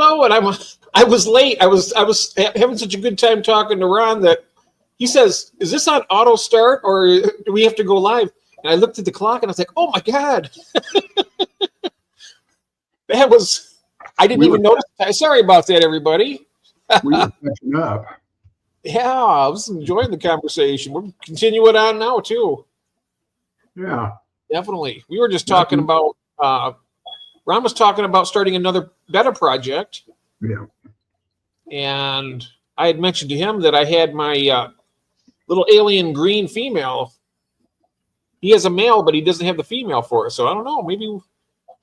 hello, and I was late. I was having such a good time talking to Ron that he says, "Is this on auto start or do we have to go live?" And I looked at the clock and I was like, "Oh my God." I didn't even notice. Sorry about that, everybody. We were catching up. Yeah, I was enjoying the conversation. We're continuing on now too. Yeah, definitely. We were just talking about. Ron was talking about starting another beta project. Yeah. And I had mentioned to him that I had my little alien green female. He has a male, but he doesn't have the female for us. So I don't know. Maybe.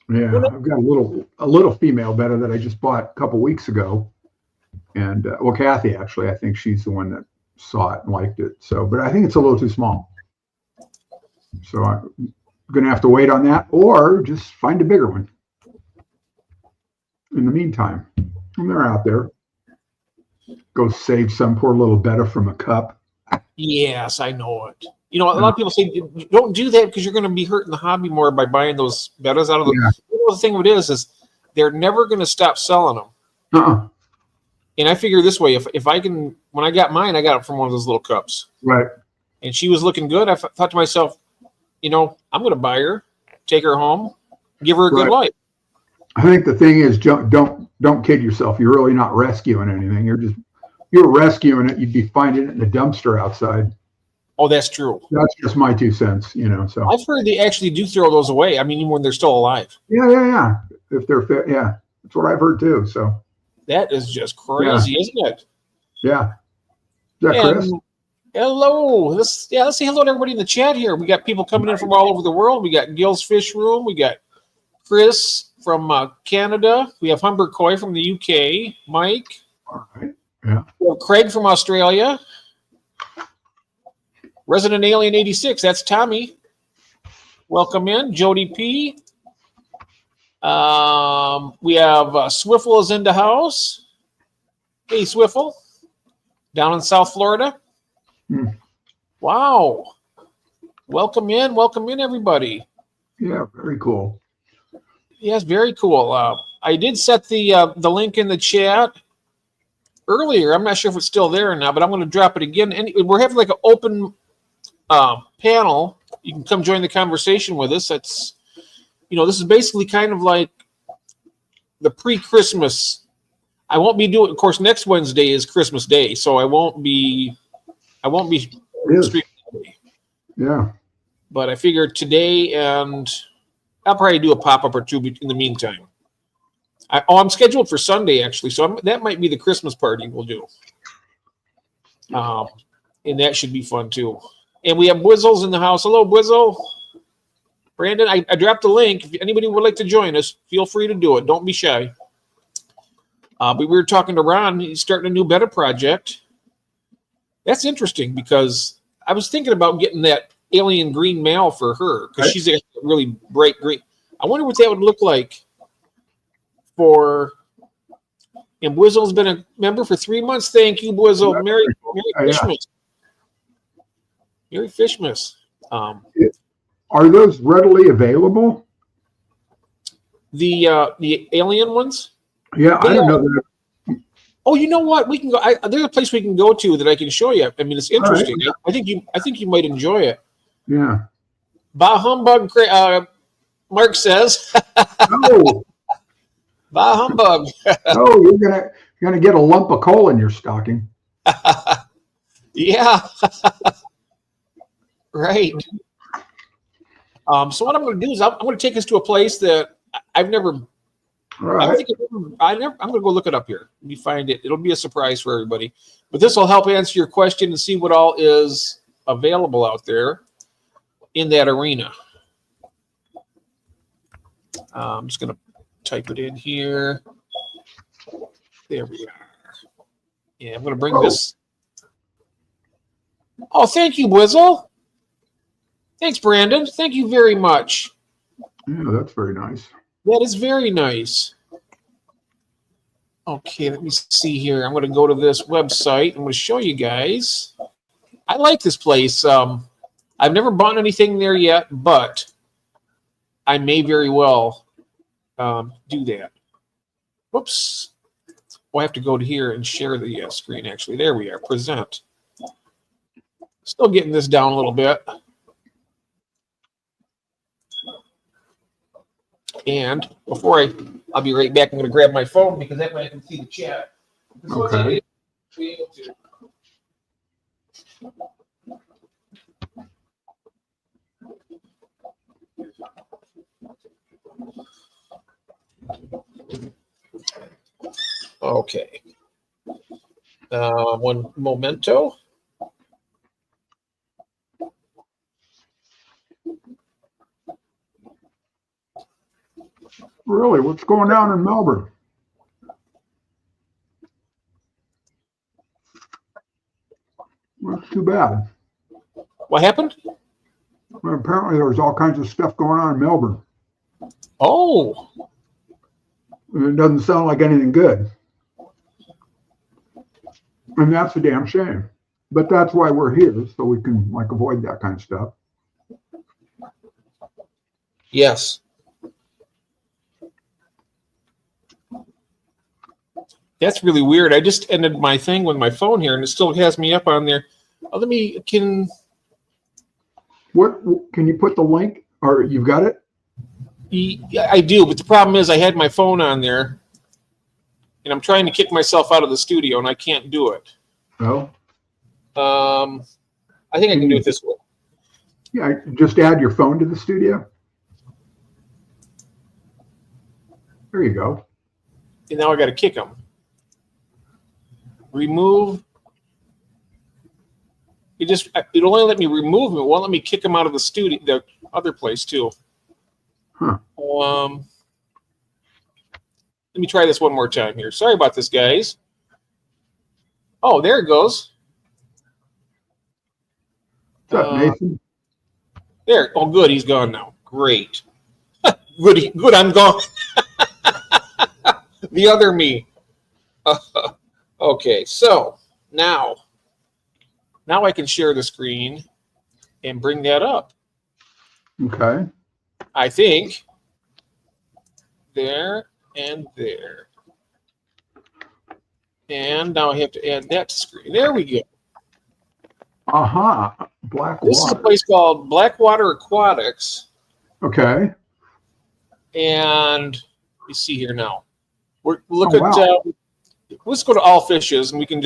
Yeah, I've got a little female betta that I just bought a couple weeks ago. And well, Kathy, actually, I think she's the one that saw it and liked it. So, but I think it's a little too small. So I'm going to have to wait on that or just find a bigger one. In the meantime, when they're out there, go save some poor little betta from a cup. Yes, I know it. You know, a lot of people say, don't do that because you're going to be hurting the hobby more by buying those bettas out of the. Yeah. You know, the thing of it is they're never going to stop selling them. And I figure this way: if I can, when I got mine, I got it from one of those little cups. Right. And she was looking good. I thought to myself, you know, I'm going to buy her, take her home, give her a good life. I think the thing is, don't kid yourself. You're really not rescuing anything. You're rescuing it. You'd be finding it in the dumpster outside. Oh, that's true. That's just my 2 cents, you know. So I've heard they actually do throw those away. I mean, even when they're still alive. Yeah. If they're fit, yeah, that's what I've heard too. So that is just crazy, isn't it? Yeah. Is that Chris? Hello. Let's say hello to everybody in the chat here. We got people coming in from all over the world. We got Gil's Fish Room. We got Chris from Canada. We have Humber Coy from the UK. Mike. All right. Yeah. We have Craig from Australia. Resident Alien 86. That's Tommy. Welcome in. Jody P. We have Swiffle is in the house. Hey, Swiffle. Down in South Florida. Wow. Welcome in, everybody. Yeah, very cool. Yes, very cool. I did set the link in the chat earlier. I'm not sure if it's still there now, but I'm going to drop it again. And we're having like an open panel. You can come join the conversation with us. That's, this is basically kind of like the pre-Christmas. I won't be doing. Of course, next Wednesday is Christmas Day, so I won't be streaming today. Yeah. But I figured today, and I'll probably do a pop-up or two in the meantime. I'm scheduled for Sunday, actually, so that might be the Christmas party we'll do. And that should be fun, too. And we have Bwizzles in the house. Hello, Bwizzle. Brandon, I dropped a link. If anybody would like to join us, feel free to do it. Don't be shy. But we were talking to Ron. He's starting a new beta project. That's interesting because I was thinking about getting that alien green male for her because she's a really bright green. I wonder what that would look like for. And Bwizzle's been a member for 3 months. Thank you, Bwizzle. Merry Fishmas. Merry Fishmas. Are those readily available? The alien ones? Yeah, I don't know that. Oh, you know what? We can go. There's a place we can go to that I can show you. I mean, it's interesting. Right. I think you might enjoy it. Yeah. Bah humbug, Mark says. No. Bah humbug. Oh, you're gonna get a lump of coal in your stocking. Yeah. Right. So what I'm going to do is I'm going to take us to a place that I've never. Right. I'm going to go look it up here. Let me find it. It'll be a surprise for everybody. But this will help answer your question and see what all is available out there in that arena. I'm just going to type it in here. There we are. Yeah, I'm going to bring this. Oh, thank you, Bwizzle. Thanks, Brandon. Thank you very much. Yeah, that's very nice. That is very nice. Okay, let me see here. I'm going to go to this website. I'm going to show you guys. I like this place. I've never bought anything there yet, but I may very well do that. Whoops. We'll have to go to here and share the screen, actually. There we are, present. Still getting this down a little bit. And before I'll be right back. I'm going to grab my phone because that way I can see the chat. Okay. Be able to. Okay. One momento. Really? What's going on in Melbourne? That's too bad. What happened? Well, apparently there's all kinds of stuff going on in Melbourne. Oh. It doesn't sound like anything good. And that's a damn shame. But that's why we're here, so we can like avoid that kind of stuff. Yes. That's really weird. I just ended my thing with my phone here, and it still has me up on there. Oh, What can you put the link, or you've got it? I do, but the problem is I had my phone on there, and I'm trying to kick myself out of the studio, and I can't do it. Oh. I think I can do it this way. Yeah, just add your phone to the studio. There you go. And now I got to kick them. Remove. It'll only let me remove them. It won't let me kick them out of the studio, the other place too. Huh. Let me try this one more time here. Sorry about this, guys. Oh, there it goes. What's up, Nathan? There. Oh, good. He's gone now. Great. Good. Good. I'm gone. The other me. Okay. So now I can share the screen and bring that up. Okay. I think there and there. And now I have to add that to screen. There we go. Aha. Blackwater. This is a place called Blackwater Aquatics. Okay. And you see here now. Let's go to all fishes, and you can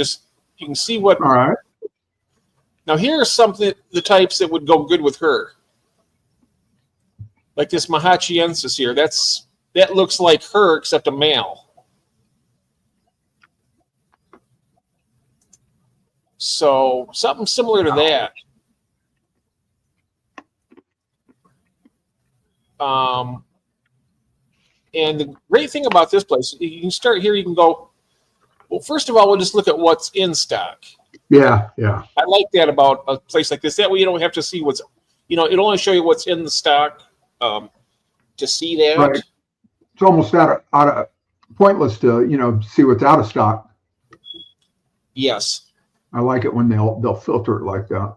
see what. All right. Now here are the types that would go good with her. Like this Mahachiensis here. That looks like her except a male. So something similar to that. And the great thing about this place, you can start here, you can go, well, first of all, we'll just look at what's in stock. Yeah, yeah. I like that about a place like this. That way you don't have to see it'll only show you what's in the stock to see that. Right. It's almost out of pointless to, see what's out of stock. Yes. I like it when they'll filter it like that.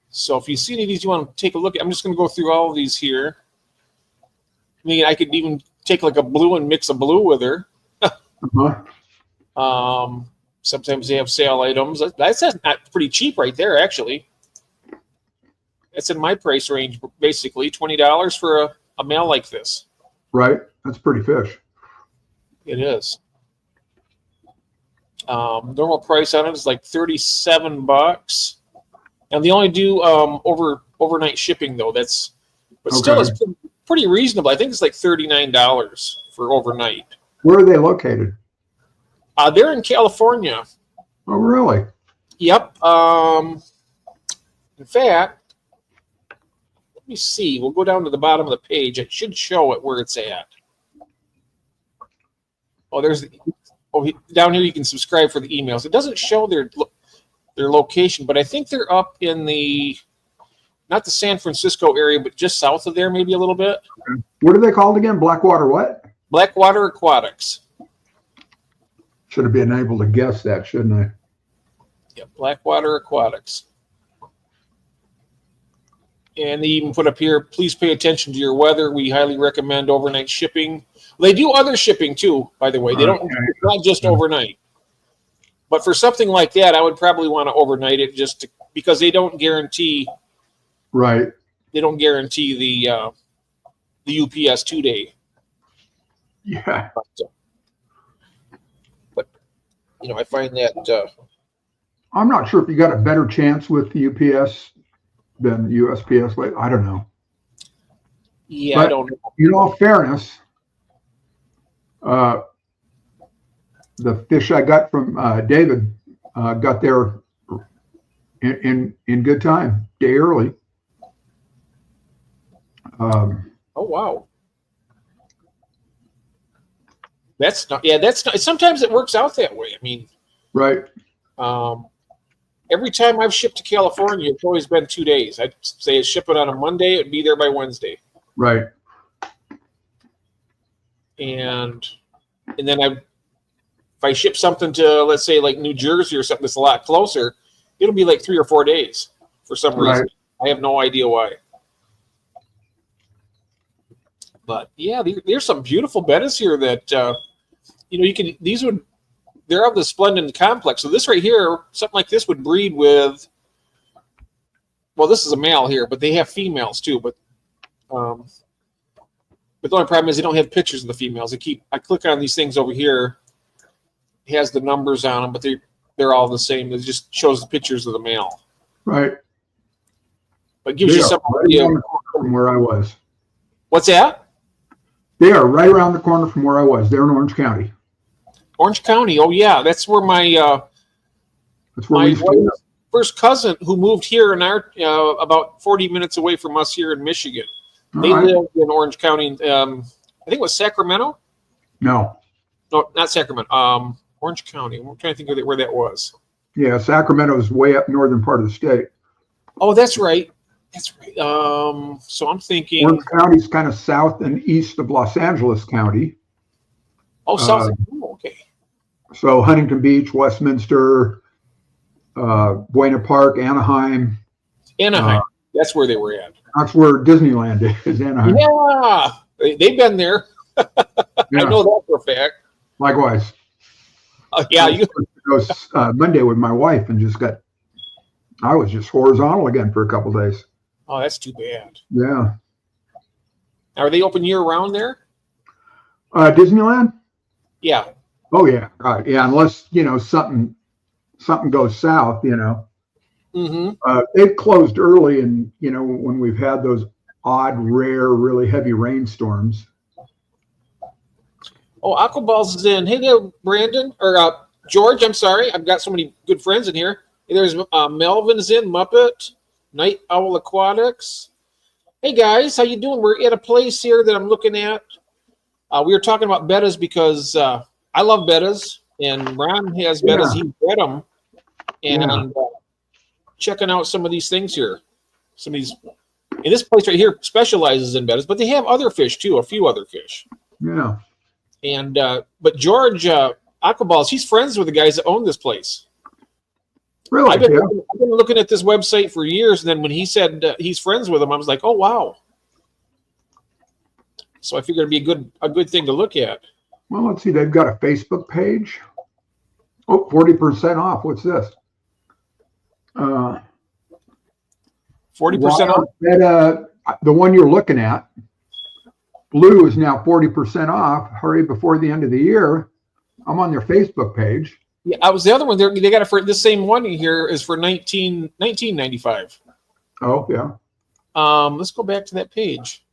So if you see any of these you want to take a look at, I'm just going to go through all of these here. I mean, I could even take like a blue and mix a blue with her. Sometimes they have sale items. That's not pretty cheap right there, actually. That's in my price range, basically. $20 for a male like this. Right. That's pretty fish. It is. Normal price on it is like $37. And they only do overnight shipping, though. Still is pretty reasonable. I think it's like $39 for overnight. Where are they located? They're in California. Oh, really? Yep. In fact, let me see. We'll go down to the bottom of the page. It should show it where it's at. Oh, down here you can subscribe for the emails. It doesn't show their location, but I think they're up in not the San Francisco area, but just south of there, maybe a little bit. What are they called again? Blackwater what? Blackwater Aquatics. Should have been able to guess that, shouldn't I? Yeah, Blackwater Aquatics. And they even put up here, please pay attention to your weather. We highly recommend overnight shipping. They do other shipping too, by the way. They don't, not just overnight. But for something like that, I would probably want to overnight it because they don't guarantee. Right. They don't guarantee the UPS 2-day. Yeah. But I find that I'm not sure if you got a better chance with the UPS than USPS. I don't know. Yeah, but, I don't know. In all fairness, the fish I got from David got there in good time, day early. Oh wow. That's not. Yeah, that's not. Sometimes it works out that way. I mean, right. Every time I've shipped to California, it's always been 2 days. I'd say it's shipping on a Monday, it'd be there by Wednesday. Right. And then if I ship something to, let's say, like New Jersey or something that's a lot closer, it'll be like 3 or 4 days for some reason. I have no idea why. But yeah, there's some beautiful bettas here that you can. They're of the Splendid complex. So this right here, something like this would breed with. Well, this is a male here, but they have females too. But the only problem is they don't have pictures of the females. I click on these things over here. It has the numbers on them, but they're all the same. It just shows the pictures of the male. Right. But it gives you some idea from where I was. What's that? They are right around the corner from where I was. They're in Orange County. Orange County. Oh yeah, that's where my first cousin who moved here in our about 40 minutes away from us here in Michigan. They lived in Orange County. I think it was Sacramento. No, not Sacramento. Orange County. I'm trying to think of where that was. Yeah, Sacramento is way up northern part of the state. Oh, that's right. That's right. So I'm thinking Orange County is kind of south and east of Los Angeles County. Oh, south. Okay. So Huntington Beach, Westminster, Buena Park, Anaheim. Anaheim. That's where they were at. That's where Disneyland is, Anaheim. Yeah, they've been there. Yeah. I know that for a fact. Likewise. Yeah, I was Monday with my wife and I was just horizontal again for a couple of days. Oh, that's too bad. Yeah. Are they open year round there? Disneyland? Yeah. Oh yeah. Yeah, unless something goes south, Mm-hmm. They've closed early, and when we've had those odd, rare, really heavy rainstorms. Oh, Aquaballs is in. Hey there, Brandon or George. I'm sorry, I've got so many good friends in here. Hey, there's Melvin is in. Muppet, Night Owl Aquatics. Hey guys, how you doing? We're at a place here that I'm looking at. We were talking about betas because I love betas, and Ron has betas. He bred them, and checking out some of these things here. Some of these, and this place right here specializes in betas, but they have other fish too. A few other fish. Yeah. And but George Aquaballs, he's friends with the guys that own this place. Really? I've been looking at this website for years, and then when he said he's friends with them, I was like, oh wow. So I figured it'd be a good thing to look at. Well, let's see. They've got a Facebook page. Oh, 40% off. What's this? 40% off. The one you're looking at, blue, is now 40% off. Hurry before the end of the year. I'm on their Facebook page. Yeah, I was the other one. They got it for this same one here is for $19.95. Oh yeah. Let's go back to that page.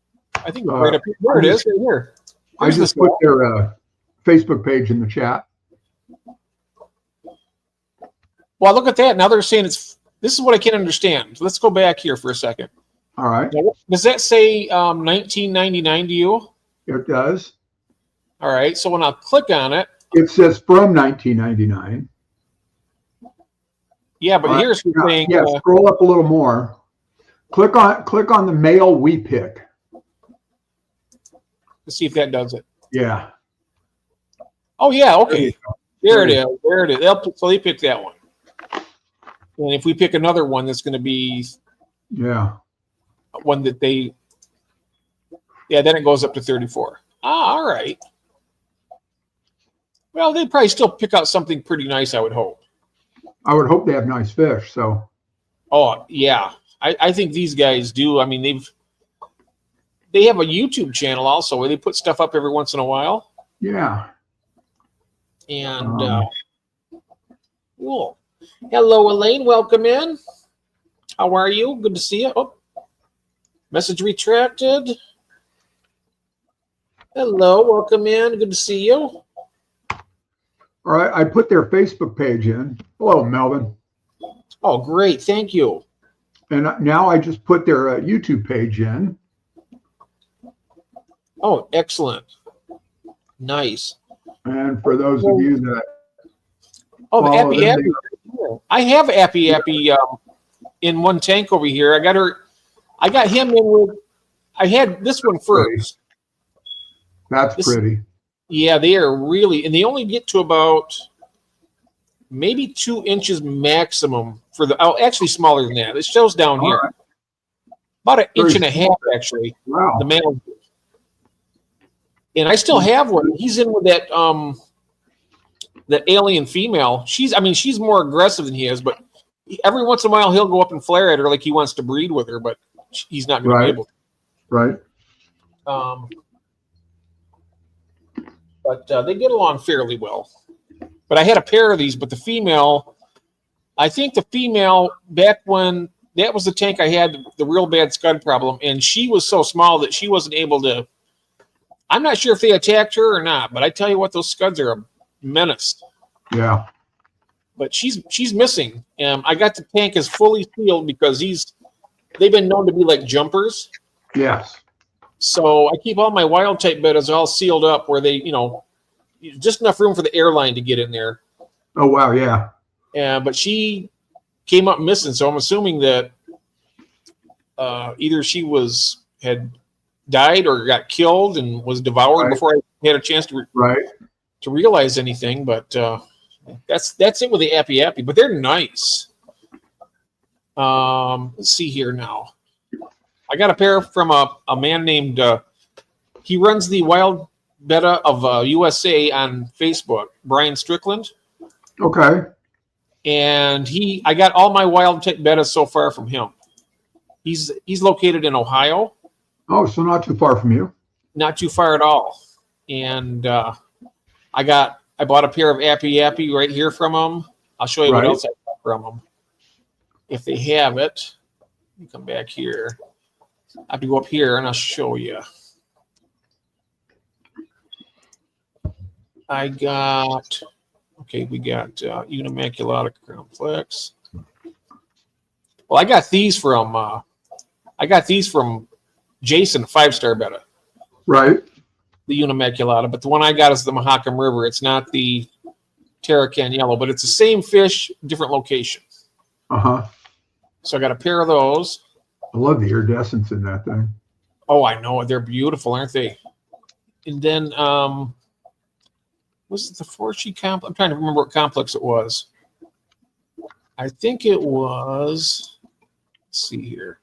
I think right up here. There it is, right here. I just put their Facebook page in the chat. Well, look at that. Now they're saying this is what I can't understand. Let's go back here for a second. All right. Does that say $19.99 to you? It does. All right. So when I click on it, it says from $19.99. Yeah, but here's the thing. Yeah, scroll up a little more. Click on the male we pick. Let's see if that does it. Yeah. Oh yeah. Okay. There it is. There it is. So they picked that one. And if we pick another one, that's going to be one that then it goes up to 34. All right. Well, they'd probably still pick out something pretty nice, I would hope. I would hope they have nice fish. So. Oh yeah, I think these guys do. I mean, they have a YouTube channel also where they put stuff up every once in a while. Yeah. And cool. Hello, Elaine. Welcome in. How are you? Good to see you. Oh, message retracted. Hello, welcome in. Good to see you. All right, I put their Facebook page in. Hello, Melvin. Oh, great. Thank you. And now I just put their YouTube page in. Oh, excellent. Nice. And for those of you that the Appy Yappy. I have Appy Yappy in one tank over here. I got him in with, I had this one first. That's pretty. Yeah, they are really, and they only get to about maybe 2 inches maximum for the, actually smaller than that. It shows down here. Right. About an inch and a half, actually. Wow. The male. And I still have one. He's in with that that alien female. She's more aggressive than he is, but every once in a while he'll go up and flare at her like he wants to breed with her, but he's not going to be able to. Right. But they get along fairly well. But I had a pair of these, but the female, I think the female, back when that was the tank I had the real bad scud problem, and she was so small that she wasn't able to. I'm not sure if they attacked her or not, but I tell you what, those scuds are a menace. Yeah. But she's missing. I got the tank as fully sealed because they've been known to be like jumpers. Yes. So I keep all my wild type betas all sealed up where they, just enough room for the airline to get in there. Oh wow, yeah. But she came up missing, so I'm assuming that either she had died or got killed and was devoured before I had a chance to realize anything. But that's it with the Appy Yappy. But they're nice. Let's see here now. I got a pair from a man named. He runs the Wild Beta of USA on Facebook, Brian Strickland. Okay. And I got all my wild type betas so far from him. He's located in Ohio. Oh, so not too far from you. Not too far at all. And I bought a pair of Appy Yappy right here from him. I'll show you what else I got from him. If they have it, let me come back here. I have to go up here and I'll show you. We got Unimaculata Complex. Well, I got these from Jason, 5-star beta. Right. The Unimaculata, but the one I got is the Mahakam River. It's not the Tarakan Yellow, but it's the same fish, different location. Uh-huh. So I got a pair of those. I love the iridescence in that thing. Oh, I know. They're beautiful, aren't they? And then, was it the 4-sheet complex? I'm trying to remember what complex it was. I think it was, let's see here.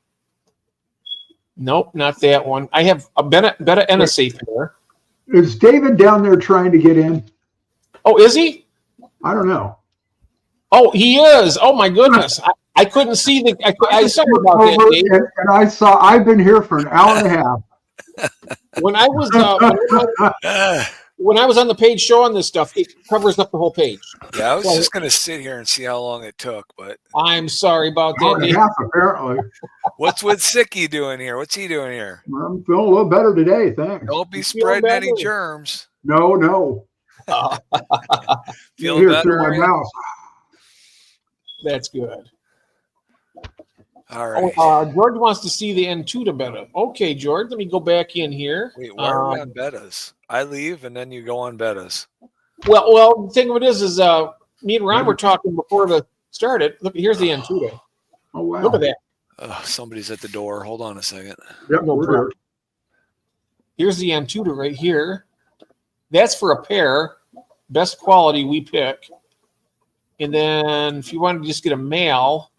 Nope, not that one. I have a Beta and a safe there. Is David down there trying to get in? Oh, is he? I don't know. Oh, he is. Oh, my goodness. I couldn't see I saw about that, Dave. And I've been here for an hour and a half. When I was on the page showing this stuff, it covers up the whole page. Yeah, I was just going to sit here and see how long it took, but I'm sorry about that. Hour and a half, apparently. What's with Sicky doing here? What's he doing here? I'm feeling a little better today, thanks. Don't be spreading any germs. No. Feel here better through my mouth. That's good. All right. George wants to see the Antud beta. Okay, George, let me go back in here. Wait, why are we on betas? I leave and then you go on betas. Well, the thing of it is me and Ron were talking before the started. Look, here's the Antud. Oh wow! Look at that. Somebody's at the door. Hold on a second. Yep, we're here. Here's the Antud right here. That's for a pair. Best quality we pick. And then if you want to just get a male,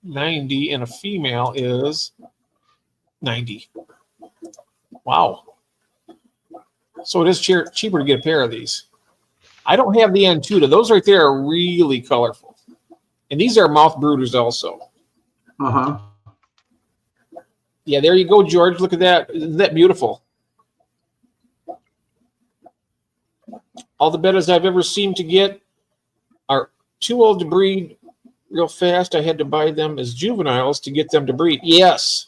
90, and a female is 90. Wow. So it is cheaper to get a pair of these. I don't have the Antuda. Those right there are really colorful. And these are mouth brooders also. Uh-huh. Yeah, there you go, George. Look at that. Isn't that beautiful? All the bettas I've ever seemed to get are too old to breed real fast. I had to buy them as juveniles to get them to breed. Yes.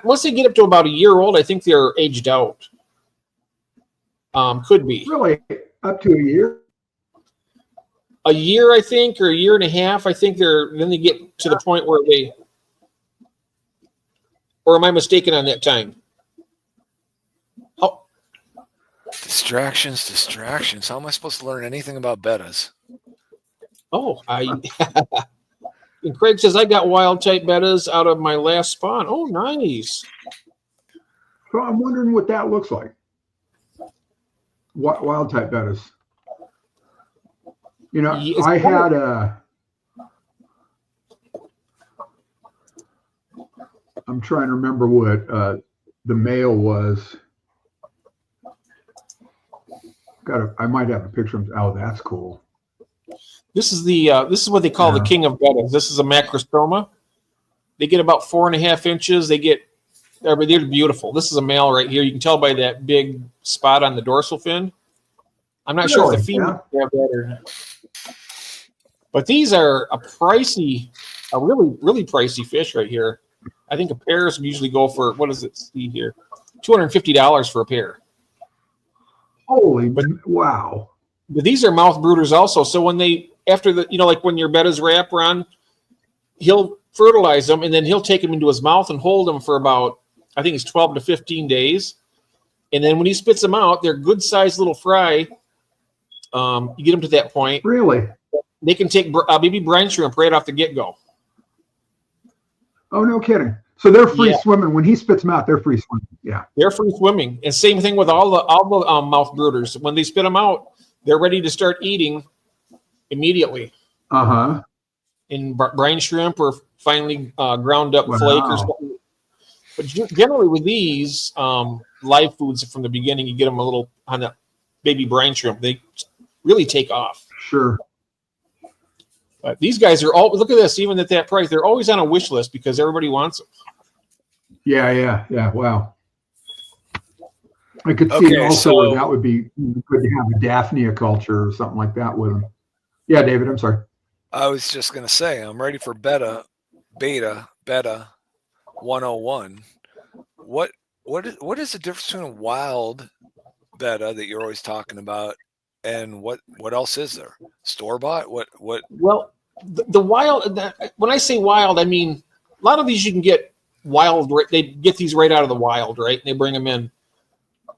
Once they get up to about a year old, I think they're aged out. Could be. Really? Up to a year? A year, I think, or a year and a half. I think then they get to the point where they, or am I mistaken on that time? Oh, Distractions. How am I supposed to learn anything about betas? oh, and Craig says, I got wild type betas out of my last spawn. Oh, nice. So I'm wondering what that looks like. Wild type betas. You know, It's I cool. had I'm trying to remember what the male was. I might have a picture of. Oh, that's cool. This is what they call the king of betas. This is a macrostoma. They get about 4.5 inches. They're beautiful. This is a male right here. You can tell by that big spot on the dorsal fin. I'm not sure if the female have that or not. But these are a really, really pricey fish right here. I think a pair usually go for, what does it see here? $250 for a pair. Wow. But these are mouth brooders also. So when like when your betas wrap around, he'll fertilize them and then he'll take them into his mouth and hold them for about, I think it's 12 to 15 days. And then when he spits them out, they're good sized little fry. You get them to that point. Really? They can take baby brine shrimp right off the get-go. Oh, no kidding. So they're free swimming. When he spits them out, they're free swimming. Yeah. They're free swimming. And same thing with all the mouth brooders. When they spit them out, they're ready to start eating immediately. Uh-huh. In brine shrimp or finely ground up flake or something. But generally with these live foods from the beginning, you get them a little on the baby brine shrimp. They really take off. Sure. But these guys are all, look at this, even at that price, they're always on a wish list because everybody wants them. Yeah. Wow. I could see also where that would be good to have a Daphnia culture or something like that with them. Yeah, David, I'm sorry. I was just going to say, I'm ready for beta 101. What is the difference between a wild beta that you're always talking about and what else is there? Store-bought? What? Well, the wild, when I say wild, I mean, a lot of these you can get wild, they get these right out of the wild, right? And they bring them in.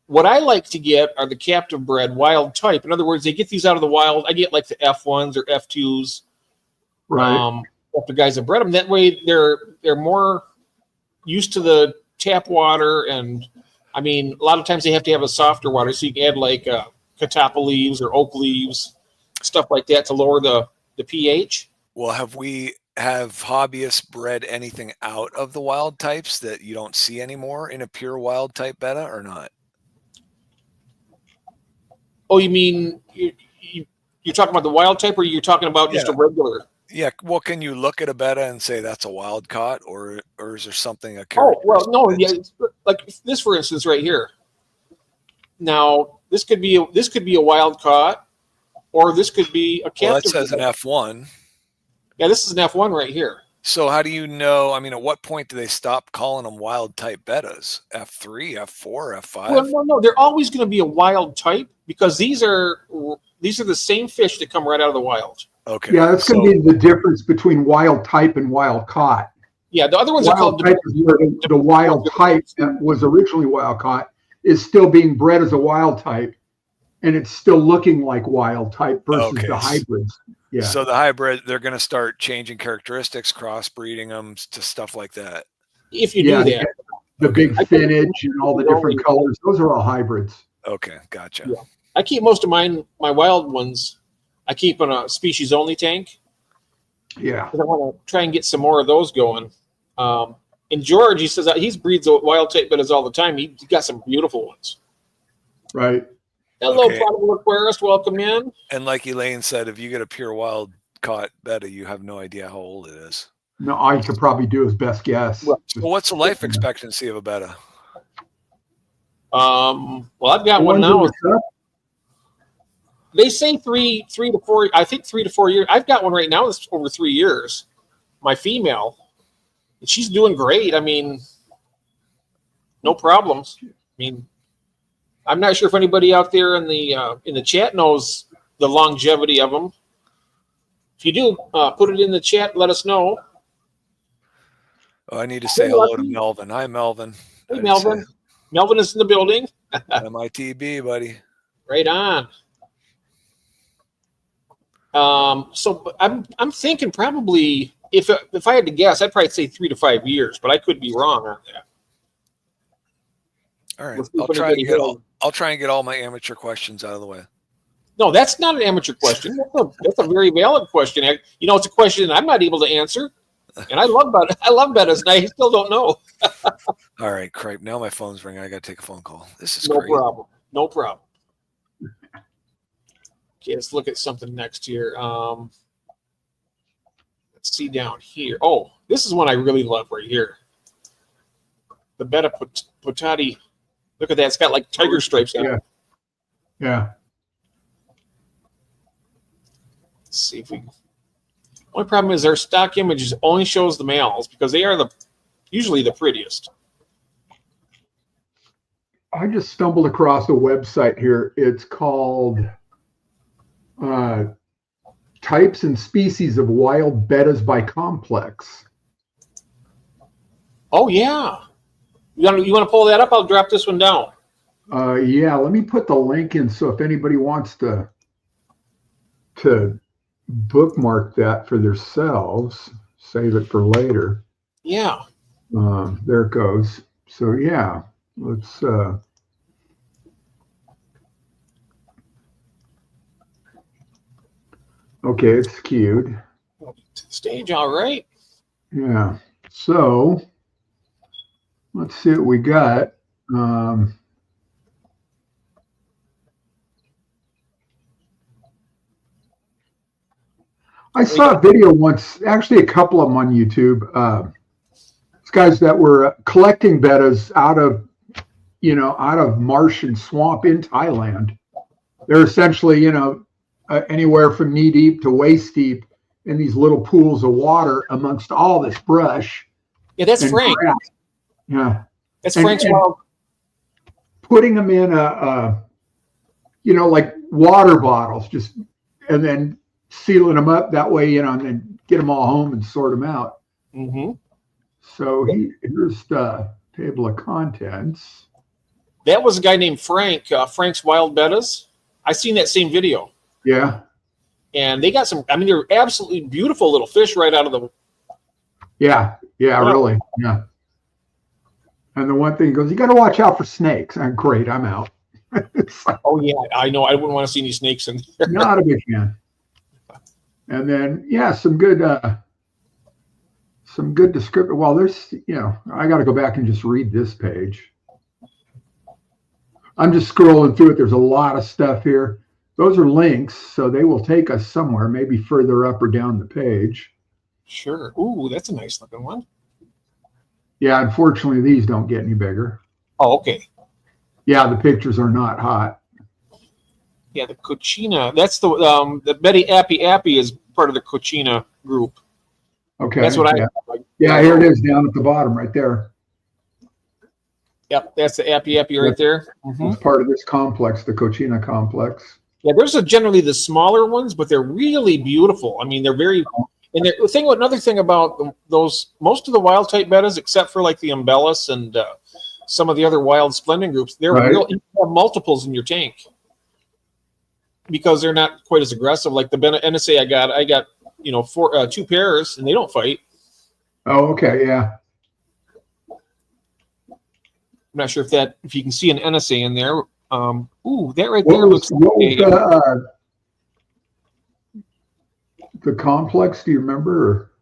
What I like to get are the captive bred wild type. In other words, they get these out of the wild. I get like the F1s or F2s. Right. The guys that bred them. That way they're more used to the tap water. And I mean, a lot of times they have to have a softer water. So you can add like catappa leaves or oak leaves, stuff like that to lower the pH. Well, have hobbyists bred anything out of the wild types that you don't see anymore in a pure wild type beta or not? Oh, you mean you're talking about the wild type, or you're talking about just a regular? Yeah. Well, can you look at a beta and say that's a wild caught, or is there something? Oh, well, no. Yeah, like this, for instance, right here. Now, this could be a wild caught, or this could be a captive. Well, that says an F1. Yeah, this is an F1 right here. So how do you know? I mean, at what point do they stop calling them wild type betas? F3, F4, F5? Well, no, they're always going to be a wild type because these are the same fish that come right out of the wild. Okay. Yeah, that's going to be the difference between wild type and wild caught. Yeah, the other ones are called the wild type that was originally wild caught is still being bred as a wild type, and it's still looking like wild type versus the hybrids. Yeah. So the hybrid, they're going to start changing characteristics, crossbreeding them to stuff like that. If you do that, the big finnage and all the different colors, those are all hybrids. Okay, gotcha. Yeah. I keep most of my wild ones. I keep in a species only tank. Yeah. I want to try and get some more of those going. And George, he says that he breeds wild type betas all the time. He got some beautiful ones. Right. Hello, Aquatic Aquarius. Welcome in. And like Elaine said, if you get a pure wild caught betta, you have no idea how old it is. No, I could probably do his best guess. Well, So what's the life expectancy of a betta? Well, I've got The one ones now. in the cup? They say three to 4. I think 3 to 4 years. I've got one right now that's over 3 years. My female, and she's doing great. I mean, no problems. I mean, I'm not sure if anybody out there in the chat knows the longevity of them. If you do, put it in the chat. Let us know. Oh, I need to say hello to Melvin. Hi, Melvin. Hey, Melvin. Melvin is in the building. MITB, buddy. Right on. So I'm thinking probably if I had to guess, I'd probably say 3 to 5 years, but I could be wrong on that. All right, We'll I'll try and get all my amateur questions out of the way. No, that's not an amateur question. That's a very valid question. It's a question that I'm not able to answer, and I love bettas, and I still don't know. All right, cripe. Now my phone's ringing. I got to take a phone call. This is No great. problem. No problem. Okay, let's look at something next here. Let's see down here. Oh, this is one I really love right here. The Betta Potati. Look at that. It's got like tiger stripes on it. Yeah. Let's see if we. Only problem is their stock images only shows the males because they are usually the prettiest. I just stumbled across a website here. It's called Types and Species of Wild Bettas by Complex. Oh yeah. You want to pull that up? I'll drop this one down. Yeah, let me put the link in so if anybody wants to bookmark that for themselves, save it for later. Yeah. There it goes. So yeah, let's okay, it's queued. Stage, all right. Yeah. So let's see what we got. I saw a video once, actually a couple of them on YouTube. These guys that were collecting bettas out of marsh and swamp in Thailand. They're essentially, anywhere from knee deep to waist deep in these little pools of water amongst all this brush. Yeah, that's Frank. Grass. Yeah. That's Frank's wild. Putting them in like water bottles, and then sealing them up that way, and then get them all home and sort them out. Mm-hmm. So here's the table of contents. That was a guy named Frank, Frank's Wild Bettas. I seen that same video. Yeah. And they got they're absolutely beautiful little fish right out of the. Yeah, really. Yeah. And the one thing goes, you got to watch out for snakes. Great, I'm out. Oh yeah, I know. I wouldn't want to see any snakes in there. Not a big fan. And then, some good description. Well, there's, I got to go back and just read this page. I'm just scrolling through it. There's a lot of stuff here. Those are links, so they will take us somewhere, maybe further up or down the page. Sure. Ooh, that's a nice looking one. Yeah, unfortunately, these don't get any bigger. Oh, okay. Yeah, the pictures are not hot. Yeah, the Cochina. That's the Betty Appy Yappy is part of the Cochina group. Okay. That's what Yeah, here it is down at the bottom right there. Yep, that's the Appy Yappy right there. Mm-hmm. It's part of this complex, the Cochina complex. Yeah, there's generally the smaller ones, but they're really beautiful. I mean, they're very. And another thing about those, most of the wild type bettas, except for like the Umbellus and some of the other wild splendid groups, they're real. You have multiples in your tank because they're not quite as aggressive. Like the NSA I got 2 pairs and they don't fight. Oh, okay, yeah. I'm not sure if you can see an NSA in there. Ooh, that right there looks. The complex, do you remember?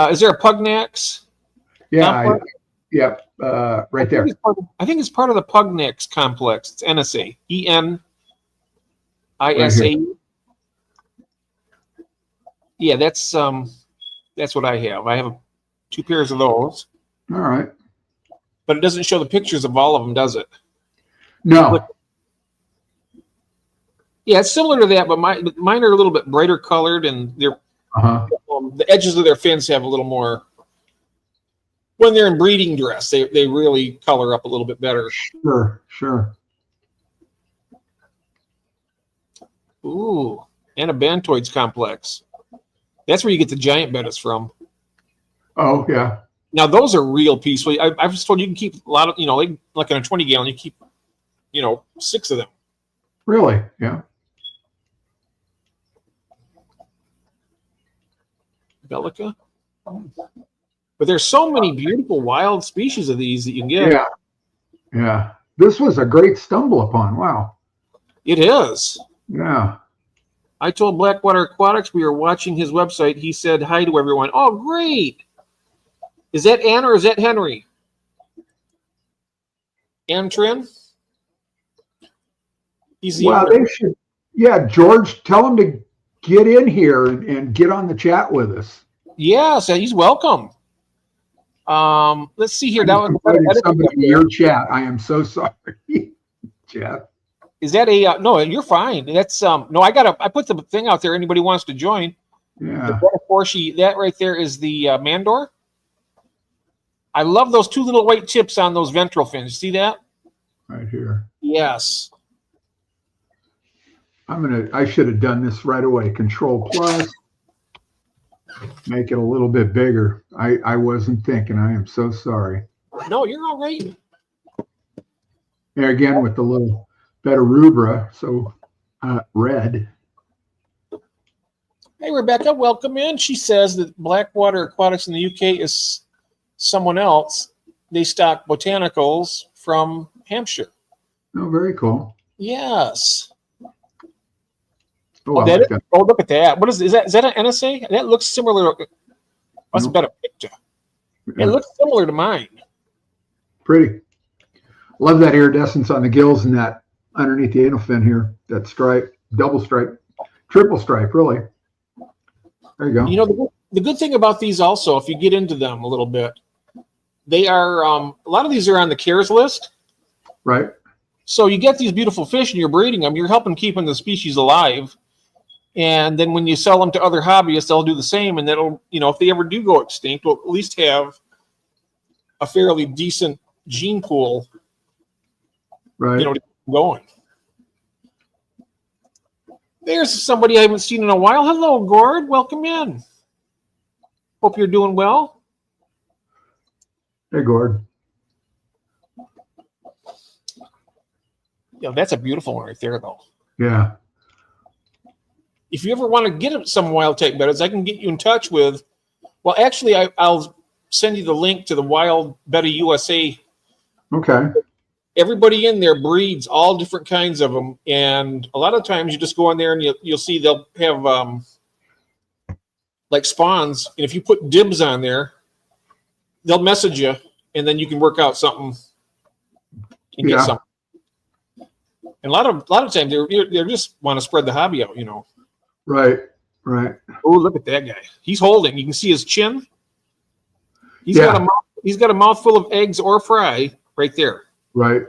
Is there a Pugnax? Yeah, right there. I think it's part of the Pugnax complex. It's NSA. ENISA. Yeah, that's what I have. I have 2 pairs of those. All right. But it doesn't show the pictures of all of them, does it? No. Yeah, it's similar to that, but mine are a little bit brighter colored, and they're the edges of their fins have a little more. When they're in breeding dress, they really color up a little bit better. Sure. Ooh, and a Bantoids complex. That's where you get the giant bettas from. Oh, yeah. Now, those are real peaceful. I've just told you can keep a lot of, like in a 20-gallon, you keep, 6 of them. Really? Yeah. Bellica. But there's so many beautiful wild species of these that you can get. Yeah. This was a great stumble upon. Wow. It is. Yeah. I told Blackwater Aquatics we were watching his website. He said hi to everyone. Oh, great. Is that Ann or is that Henry? Ann Trin? Well, they should. Yeah, George, tell him to get in here and get on the chat with us. Yeah, so he's welcome. Let's see here. That was somebody in your chat. I am so sorry, Jeff. Is that a no? You're fine. That's no. I put the thing out there. Anybody wants to join? Yeah. That right there is the Mandor. I love those 2 little white tips on those ventral fins. See that? Right here. Yes. I should have done this right away. Control plus. Make it a little bit bigger. I wasn't thinking. I am so sorry. No, you're all right. There again with the little better rubra. So red. Hey, Rebecca, welcome in. She says that Blackwater Aquatics in the UK is someone else. They stock botanicals from Hampshire. Oh, very cool. Yes. Oh, look at that. What is that? Is that an NSA? That looks similar. That's a better picture. It looks similar to mine. Pretty. Love that iridescence on the gills and that underneath the anal fin here. That stripe, double stripe, triple stripe, really. There you go. The good thing about these also, if you get into them a little bit, they are a lot of these are on the CARES list. Right. So you get these beautiful fish and you're breeding them. You're helping keeping the species alive. And then when you sell them to other hobbyists, they'll do the same. And that'll, if they ever do go extinct, we'll at least have a fairly decent gene pool, right? Going. There's somebody I haven't seen in a while. Hello, Gord. Welcome in. Hope you're doing well. Hey, Gord. Yeah, that's a beautiful one right there, though. Yeah. If you ever want to get some wild type bettas, I can get you in touch with. Well, actually, I'll send you the link to the Wild Betta USA. Okay. Everybody in there breeds all different kinds of them, and a lot of times you just go in there and you'll see they'll have like spawns, and if you put dibs on there, they'll message you, and then you can work out something and get something. And a lot of times they just want to spread the hobby out, Right. Oh, look at that guy. He's holding. You can see his chin. He's got a mouthful of eggs or fry right there. Right.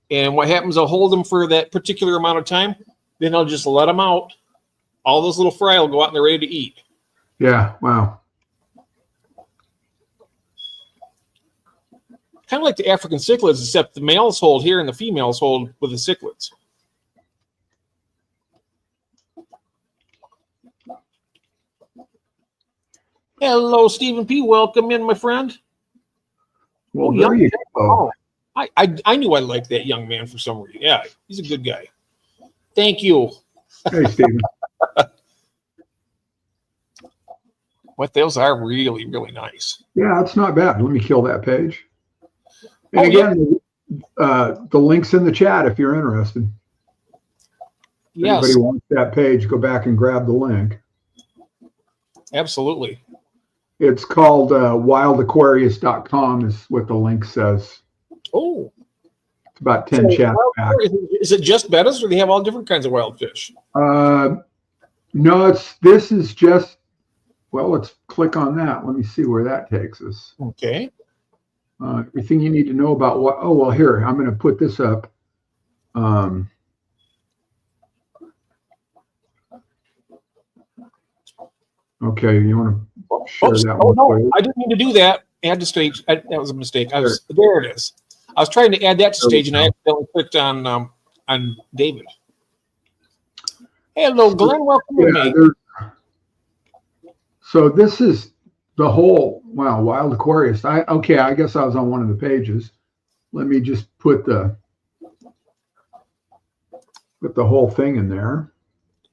And what happens, I'll hold them for that particular amount of time. Then I'll just let them out. All those little fry will go out and they're ready to eat. Yeah. Wow. Kind of like the African cichlids, except the males hold here and the females hold with the cichlids. Hello, Stephen P. Welcome in, my friend. Well, there you go. I knew I liked that young man for some reason. Yeah, he's a good guy. Thank you. Hey, Stephen. What those are really, really nice. Yeah, that's not bad. Let me kill that page. And again, the link's in the chat if you're interested. If anybody wants that page, go back and grab the link. Absolutely. It's called wildaquarius.com is what the link says. Oh. It's about 10 chats back. Is it just bettas, or do they have all different kinds of wild fish? No, this is just well, let's click on that. Let me see where that takes us. Okay. Everything you need to know about what, oh, well, here, I'm going to put this up. Okay, you want to share that one? No, please? I didn't mean to do that. Add to stage. That was a mistake. There it is. I was trying to add that to stage, and I accidentally clicked on David. Hello, Glenn. Welcome to me. So this is the whole, wow, Wild Aquarius. I guess I was on one of the pages. Let me just put the whole thing in there.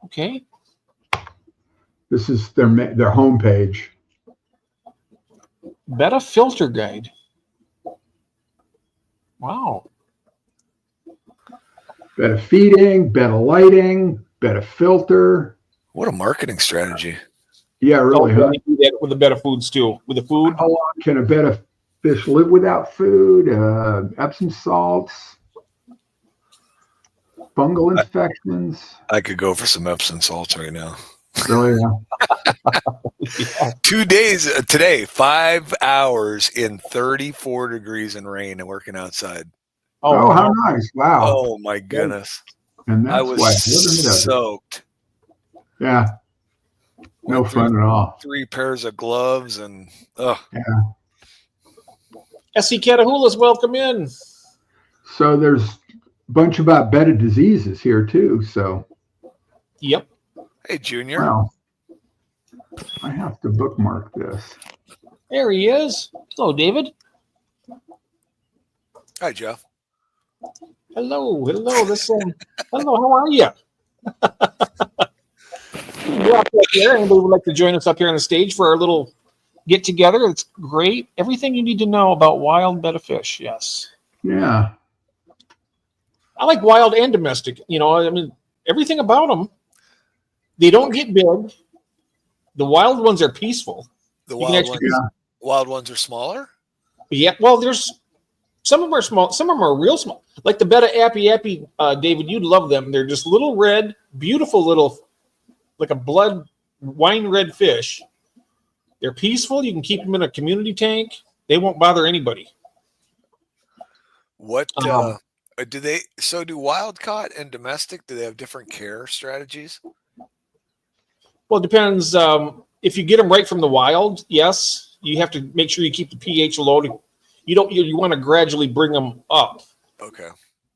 Okay. This is their homepage. Betta filter guide. Wow. Betta feeding, betta lighting, betta filter. What a marketing strategy. Yeah, really, huh? Do that with the betta foods too. With the food. How long can a betta fish live without food? Epsom salts, fungal infections. I could go for some Epsom salts right now. Really? Yeah. 2 days today, 5 hours in 34 degrees and rain and working outside. Oh, how nice. Wow. Oh my goodness. And that's I was soaked. Yeah. No fun at all. 3 pairs of gloves and Yeah. SC Catahoula's welcome in. So there's a bunch about betta diseases here too. So Yep. hey, Junior. wow. I have to bookmark this. There he is. Hello, David. Hi, Jeff. Hello. Hello. How are you? Anybody would like to join us up here on the stage for our little get together? It's great. Everything you need to know about wild betta fish. Yes. Yeah. I like wild and domestic. I mean, everything about them. They don't get big. The wild ones are peaceful. The wild ones are smaller? Yeah. Well, there's some of them are small. Some of them are real small. Like the betta Appy Yappy, David, you'd love them. They're just little red, beautiful little, like a blood wine red fish. They're peaceful. You can keep them in a community tank. They won't bother anybody. What do wild caught and domestic, do they have different care strategies? Well, it depends. If you get them right from the wild, yes, you have to make sure you keep the pH low. You want to gradually bring them up. Okay.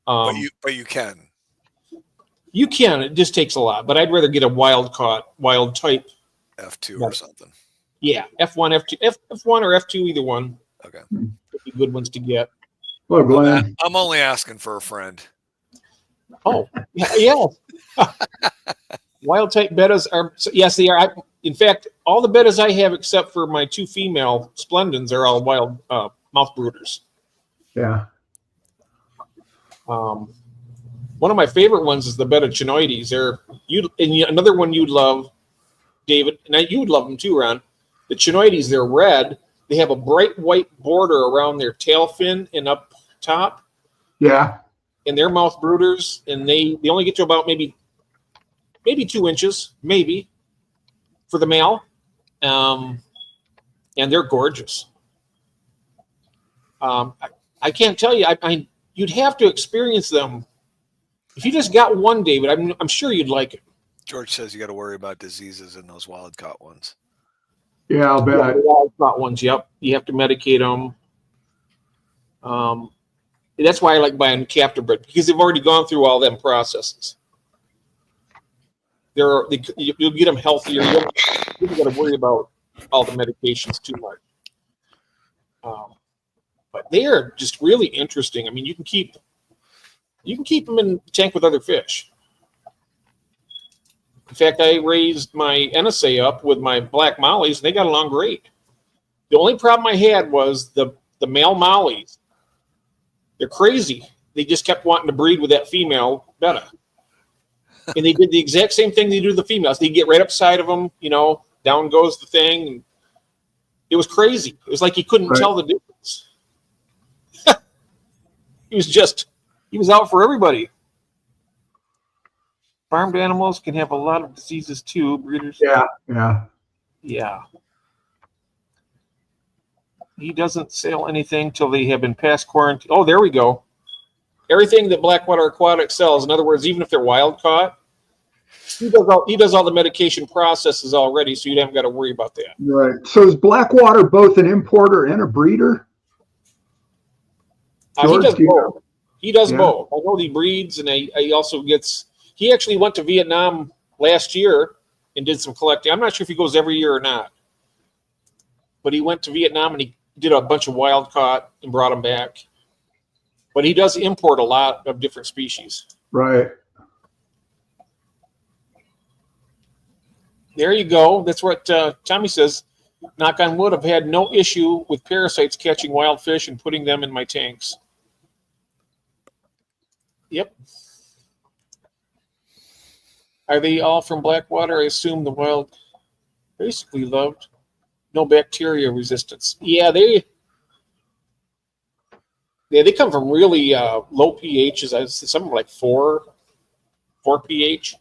But you can. You can. It just takes a lot. But I'd rather get a wild type. F2 or something. Yeah, F1, F2, F1 or F2, either one. Okay. Would be good ones to get. Well, Glenn. I'm only asking for a friend. Oh, yeah. Wild type bettas are, yes, they are. In fact, all the bettas I have except for my 2 female splendens are all wild mouth brooders. Yeah. One of my favorite ones is the betta chinoides. Another one you'd love, David, and you would love them too, Ron. The chinoides, they're red. They have a bright white border around their tail fin and up top. Yeah. And they're mouth brooders, and they only get to about maybe 2 inches, maybe, for the male. And they're gorgeous. I can't tell you. You'd have to experience them. If you just got one, David, I'm sure you'd like it. George says you got to worry about diseases in those wild caught ones. Yeah, I'll bet. Yeah, the wild caught ones, yep. You have to medicate them. That's why I like buying captive bred, because they've already gone through all them processes. You'll get them healthier. You don't got to worry about all the medications too much. But they are just really interesting. I mean, you can keep them in the tank with other fish. In fact, I raised my NSA up with my black mollies, and they got along great. The only problem I had was the male mollies. They're crazy. They just kept wanting to breed with that female betta. And they did the exact same thing they do to the females. They get right upside of them, down goes the thing. And it was crazy. It was like he couldn't tell the difference. He was out for everybody. Farmed animals can have a lot of diseases too, breeders. Yeah. Yeah. He doesn't sell anything till they have been past quarantine. Oh, there we go. Everything that Blackwater Aquatics sells, in other words, even if they're wild caught, he does all the medication processes already, so you haven't got to worry about that. Right. So is Blackwater both an importer and a breeder? He does both. He does Yeah. both. I know he breeds, and he also gets. He actually went to Vietnam last year and did some collecting. I'm not sure if he goes every year or not, but he went to Vietnam and he did a bunch of wild caught and brought them back. But he does import a lot of different species. Right. There you go. That's what Tommy says. Knock on wood, I've had no issue with parasites catching wild fish and putting them in my tanks. Yep. Are they all from Blackwater? I assume the wild basically loved. No bacteria resistance. Yeah, they come from really low pHs. I see something like 4 pH.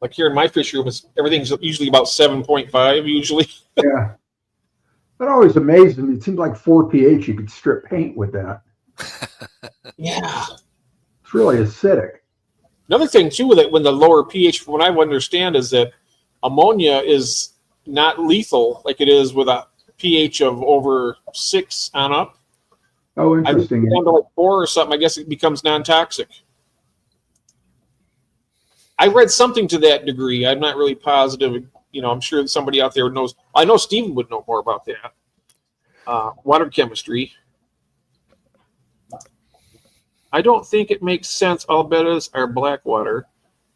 Like here in my fish room, everything's usually about 7.5 usually. Yeah. That always amazed me. It seemed like 4 pH, you could strip paint with that. Yeah. It's really acidic. Another thing too with it, when the lower pH, from what I understand, is that ammonia is not lethal like it is with a pH of over 6 on up. Oh, interesting. Down to like 4 or something, I guess it becomes non-toxic. I read something to that degree. I'm not really positive. You know, I'm sure somebody out there knows. I know Stephen would know more about that. Water chemistry. I don't think it makes sense. All betas are Blackwater.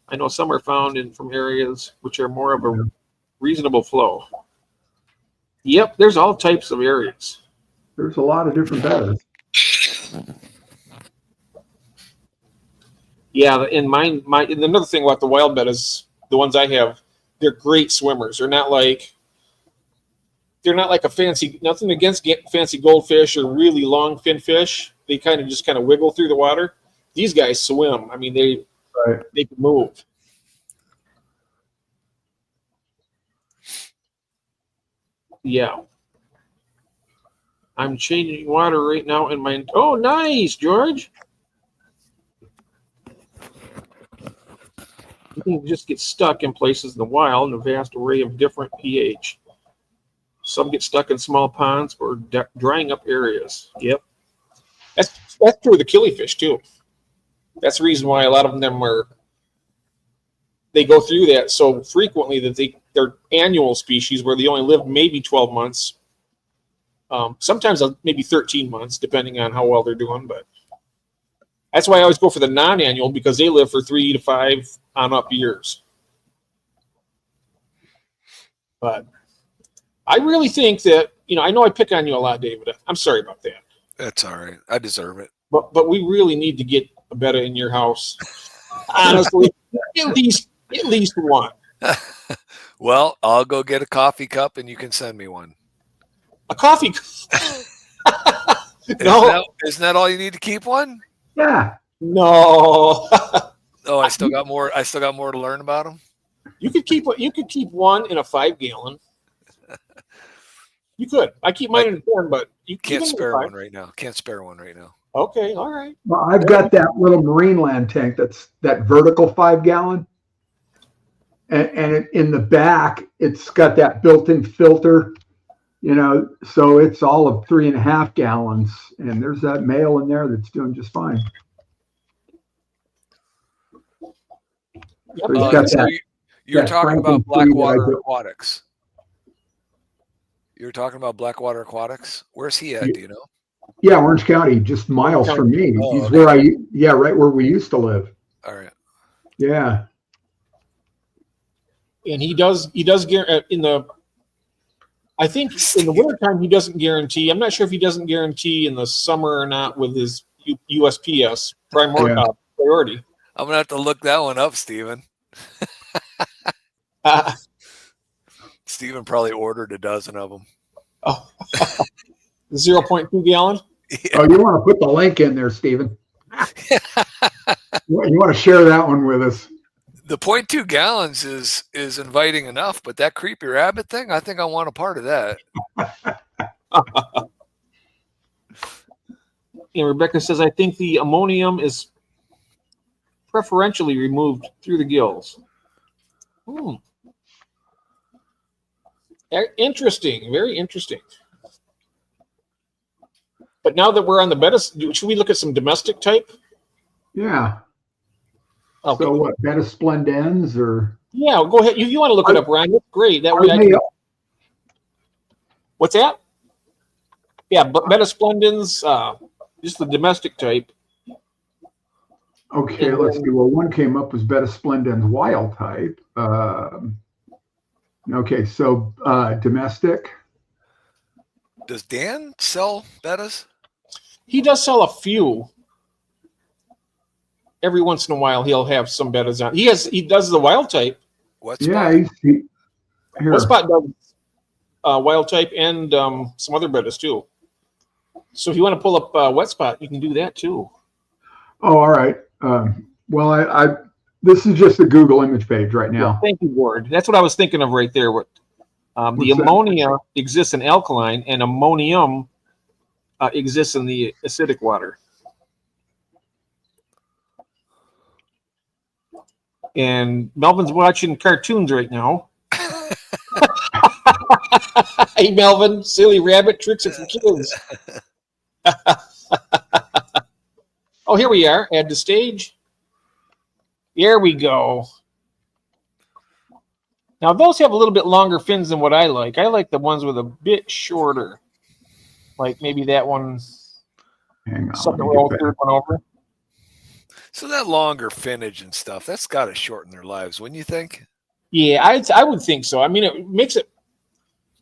I know some are found from areas which are more of a reasonable flow. Yep, there's all types of areas. There's a lot of different betas. Yeah, and and another thing about the wild betas, the ones I have, they're great swimmers. They're not like a fancy, nothing against fancy goldfish or really long fin fish. They kind of wiggle through the water. These guys swim. I mean, they can move. Yeah. I'm changing water right now in my. Oh, nice, George. You can just get stuck in places in the wild in a vast array of different pH. Some get stuck in small ponds or drying up areas. Yep. That's true of the killifish too. That's the reason why a lot of them they go through that so frequently that they're annual species where they only live maybe 12 months. Sometimes maybe 13 months, depending on how well they're doing. But that's why I always go for the non-annual, because they live for 3 to 5 on up years. But I really think that, I know I pick on you a lot, David. I'm sorry about that. That's all right. I deserve it. But we really need to get a betta in your house. Honestly, at least one. Well, I'll go get a coffee cup and you can send me one. A coffee cup? No. Isn't that all you need to keep one? Yeah. No. Oh, I still got more to learn about them. You could keep one in a 5-gallon. You could. I keep mine in a 10, but you can't spare one right now. Can't spare one right now. Okay, all right. Well, I've got that little Marineland tank that's that vertical 5-gallon. And in the back, it's got that built-in filter, so it's all of 3.5 gallons. And there's that male in there that's doing just fine. Yep. So you're talking about Blackwater Aquatics. You're talking about Blackwater Aquatics? Where's he at? Do you know? Yeah, Orange County, just miles from me. Oh, He's okay. right where we used to live. All right. Yeah. And he does guarantee I think in the wintertime he doesn't guarantee. I'm not sure if he doesn't guarantee in the summer or not with his USPS priority. I'm gonna have to look that one up, Stephen. Stephen probably ordered a dozen of them. Oh, 0.2 gallon. Yeah. Oh, you want to put the link in there, Stephen? You want to share that one with us? The 0.2 gallons is inviting enough, but that creepy rabbit thing, I think I want a part of that. And Rebecca says, I think the ammonium is preferentially removed through the gills. Interesting. Very interesting. But now that we're on the Betas, should we look at some domestic type? Yeah. Okay. So what, Beta splendens or? Yeah, go ahead. You want to look it up, Ryan? That's great. That way I can. What's that? Yeah, but Beta splendens, just the domestic type. Okay, let's see. Well, one came up was Beta splendens wild type. Okay, so domestic. Does Dan sell betas? He does sell a few. Every once in a while, he'll have some betas on. He does the wild type. What Yeah, spot? here. What spot does wild type and some other betas too. So if you want to pull up wet spot, you can do that too. Oh, all right. Well, I this is just a Google image page right now. Yeah, thank you, Ward. That's what I was thinking of right there. The ammonia exists in alkaline, and ammonium exists in the acidic water. And Melvin's watching cartoons right now. Hey, Melvin, silly rabbit tricks it for kids. Oh, here we are. Add to stage. There we go. Now, those have a little bit longer fins than what I like. I like the ones with a bit shorter. Like maybe that one. Hang on. Second row, third one over. So that longer finnage and stuff, that's got to shorten their lives, wouldn't you think? Yeah, I would think so. I mean, it makes it.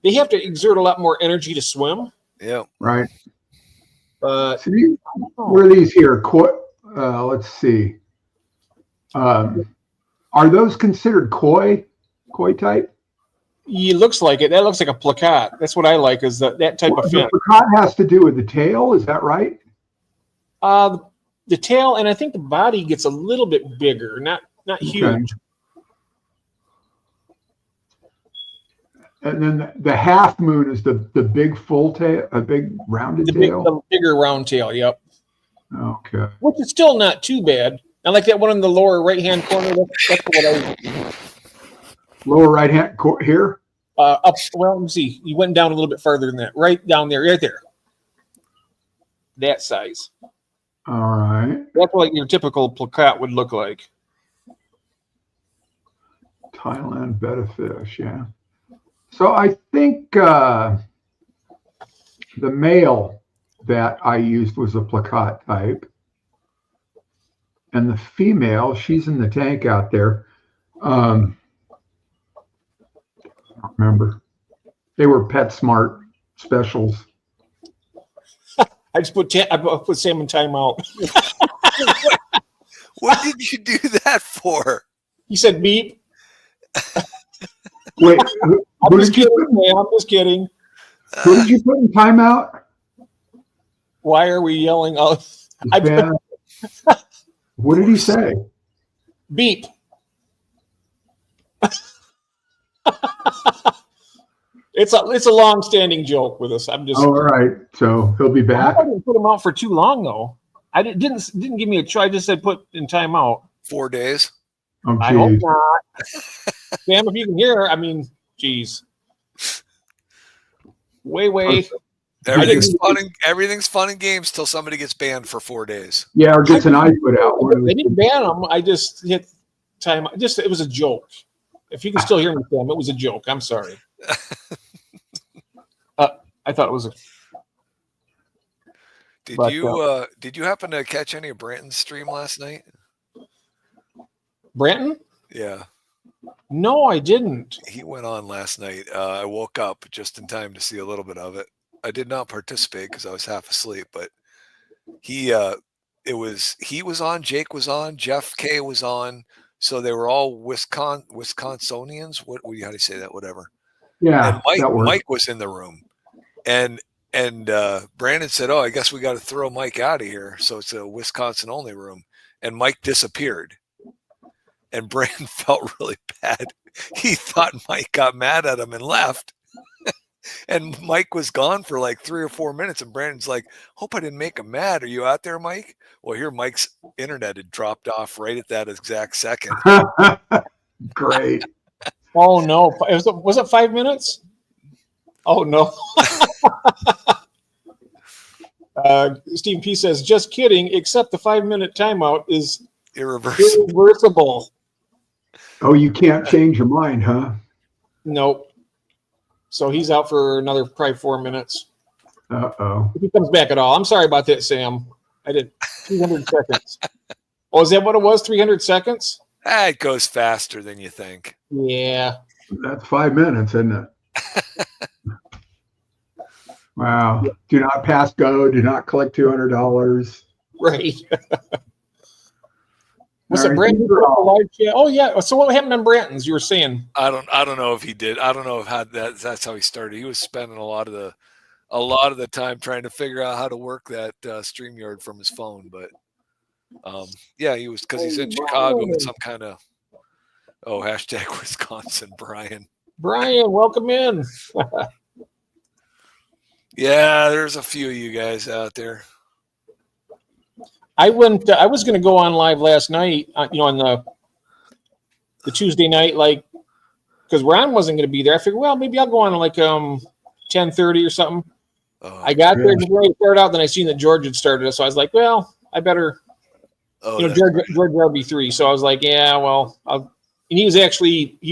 They have to exert a lot more energy to swim. Yeah. Right. But where are these here? Let's see. Are those considered koi type? it looks like it. That looks like a placat. That's what I like. Is that type of fin? The placat has to do with the tail. Is that right? The tail, and I think the body gets a little bit bigger, not huge. Okay. And then the half moon is the big full tail, a big rounded tail. The bigger round tail. Yep. Okay. Which is still not too bad. I like that one in the lower right hand corner. That's what I. Lower right hand here. Up. Well, let me see. You went down a little bit further than that. Right down there. Right there. That size. All right. That's what your typical placat would look like. Thailand betta fish, yeah. So I think the male that I used was a placat type. And the female, she's in the tank out there. I don't remember. They were PetSmart specials. I just put Sam in timeout. What did you do that for? He said beep. Wait, I'm just kidding. Who did you put in timeout? Why are we yelling? Oh, what did he say? Beep. It's a long-standing joke with us. I'm just. All right, so he'll be back. I didn't put him out for too long though. I didn't give me a try. I just said put in timeout. 4 days. Oh, I hope not. Sam, if you can hear, I mean, geez. Way. Everything's fun and games till somebody gets banned for 4 days. Yeah, or gets an eye put out. I didn't ban him. I just hit time. It was a joke. If you can still hear me, Sam, it was a joke. I'm sorry. I thought it was a. Did you happen to catch any of Branton's stream last night? Branton? Yeah. No, I didn't. He went on last night. I woke up just in time to see a little bit of it. I did not participate because I was half asleep, but he was on, Jake was on, Jeff K was on. So they were all Wisconsinians. How do you say that? Whatever. Yeah. And Mike was in the room, and Brandon said, "Oh, I guess we got to throw Mike out of here." So it's a Wisconsin only room, and Mike disappeared. And Brandon felt really bad. He thought Mike got mad at him and left. And Mike was gone for like 3 or 4 minutes. And Brandon's like, hope I didn't make him mad. Are you out there, Mike? Well, here Mike's internet had dropped off right at that exact second. Great. Oh, no. Was it 5 minutes? Oh, no. Stephen P. says, just kidding, except the 5-minute timeout is irreversible. Oh, you can't change your mind, huh? Nope. So he's out for another probably 4 minutes. Uh-oh. If he comes back at all. I'm sorry about that, Sam. I did 300 seconds. Oh, is that what it was? 300 seconds? It goes faster than you think. Yeah. That's 5 minutes, isn't it? Wow. Do not pass go. Do not collect $200. Right. Was All it right, Brandon? Oh, yeah. So what happened on Branton's? You were saying. I don't know if he did. I don't know if that's how he started. He was spending a lot of the time trying to figure out how to work that StreamYard from his phone. But yeah, he was, because he's in Chicago with some kind of hashtag Wisconsin Brian. Brian, welcome in. Yeah, there's a few of you guys out there. I went. I was going to go on live last night. On the Tuesday night, because Ron wasn't going to be there. I figured, well, maybe I'll go on 10:30 or something. I got there just ready to start out. Then I seen that George had started it, so I was like, well, I better. George RB3. So I was like, yeah, well, and he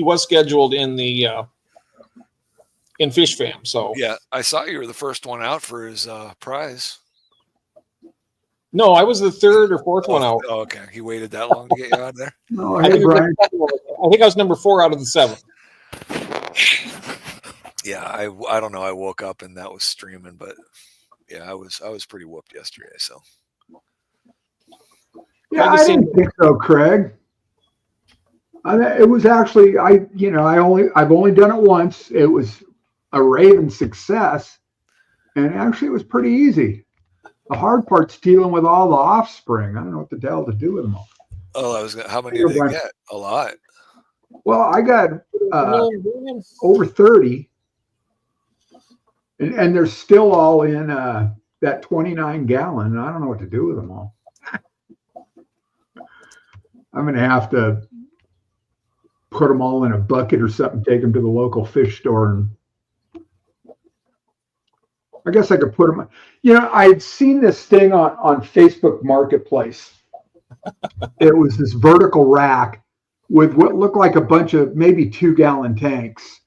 was scheduled in the in Fish Fam. So yeah, I saw you were the first one out for his prize. No, I was the third or fourth one out. Oh, okay. He waited that long to get you out there? No, hey, Brian. I think I was number 4 out of the 7. Yeah, I don't know. I woke up and that was streaming, but yeah, I was pretty whooped yesterday. So yeah, I didn't think so, Craig. It was actually I've only done it once. It was a raving success, and actually it was pretty easy. The hard part's dealing with all the offspring. I don't know what the hell to do with them all. Oh, how many did they get? A lot. Well, I got over 30, and they're still all in that 29-gallon. I don't know what to do with them all. I'm going to have to put them all in a bucket or something, take them to the local fish store, and I guess I could put them. I had seen this thing on Facebook Marketplace. It was this vertical rack with what looked like a bunch of maybe 2-gallon tanks,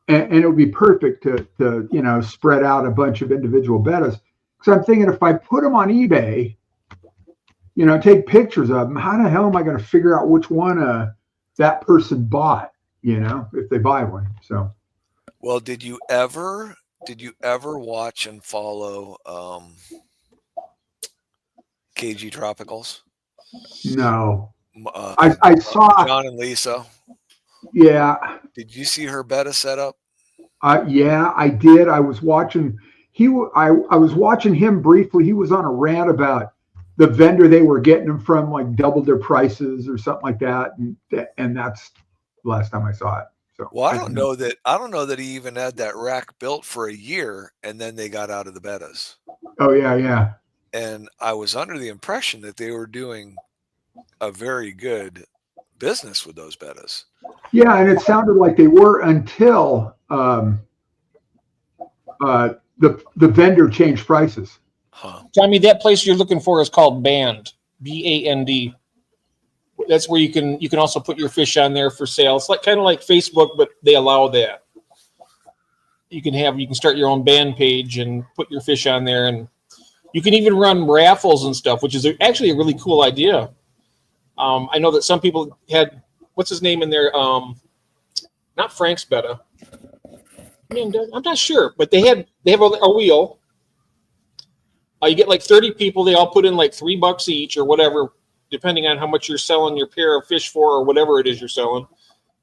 and it would be perfect to spread out a bunch of individual betas. So I'm thinking, if I put them on eBay, take pictures of them, how the hell am I going to figure out which one that person bought? If they buy one. So, well, did you ever watch and follow KG Tropicals? No. I saw John and Lisa. Yeah. Did you see her beta setup? Yeah, I did. I was watching. I was watching him briefly. He was on a rant about the vendor they were getting them from, doubled their prices or something like that, and that's the last time I saw it. So, well, I don't know that he even had that rack built for a year, and then they got out of the betas. Oh yeah. And I was under the impression that they were doing a very good business with those betas. Yeah, and it sounded like they were until the vendor changed prices. Huh. Tommy, that place you're looking for is called Band, BAND. That's where you can also put your fish on there for sale. It's kind of like Facebook, but they allow that. You can start your own band page and put your fish on there, and you can even run raffles and stuff, which is actually a really cool idea. I know that some people had, what's his name in there? Not Frank's beta. Man, I'm not sure, but they have a wheel. You get 30 people. They all put in $3 each or whatever, depending on how much you're selling your pair of fish for or whatever it is you're selling.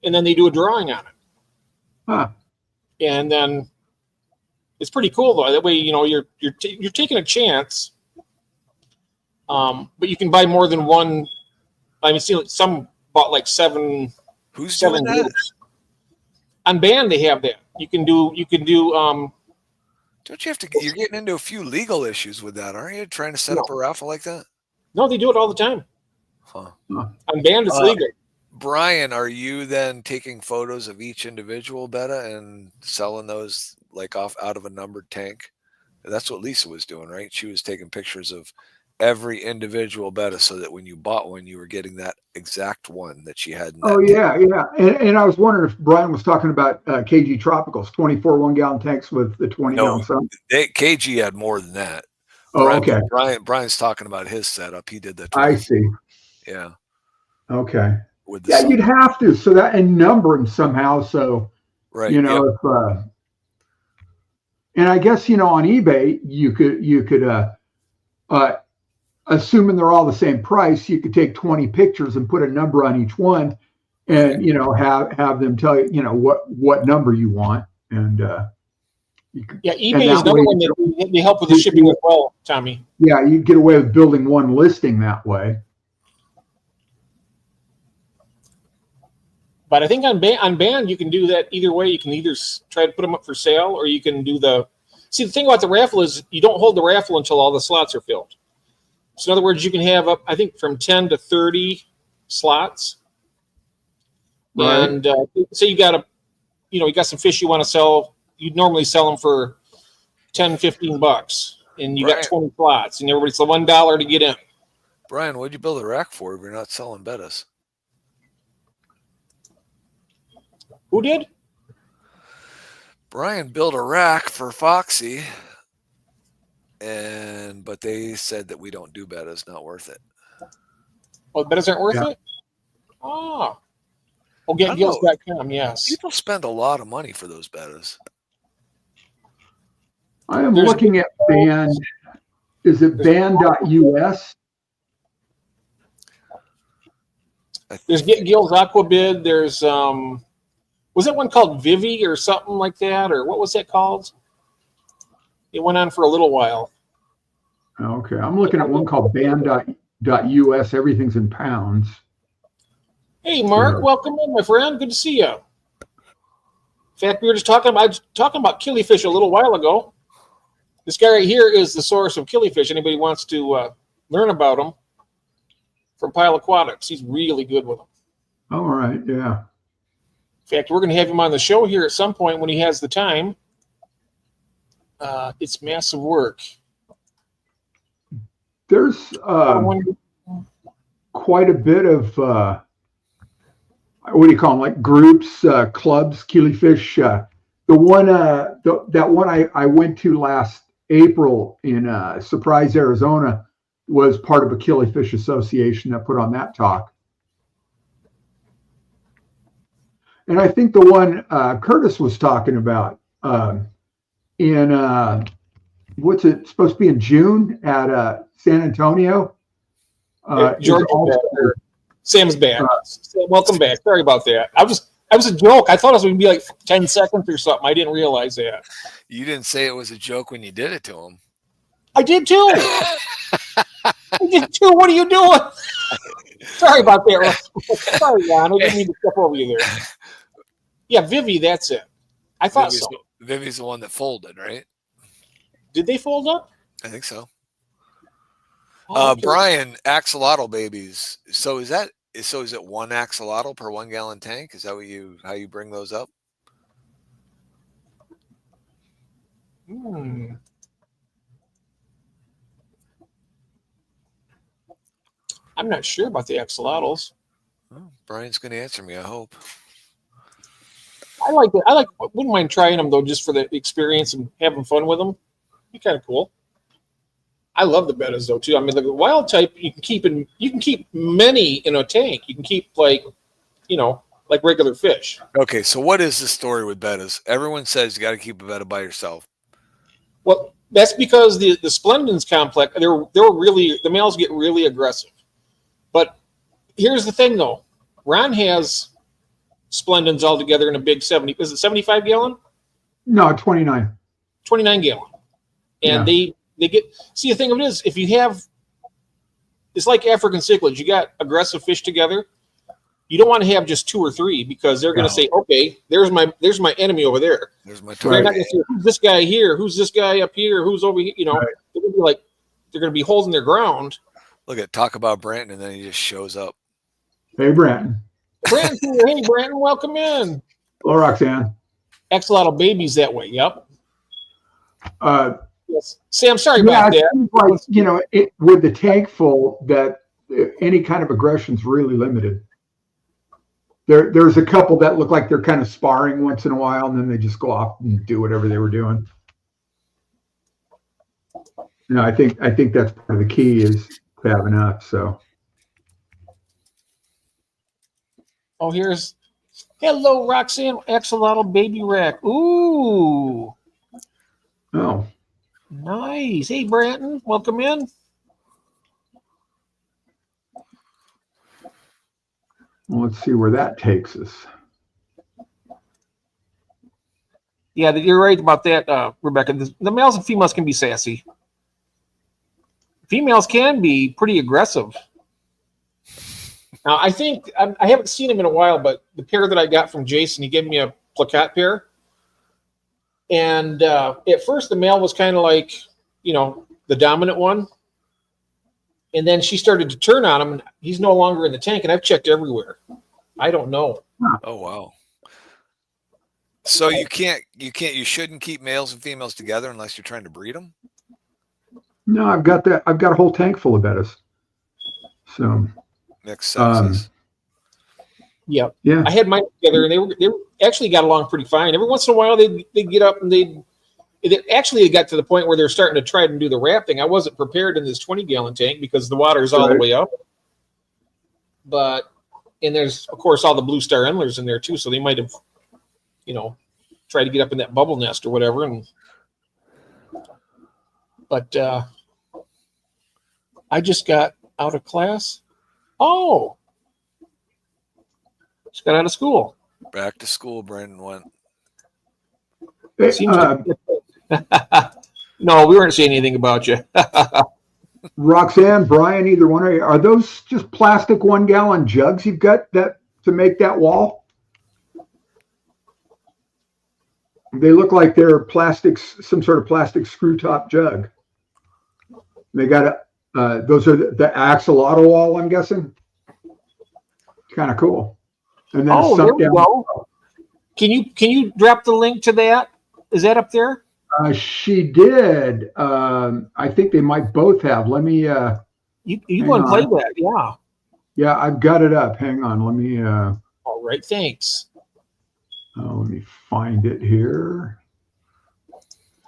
And then they do a drawing on it. Huh. And then it's pretty cool though. That way, you're taking a chance. But you can buy more than one. I mean, see, some bought like seven doing that? groups. On Band they have that. You can do Don't you have to? You're getting into a few legal issues with that, aren't you? Trying to set up a raffle like that? No, they do it all the time. Huh. On Band it's legal. Brian, are you then taking photos of each individual betta and selling those like off out of a numbered tank? That's what Lisa was doing, right? She was taking pictures of every individual betta so that when you bought one, you were getting that exact one that she had. In that tank. And I was wondering if Brian was talking about KG Tropicals, 24 1-gallon tanks with the 20-gallon sun. KG had more than that. Oh, okay. Brian's talking about his setup. He did the 20. I see. Yeah. Okay. With the sun. You'd have to, so that, and number them somehow. So, right. If, and I guess, on eBay, you could, assuming they're all the same price, you could take 20 pictures and put a number on each one and, have them tell you, what number you want. And, eBay is another one that they help with the shipping as well, Tommy. Yeah, you get away with building one listing that way. But I think on Band you can do that either way. You can either try to put them up for sale, or you can do the thing about the raffle is you don't hold the raffle until all the slots are filled. So in other words, you can have up, I think, from 10 to 30 slots. Right. And say you got you got some fish you want to sell. You'd normally sell them for $10-15, and you got 20 slots, and everybody's the $1 to get in. Brian, what'd you build a rack for if you're not selling bettas? Who did? Brian built a rack for Foxy, but they said that we don't do bettas, not worth it. Oh, bettas aren't worth it? Oh. Oh, GetGills.com, yes. People spend a lot of money for those bettas. I am looking at Band. Is it band.us? There's GetGills Aquabid. There's was that one called Vivi or something like that, or what was that called? It went on for a little while. Okay, I'm looking at one called band.us. Everything's in pounds. Hey, Mark, welcome in, my friend. Good to see you. In fact, we were just talking about killifish a little while ago. This guy right here is the source of killifish. Anybody wants to learn about him, from Pile Aquatics. He's really good with them. All right, yeah. In fact, we're going to have him on the show here at some point when he has the time. It's massive work. There's quite a bit of, what do you call them, like groups, clubs, killifish. The one, that one I went to last April in Surprise, Arizona, was part of a killifish association that put on that talk. And I think the one Curtis was talking about in, what's it supposed to be in June at San Antonio? Georgia, Sam's back. Welcome back. Sorry about that. I was a joke. I thought it was going to be like 10 seconds or something. I didn't realize that. You didn't say it was a joke when you did it to him. I did too. I did too. What are you doing? Sorry about that. Sorry, Ron. I didn't mean to step over you there. Yeah, Vivi, that's it. I thought so. Vivi's the one that folded, right? Did they fold up? I think so. Okay. Brian, axolotl babies. So is it one axolotl per 1 gallon tank? Is that how you bring those up? I'm not sure about the axolotls. Oh, Brian's going to answer me, I hope. I wouldn't mind trying them though, just for the experience and having fun with them. Be kind of cool. I love the bettas though too. I mean, the wild type you can keep many in a tank. You can keep like regular fish. Okay, so what is the story with bettas? Everyone says you got to keep a betta by yourself. Well, that's because the Splendens complex, the males get really aggressive. But here's the thing though, Ron has Splendens all together in a big 75 gallon? No, 29. 29 gallon. And they get, see, the thing of it is, if you have, it's like African cichlids, you got aggressive fish together, you don't want to have just 2 or 3 because they're going to say, okay, there's my enemy over there. There's my They're target. not going to say, who's this guy here? Who's this guy up here? Who's over here? You know, they're going to be like, they're going to be holding their ground. Look at talk about Branton, and then he just shows up. Hey, Brandon. Brandon, hey, Brandon, welcome in. Hello, Roxanne. Axolotl babies that way. Yep. Yes. Sam, sorry about that. Like, you know, with the tank full, that any kind of aggression is really limited. There's a couple that look like they're kind of sparring once in a while, and then they just go off and do whatever they were doing. You know, I think that's part of the key is to have enough. So. Oh, hello, Roxanne, axolotl baby rack. Ooh. Oh. Nice. Hey, Brandon, welcome in. Well, let's see where that takes us. Yeah, you're right about that, Rebecca. The males and females can be sassy. Females can be pretty aggressive. Now, I think I haven't seen him in a while, but the pair that I got from Jason, he gave me a placat pair. And at first, the male was kind of like, you know, the dominant one. And then she started to turn on him, and he's no longer in the tank. And I've checked everywhere. I don't know. Oh, wow. So you shouldn't keep males and females together unless you're trying to breed them? No, I've got a whole tank full of Betas. So. Mixed sexes. Yeah. Yeah. I had mine together, and they actually got along pretty fine. Every once in a while, they'd get up and it got to the point where they're starting to try and do the wrapping. I wasn't prepared in this 20-gallon tank because the water is all the way up. And there's, of course, all the blue star endlers in there too. So they might have, you know, tried to get up in that bubble nest or whatever. But I just got out of class. Oh, just got out of school. Back to school, Brandon went. No, we weren't saying anything about you. Roxanne, Brian, either one of you, are those just plastic 1-gallon jugs you've got that to make that wall? They look like they're plastics, some sort of plastic screw top jug. They got those are the axolotl wall, I'm guessing. Kind of cool. And then there we go. Can you drop the link to that? Is that up there? She did. I think they might both have. Let me. You go and play that? Yeah. Yeah, I've got it up. Hang on. Let me. All right. Thanks. Let me find it here.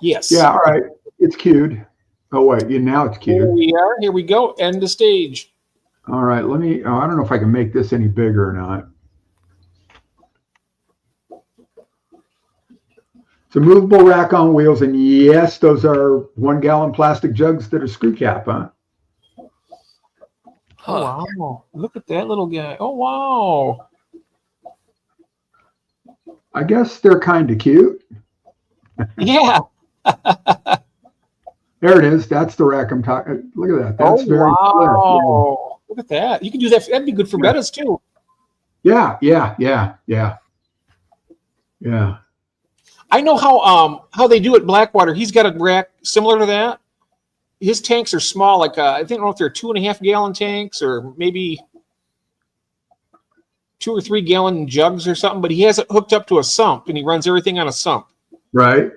Yes. Yeah. All right. It's queued. Oh wait. Now it's queued. Here we are. Here we go. End the stage. All right. Let me. Oh, I don't know if I can make this any bigger or not. It's a movable rack on wheels, and yes, those are 1-gallon plastic jugs that are screw cap, huh? Oh, wow. Look at that little guy. Oh, wow. I guess they're kind of cute. Yeah. There it is. That's the rack I'm talking. Look at that. That's very wow. Look at that. You can do that. That'd be good for Betas too. Yeah. I know how they do it. Blackwater. He's got a rack similar to that. His tanks are small, like I don't know if they're 2.5-gallon tanks or maybe 2 or 3-gallon jugs or something. But he has it hooked up to a sump, and he runs everything on a sump. Right.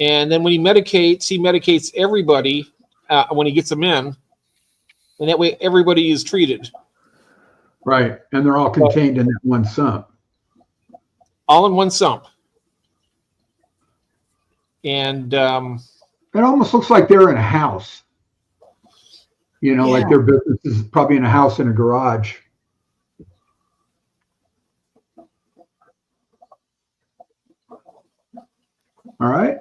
And then when he medicates everybody when he gets them in, and that way everybody is treated. Right, and they're all contained in that one sump. All in one sump. And it almost looks like they're in a house. You know, like their business is probably in a house in a garage. All right.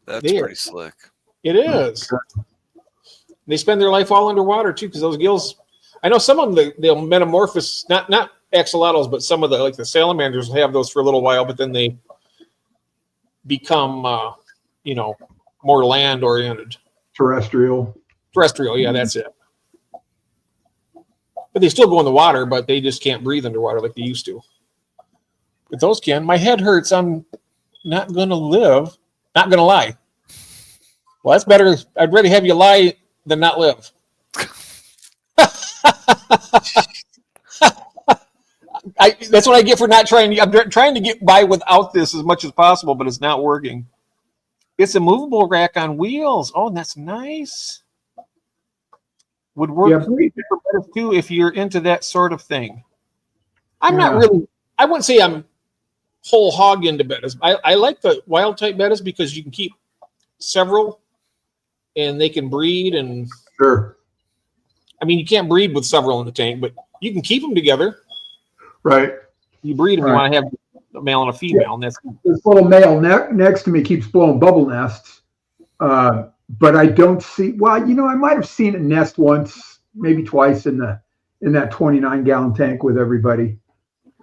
That's pretty slick. It is. They spend their life all underwater too, because those gills. I know some of them they'll metamorphose, not axolotls, but some of the salamanders will have those for a little while, but then they become more land oriented. Terrestrial. Yeah, that's it. But they still go in the water, but they just can't breathe underwater like they used to. But those can. My head hurts. I'm not going to live. Not going to lie. Well, that's better. I'd rather have you lie than not live. That's what I get for not trying. I'm trying to get by without this as much as possible, but it's not working. It's a movable rack on wheels. Oh, that's nice. Would work too if you're into that sort of thing. I'm not really. I wouldn't say I'm whole hog into betas. I like the wild type betas because you can keep several, and they can breed. And sure. I mean, you can't breed with several in the tank, but you can keep them together. Right. You breed them. You want to have a male and a female, and that's this little male next to me keeps blowing bubble nests. But I don't see. Well, you know, I might have seen a nest once, maybe twice in that 29-gallon tank with everybody.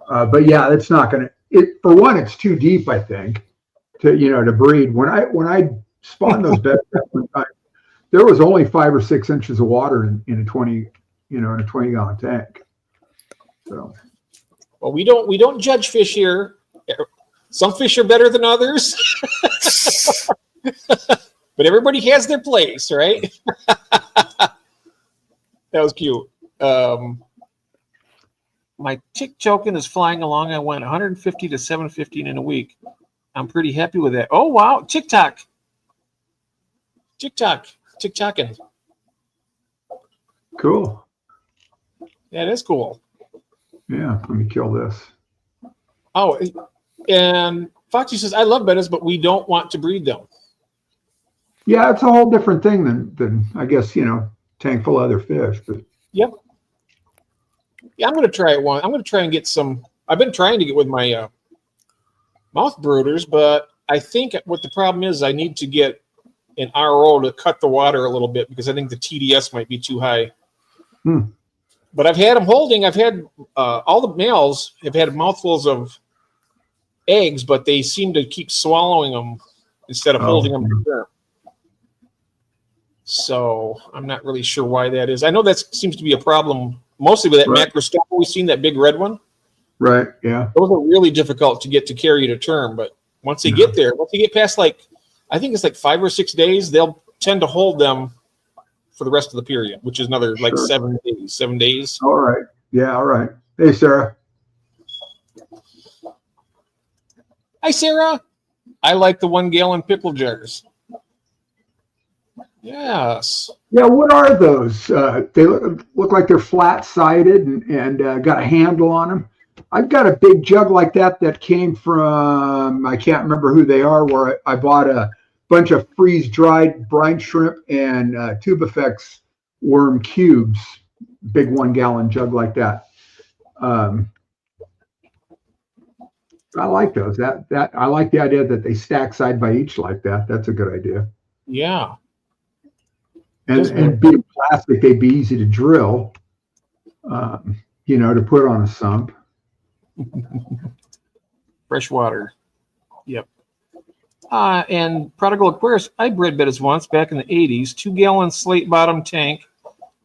But yeah, that's not going to. For one, it's too deep, I think, to breed. When I spawned those beds that one time, there was only 5 or 6 inches of water in a 20-gallon tank. So. Well, we don't judge fish here. Some fish are better than others, but everybody has their place, right? That was cute. My tick token is flying along. I went 150 to 715 in a week. I'm pretty happy with that. Oh wow, TikToking. Cool. That is cool. Yeah, let me kill this. Oh, and Foxy says, I love betas, but we don't want to breed them. Yeah, it's a whole different thing than I guess, tank full of other fish. But. Yep. Yeah, I'm going to try it one. I'm going to try and get some. I've been trying to get with my mouth brooders, but I think what the problem is I need to get an RO to cut the water a little bit because I think the TDS might be too high. But I've had them holding. I've had all the males have had mouthfuls of eggs, but they seem to keep swallowing them instead of holding them. So I'm not really sure why that is. I know that seems to be a problem mostly with that macrostoma. We've seen that big red one. Right. Yeah. Those are really difficult to get to carry to term, but once they get there, once they get past I think it's 5 or 6 days, they'll tend to hold them for the rest of the period, which is another 7 days. 7 days. All right. Yeah. All right. Hey, Sarah. Hi, Sarah. I like the 1-gallon pickle jars. Yes. Yeah. What are those? They look like they're flat-sided and got a handle on them. I've got a big jug like that came from, I can't remember who they are, where I bought a bunch of freeze-dried brine shrimp and Tubifex worm cubes, big 1-gallon jug like that. I like those. That I like the idea that they stack side by each like that. That's a good idea. Yeah. And being plastic, they'd be easy to drill, to put on a sump. Fresh water. Yep. And Prodigal Aquarius, I bred betas once back in the 80s, 2-gallon slate bottom tank,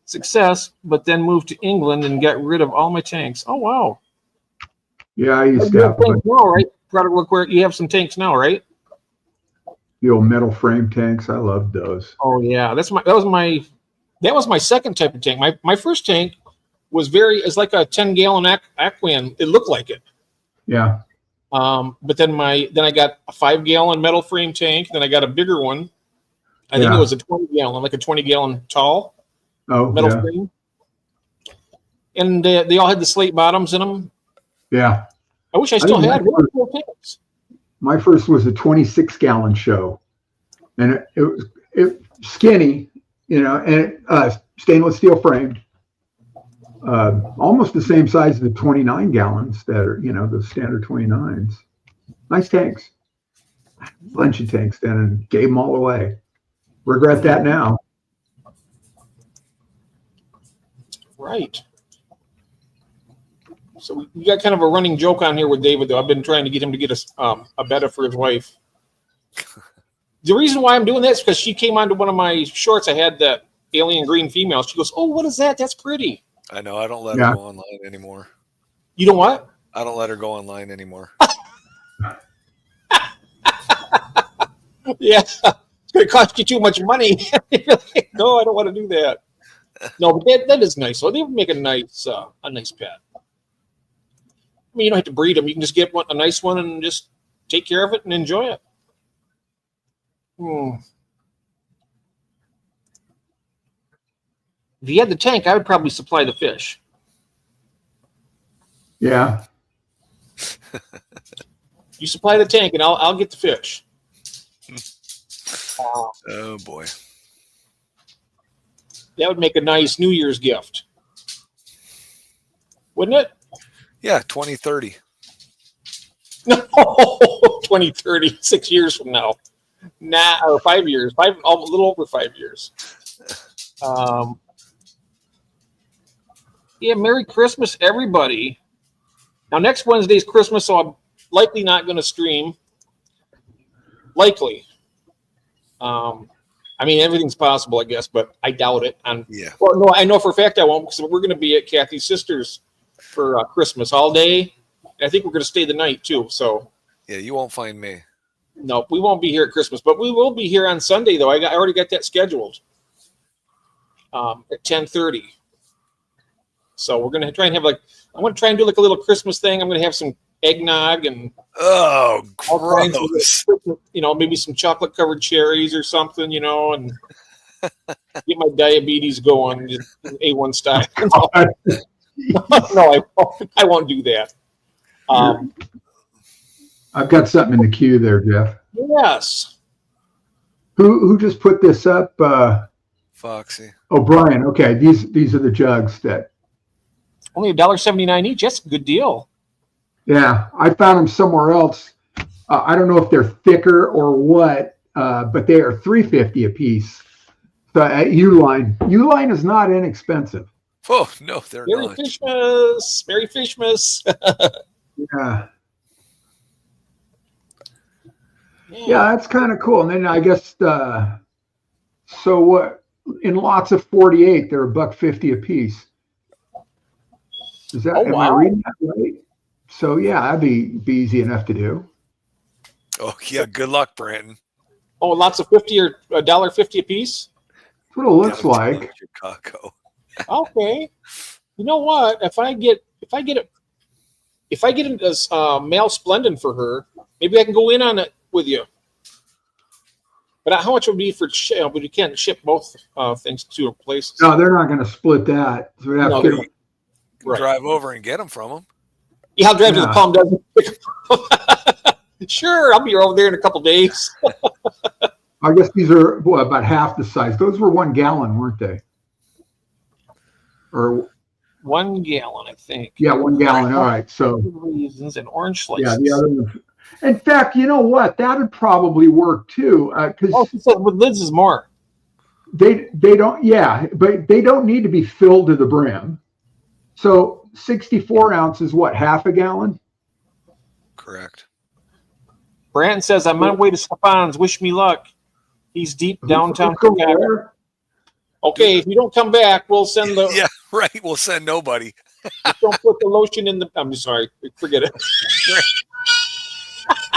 success, but then moved to England and got rid of all my tanks. Oh, wow. Yeah, I used to have tanks now, right? Prodigal Aquarius, you have some tanks now, right? The old metal frame tanks. I loved those. Oh yeah, that was my second type of tank. My first tank was it's like a 10-gallon Aquan. It looked like it. Yeah. But then I got a 5-gallon metal frame tank. Then I got a bigger one. I think it was a 20-gallon, like a 20-gallon tall metal frame. And they all had the slate bottoms in them. Yeah. I wish I still had one of tanks. My first was a 26-gallon show, and it was skinny, and stainless steel framed, almost the same size as the 29 gallons that are, the standard 29s. Nice tanks, bunch of tanks then, and gave them all away. Regret that now. Right. So we got kind of a running joke on here with David, though. I've been trying to get him to get a betta for his wife. The reason why I'm doing that is because she came onto one of my shorts. I had that alien green female. She goes, "Oh, what is that? That's pretty." I know. I don't let her go online anymore. You know what? I don't let her go online anymore. Yeah, it's going to cost you too much money. No, I don't want to do that. No, but that is nice. So they make a nice pet. I mean, you don't have to breed them. You can just get a nice one and just take care of it and enjoy it. If you had the tank, I would probably supply the fish. Yeah. You supply the tank, and I'll get the fish. Oh boy, that would make a nice New Year's gift, wouldn't it? Yeah, 2030. No, 2030, 6 years from now. Nah, or 5 years, a little over 5 years. Yeah, Merry Christmas, everybody. Now, next Wednesday's Christmas, so I'm likely not going to stream. Likely. I mean, everything's possible, I guess, but I doubt it. Yeah. Well, no, I know for a fact I won't, because we're going to be at Kathy's sister's for Christmas all day. I think we're going to stay the night, too. So. Yeah, you won't find me. No, we won't be here at Christmas, but we will be here on Sunday, though. I already got that scheduled at 10:30. So we're going to try and have I'm going to try and do a little Christmas thing. I'm going to have some eggnog and gross. Maybe some chocolate covered cherries or something, and get my diabetes going, just A1 style. No, I won't do that. I've got something in the queue there, Jeff. Yes. Who just put this up? Foxy. Oh, Brian. Okay, these are the jugs that. Only $1.79 each. That's a good deal. Yeah, I found them somewhere else. I don't know if they're thicker or what, but they are $3.50 a piece. So at Uline is not inexpensive. Oh no, they're Merry not. Fishmas. Merry Fishmas. Yeah. Yeah, that's kind of cool. And then I guess so what? In lots of 48, they're $1.50 a piece. Is that? Am I reading that right? So yeah, that'd be easy enough to do. Oh yeah, good luck, Brandon. Oh, lots of 50 or $1.50 a piece. That's what it looks like. Chicago. Okay. You know what? If I get a male Splendid for her, maybe I can go in on it with you. But how much would it be for ship? But you can't ship both things to places. No, they're not going to split that. So we have to get them. Drive over and get them from them. Yeah, I'll drive to the Palm Desert. Sure, I'll be over there in a couple days. I guess these are about half the size. Those were 1 gallon, weren't they? Or 1 gallon, I think. Yeah, 1 gallon. All right. So reasons and orange slices. Yeah, the other one. In fact, you know what? That would probably work too. Because with lids is more. They don't. Yeah, but they don't need to be filled to the brim. So 64 ounces, what? Half a gallon? Correct. Brandon says, I'm on my way to Stefan's. Wish me luck. He's deep downtown. Okay, if you don't come back, we'll send the. Yeah, right. We'll send nobody. Don't put the lotion in the. I'm sorry. Forget it.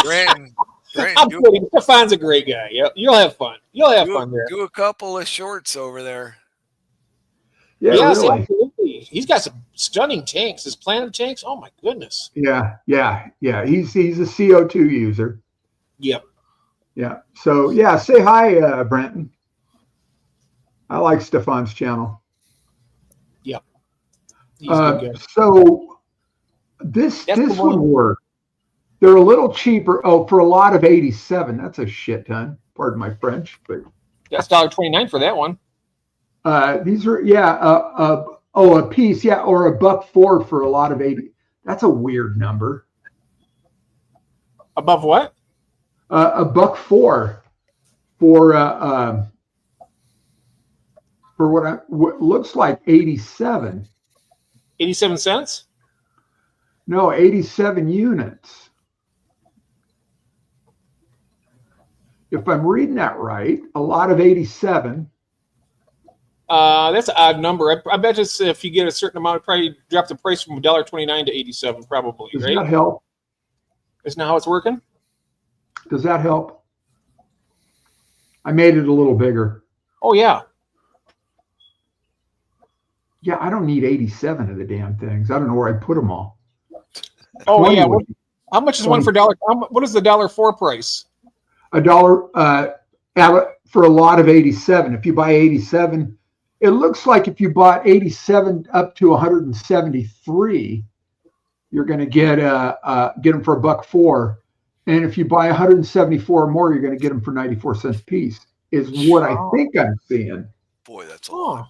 Brandon, I'm kidding. Stefan's a great guy. Yeah, you'll have fun. You'll have fun there. Do a couple of shorts over there. Yeah, yes, really. Absolutely. He's got some stunning tanks. His Planet tanks. Oh my goodness. Yeah. He's a CO2 user. Yep. Yeah. So yeah, say hi, Brenton. I like Stefan's channel. Yep. So this would work. They're a little cheaper. Oh, for a lot of 87. That's a shit ton. Pardon my French, but that's $1.29 for that one. These are a piece, yeah, or $1.04 for a lot of 80. That's a weird number. Above what? $1.04 for what looks like 87. 87 cents? No, 87 units. If I'm reading that right, a lot of 87. That's an odd number. I bet it's if you get a certain amount, probably drop the price from $1.29 to 87, probably. Does right? that help? Isn't that how it's working? Does that help? I made it a little bigger. Oh yeah. Yeah, I don't need 87 of the damn things. I don't know where I put them all. Oh yeah. How much is one for dollar? What is the $1.04 price? $1 for a lot of 87. If you buy 87, it looks like if you bought 87 up to 173, you're going to get them for $1.04. And if you buy 174 or more, you're going to get them for 94 cents a piece. Is what I think I'm seeing. Boy, that's a lot.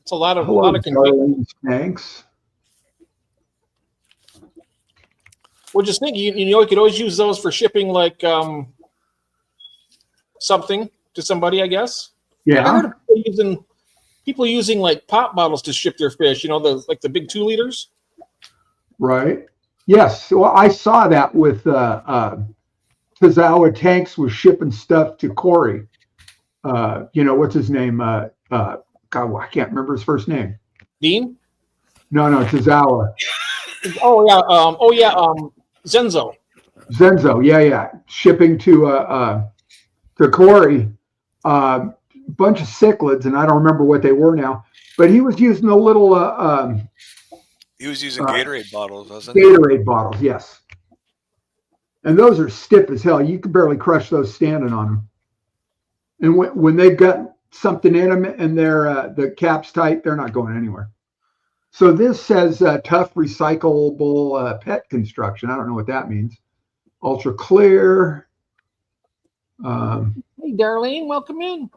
It's a lot of Darlene, thanks. Well, just think, you could always use those for shipping, like something to somebody, I guess. Yeah. I heard of people using like pop bottles to ship their fish. The big 2 liters. Right. Yes. Well, I saw that with Tazawa Tanks was shipping stuff to Corey. What's his name? God, I can't remember his first name. Dean? No, Tazawa. Oh yeah. Zenzo. Yeah. Shipping to Corey, bunch of cichlids, and I don't remember what they were now. But he was using the little. He was using Gatorade bottles, wasn't he? Gatorade bottles, yes. And those are stiff as hell. You can barely crush those standing on them. And when they've got something in them and they're the cap's tight, they're not going anywhere. So this says tough recyclable pet construction. I don't know what that means. Ultra clear. Hey, Darlene, welcome in.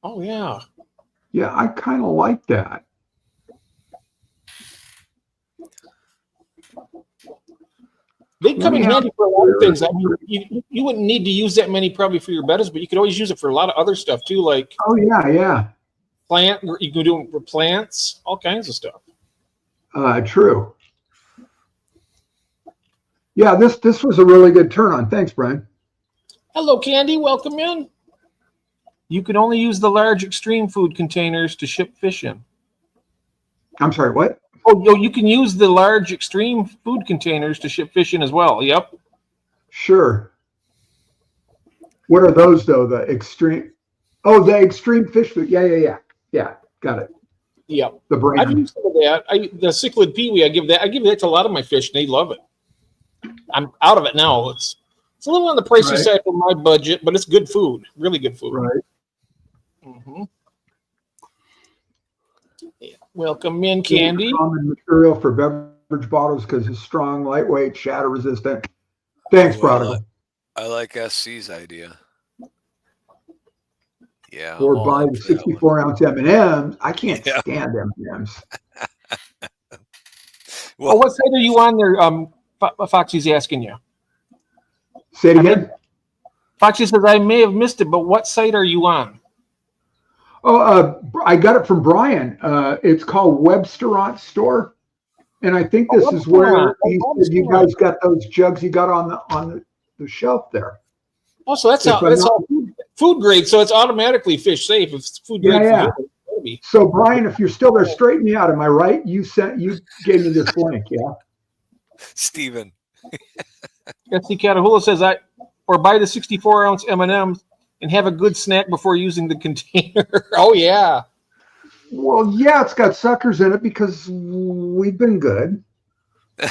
Oh yeah. Yeah, I kind of like that. They come in handy for a lot of things. I mean, you wouldn't need to use that many probably for your bettas, but you could always use it for a lot of other stuff too, like plant. You can do it for plants, all kinds of stuff. True. Yeah, this was a really good turn on. Thanks, Brian. Hello, Candy. Welcome in. You can only use the large extreme food containers to ship fish in. I'm sorry, what? Oh, you can use the large extreme food containers to ship fish in as well. Yep. Sure. What are those though? The extreme? Oh, the extreme fish food. Yeah. Got it. Yep. The brand. I've used some of that. The cichlid peewee. I give that to a lot of my fish, and they love it. I'm out of it now. It's a little on the pricey side for my budget, but it's good food. Really good food. Right. Mm-hmm. Yeah. Welcome in, Candy. Common material for beverage bottles because it's strong, lightweight, shatter resistant. Thanks, Prodigal. I like SC's idea. Yeah. Or buy the 64-ounce M&Ms. I can't stand M&Ms. Well, what side are you on there? Foxy's asking you. Say it again. Foxy says, I may have missed it, but what site are you on? Oh, I got it from Brian. It's called Websterant Store, and I think this is where you guys got those jugs you got on the shelf there. Oh, so that's all food grade, so it's automatically fish safe. It's food grade. Yeah. So Brian, if you're still there, straighten me out. Am I right? You gave me this link, yeah. Steven. SC Catahula says buy the 64-ounce M&Ms and have a good snack before using the container. Oh yeah. Well, yeah, it's got suckers in it because we've been good. I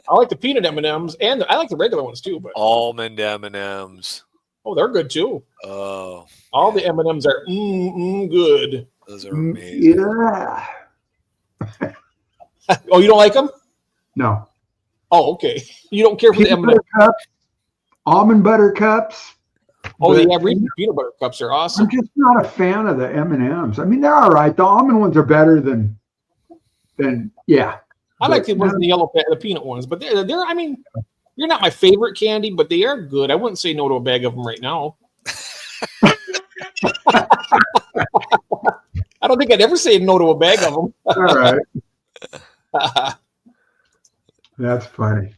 like the peanut M&Ms and I like the regular ones too. But almond M&Ms. Oh, they're good too. Oh, all the M&Ms are good. Those are amazing. Yeah. Oh, you don't like them? No. Oh, okay. You don't care for the M&Ms. Almond butter cups. Oh, yeah, peanut butter cups are awesome. I'm just not a fan of the M&Ms. I mean, they're all right. The almond ones are better than yeah. I like the ones in the yellow, the peanut ones, but they're. I mean, you're not my favorite candy, but they are good. I wouldn't say no to a bag of them right now. I don't think I'd ever say no to a bag of them. All right. That's funny.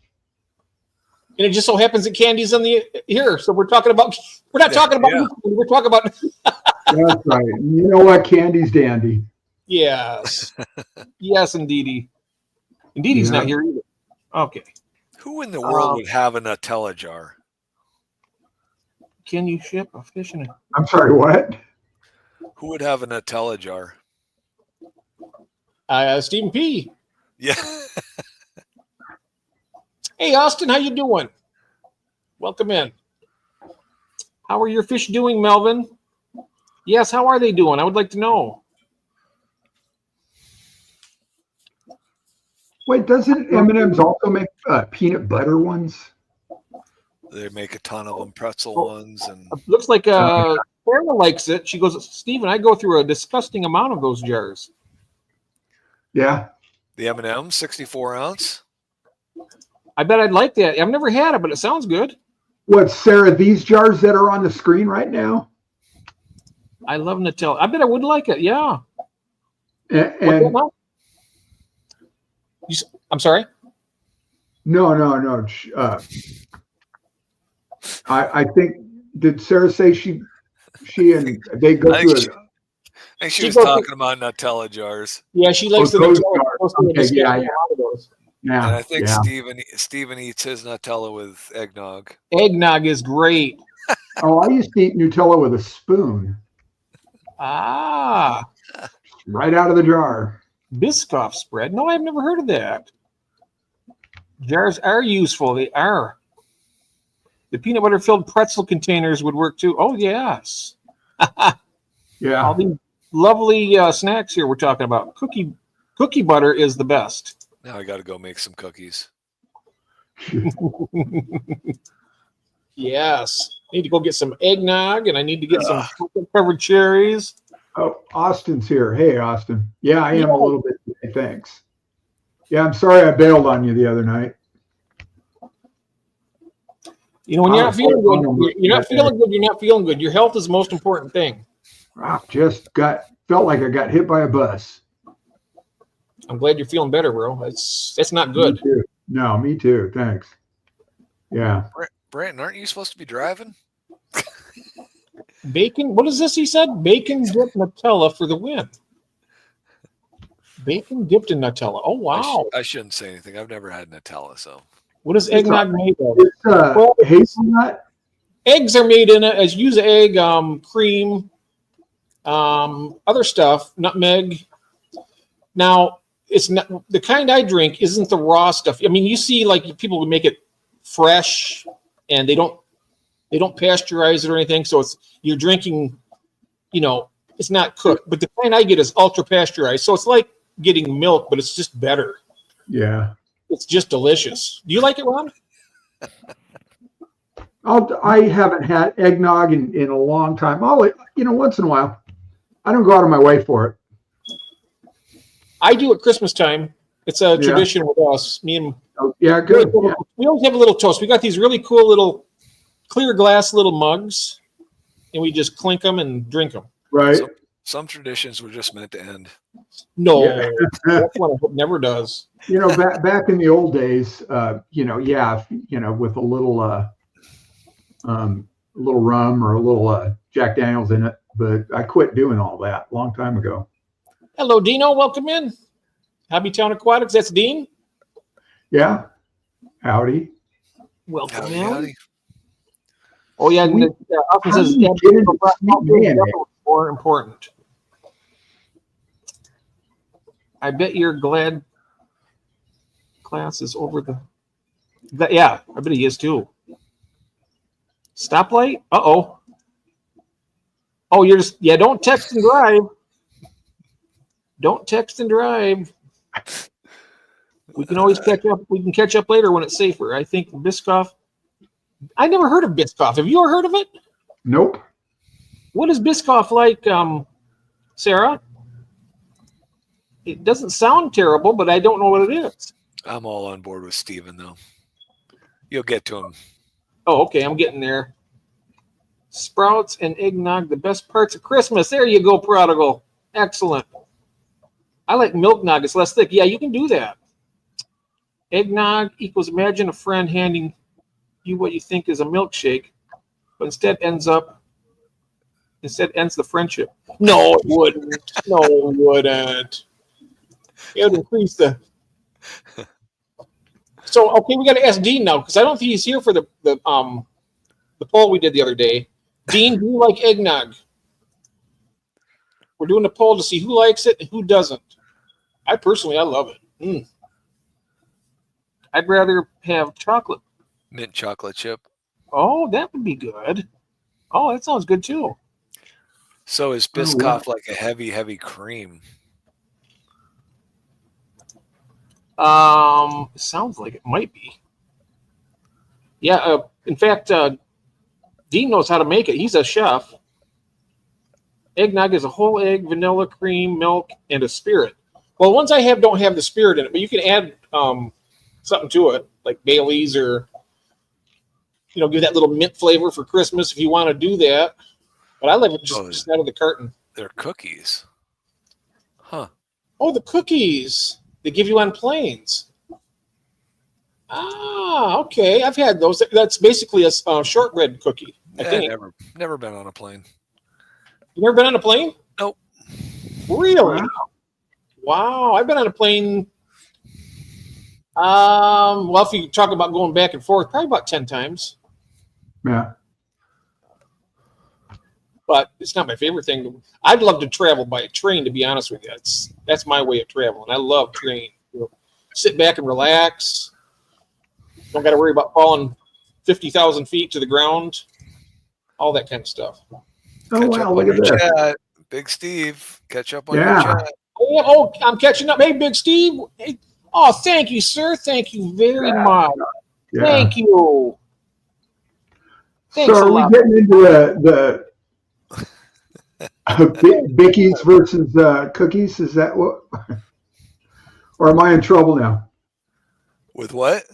And it just so happens that candy's in the here. So we're not talking about we're talking about That's right. You know what? Candy's dandy. yes. Yes, indeedy. Indeedy's not here either. Okay. Who in the world would have a Nutella jar? Can you ship a fish in a I'm sorry, what? Who would have a Nutella jar? Stephen P. Yeah. Hey, Austin, how you doing? Welcome in. How are your fish doing, Melvin? Yes, how are they doing? I would like to know. Wait, doesn't M&M's also make peanut butter ones? They make a ton of them, pretzel ones, and Looks like Sarah likes it. She goes, Stephen, I go through a disgusting amount of those jars. Yeah. the M&M 64 ounce. I bet I'd like that. I've never had it, but it sounds good. What, Sarah, these jars that are on the screen right now? I love Nutella. I bet I would like it. Yeah. And I'm sorry? no. I think, did Sarah say she and they go through it? I think she was talking about Nutella jars. Yeah, she likes the those Nutella. jars. Okay, yeah. And I think Steven eats his Nutella with eggnog. Eggnog is great. Oh, I used to eat Nutella with a spoon. Ah. Right out of the jar. Biscoff spread. No, I've never heard of that. Jars are useful. They are. The peanut butter filled pretzel containers would work too. Oh, yes. Yeah. All these lovely snacks here we're talking about. Cookie butter is the best. Now I got to go make some cookies. Yes. Need to go get some eggnog, and I need to get some covered cherries. Oh, Austin's here. Hey, Austin. Yeah, I am a little bit today. Thanks. Yeah, I'm sorry I bailed on you the other night. You know, when you're not feeling good, you're not feeling good. Your health is the most important thing. I just felt like I got hit by a bus. I'm glad you're feeling better, bro. That's not good. Me too. No, me too. Thanks. Yeah. Brandon, aren't you supposed to be driving? Bacon. What is this? He said bacon dipped Nutella for the win. Bacon dipped in Nutella. Oh wow! I shouldn't say anything. I've never had Nutella, so. What is eggnog made of? It's hazelnut. Eggs are made in it. As use egg, cream, other stuff, nutmeg. Now it's not the kind I drink. Isn't the raw stuff? I mean, you see, like people would make it fresh, and they don't pasteurize it or anything. So you're drinking, it's not cooked. But the kind I get is ultra pasteurized. So it's like getting milk, but it's just better. Yeah. It's just delicious. Do you like it, Ron? I haven't had eggnog in a long time. Once in a while. I don't go out of my way for it. I do at Christmas time. It's a tradition with us. Me and good. Yeah. We always have a little toast. We got these really cool little clear glass little mugs, and we just clink them and drink them. Right. Some traditions were just meant to end. No, that's what I hope never does. Back in the old days, with a little rum or a little Jack Daniels in it. But I quit doing all that a long time ago. Hello, Dino. Welcome in. Hobbytown Aquatics. That's Dean. Yeah. Howdy. Welcome in. Howdy. Oh yeah. Often says more important. I bet you're glad class is over yeah, I bet he is too. Stoplight? Uh-oh. Oh, you're just, don't text and drive. Don't text and drive. We can always catch up. We can catch up later when it's safer. I think Biscoff. I never heard of Biscoff. Have you ever heard of it? Nope. What is Biscoff like, Sarah? It doesn't sound terrible, but I don't know what it is. I'm all on board with Steven, though. You'll get to him. Oh, okay. I'm getting there. Sprouts and eggnog, the best parts of Christmas. There you go, Prodigal. Excellent. I like milk nog. It's less thick. Yeah, you can do that. Eggnog equals imagine a friend handing you what you think is a milkshake, but instead ends the friendship. No, it wouldn't. No, it wouldn't. It would increase the. So okay, we got to ask Dean now because I don't think he's here for the poll we did the other day. Dean, do you like eggnog? We're doing a poll to see who likes it and who doesn't. I love it. I'd rather have chocolate. Mint chocolate chip. Oh, that would be good. Oh, that sounds good too. So is Biscoff like a heavy cream? Sounds like it might be. Yeah. In fact, Dean knows how to make it. He's a chef. Eggnog is a whole egg, vanilla, cream, milk, and a spirit. Well, the ones I have don't have the spirit in it, but you can add something to it, like Bailey's or, give that little mint flavor for Christmas if you want to do that. But I like it just out of the carton. They're cookies. Huh. Oh, the cookies they give you on planes. Ah, okay. I've had those. That's basically a shortbread cookie. I think. Never been on a plane. You never been on a plane? Nope. Really? Wow. I've been on a plane. Well, if you talk about going back and forth, probably about 10 times. Yeah. But it's not my favorite thing. I'd love to travel by a train, to be honest with you. That's my way of traveling. I love train. Sit back and relax. Don't got to worry about falling 50,000 feet to the ground. All that kind of stuff. Oh, wow, look at that. Chat. Big Steve, catch up on your chat. Oh, I'm catching up. Hey, Big Steve. Hey. Oh, thank you, sir. Thank you very much. Yeah. Thank you. Thanks so are we getting into the Bickies versus cookies? Is that what? Or am I in trouble now? With what?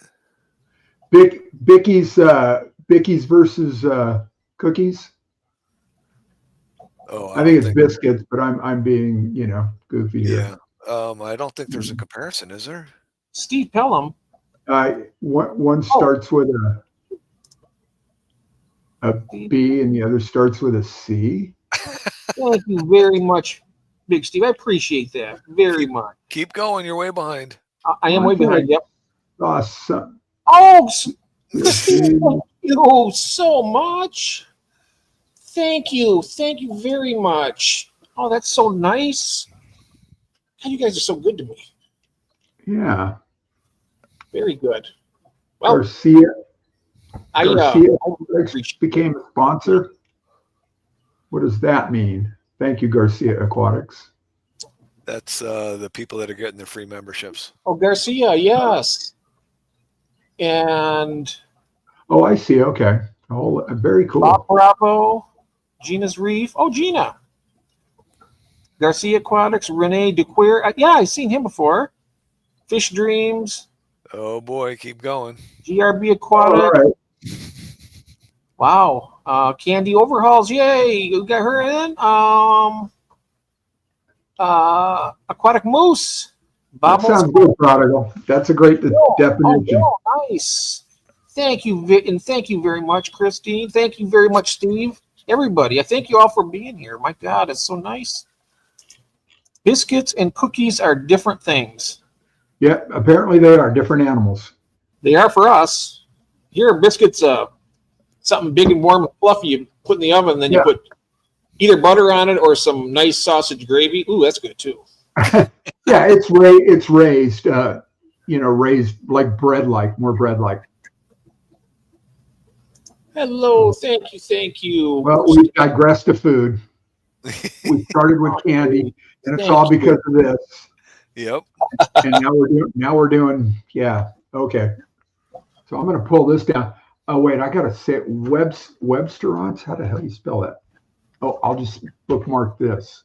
Bickies versus cookies. Oh, I think it's biscuits, but I'm being goofy here. Yeah. I don't think there's a comparison, is there? Steve Pelham. One starts with a B and the other starts with a C. Thank you very much, Big Steve. I appreciate that very much. Keep going. You're way behind. I am way behind. Yep. Awesome. Oh, Christine, thank you so much. Thank you. Thank you very much. Oh, that's so nice. God, you guys are so good to me. Yeah. Very good. Well, Garcia I became a sponsor. What does that mean? Thank you, Garcia Aquatics. That's the people that are getting their free memberships. Oh, Garcia, yes. And oh, I see. Okay. Oh, very cool. Bob Bravo, Gina's Reef. Oh, Gina. Garcia Aquatics, Renee DeQueer. Yeah, I've seen him before. Fish Dreams. Oh boy, keep going. GRB Aquatics. All right. Wow. Candy Overhauls. Yay. You got her in. Aquatic Moose. That sounds good, Prodigal. That's a great definition. Oh, nice. Thank you, and thank you very much, Christine. Thank you very much, Steve. Everybody, I thank you all for being here. My God, it's so nice. Biscuits and cookies are different things. Yeah, apparently they are different animals. They are for us. Here, biscuits, something big and warm and fluffy you put in the oven, then you put either butter on it or some nice sausage gravy. Ooh, that's good too. Yeah, it's raised, raised like bread-like, more bread-like. Hello, thank you. Well, we digressed to food. We started with candy, and it's all because of this. Yep. And now we're doing okay. So I'm going to pull this down. Oh wait, I got to say it. Websterons. How the hell do you spell that? Oh, I'll just bookmark this.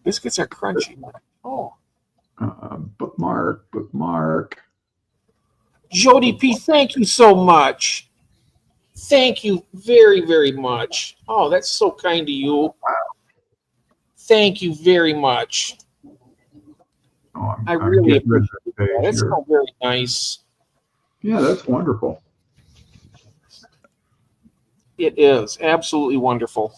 Biscuits are crunchy. Oh. Bookmark. Jody P, thank you so much. Thank you very, very much. Oh, that's so kind of you. Thank you very much. Oh, I really appreciate that. That's so very nice. Yeah, that's wonderful. It is absolutely wonderful.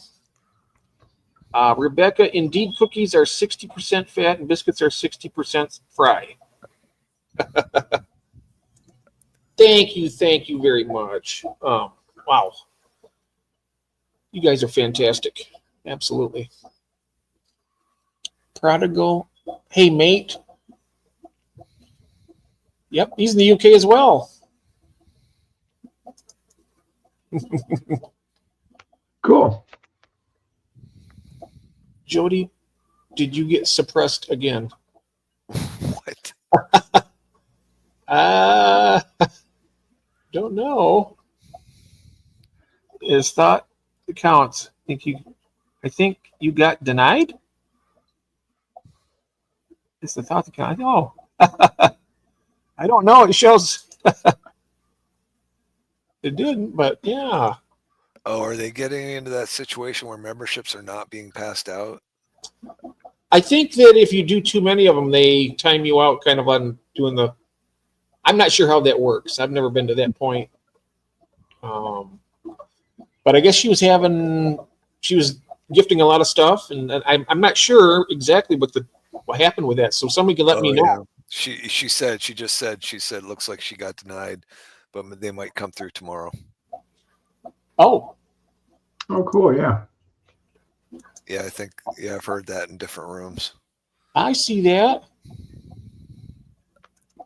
Rebecca, indeed, cookies are 60% fat and biscuits are 60% fry. Thank you very much. Wow. You guys are fantastic. Absolutely. Prodigal. Hey, mate. Yep, he's in the UK as well. Cool. Jody, did you get suppressed again? What? Don't know. His thought counts. I think you got denied. It's the thought that counts. Oh, I don't know. It shows it didn't, but yeah. Oh, are they getting into that situation where memberships are not being passed out? I think that if you do too many of them, they time you out kind of on doing the. I'm not sure how that works. I've never been to that point. But I guess she was gifting a lot of stuff, and I'm not sure exactly what happened with that. So somebody can let me know. Yeah. She just said looks like she got denied, but they might come through tomorrow. Oh, cool. Yeah. Yeah, I've heard that in different rooms. I see that.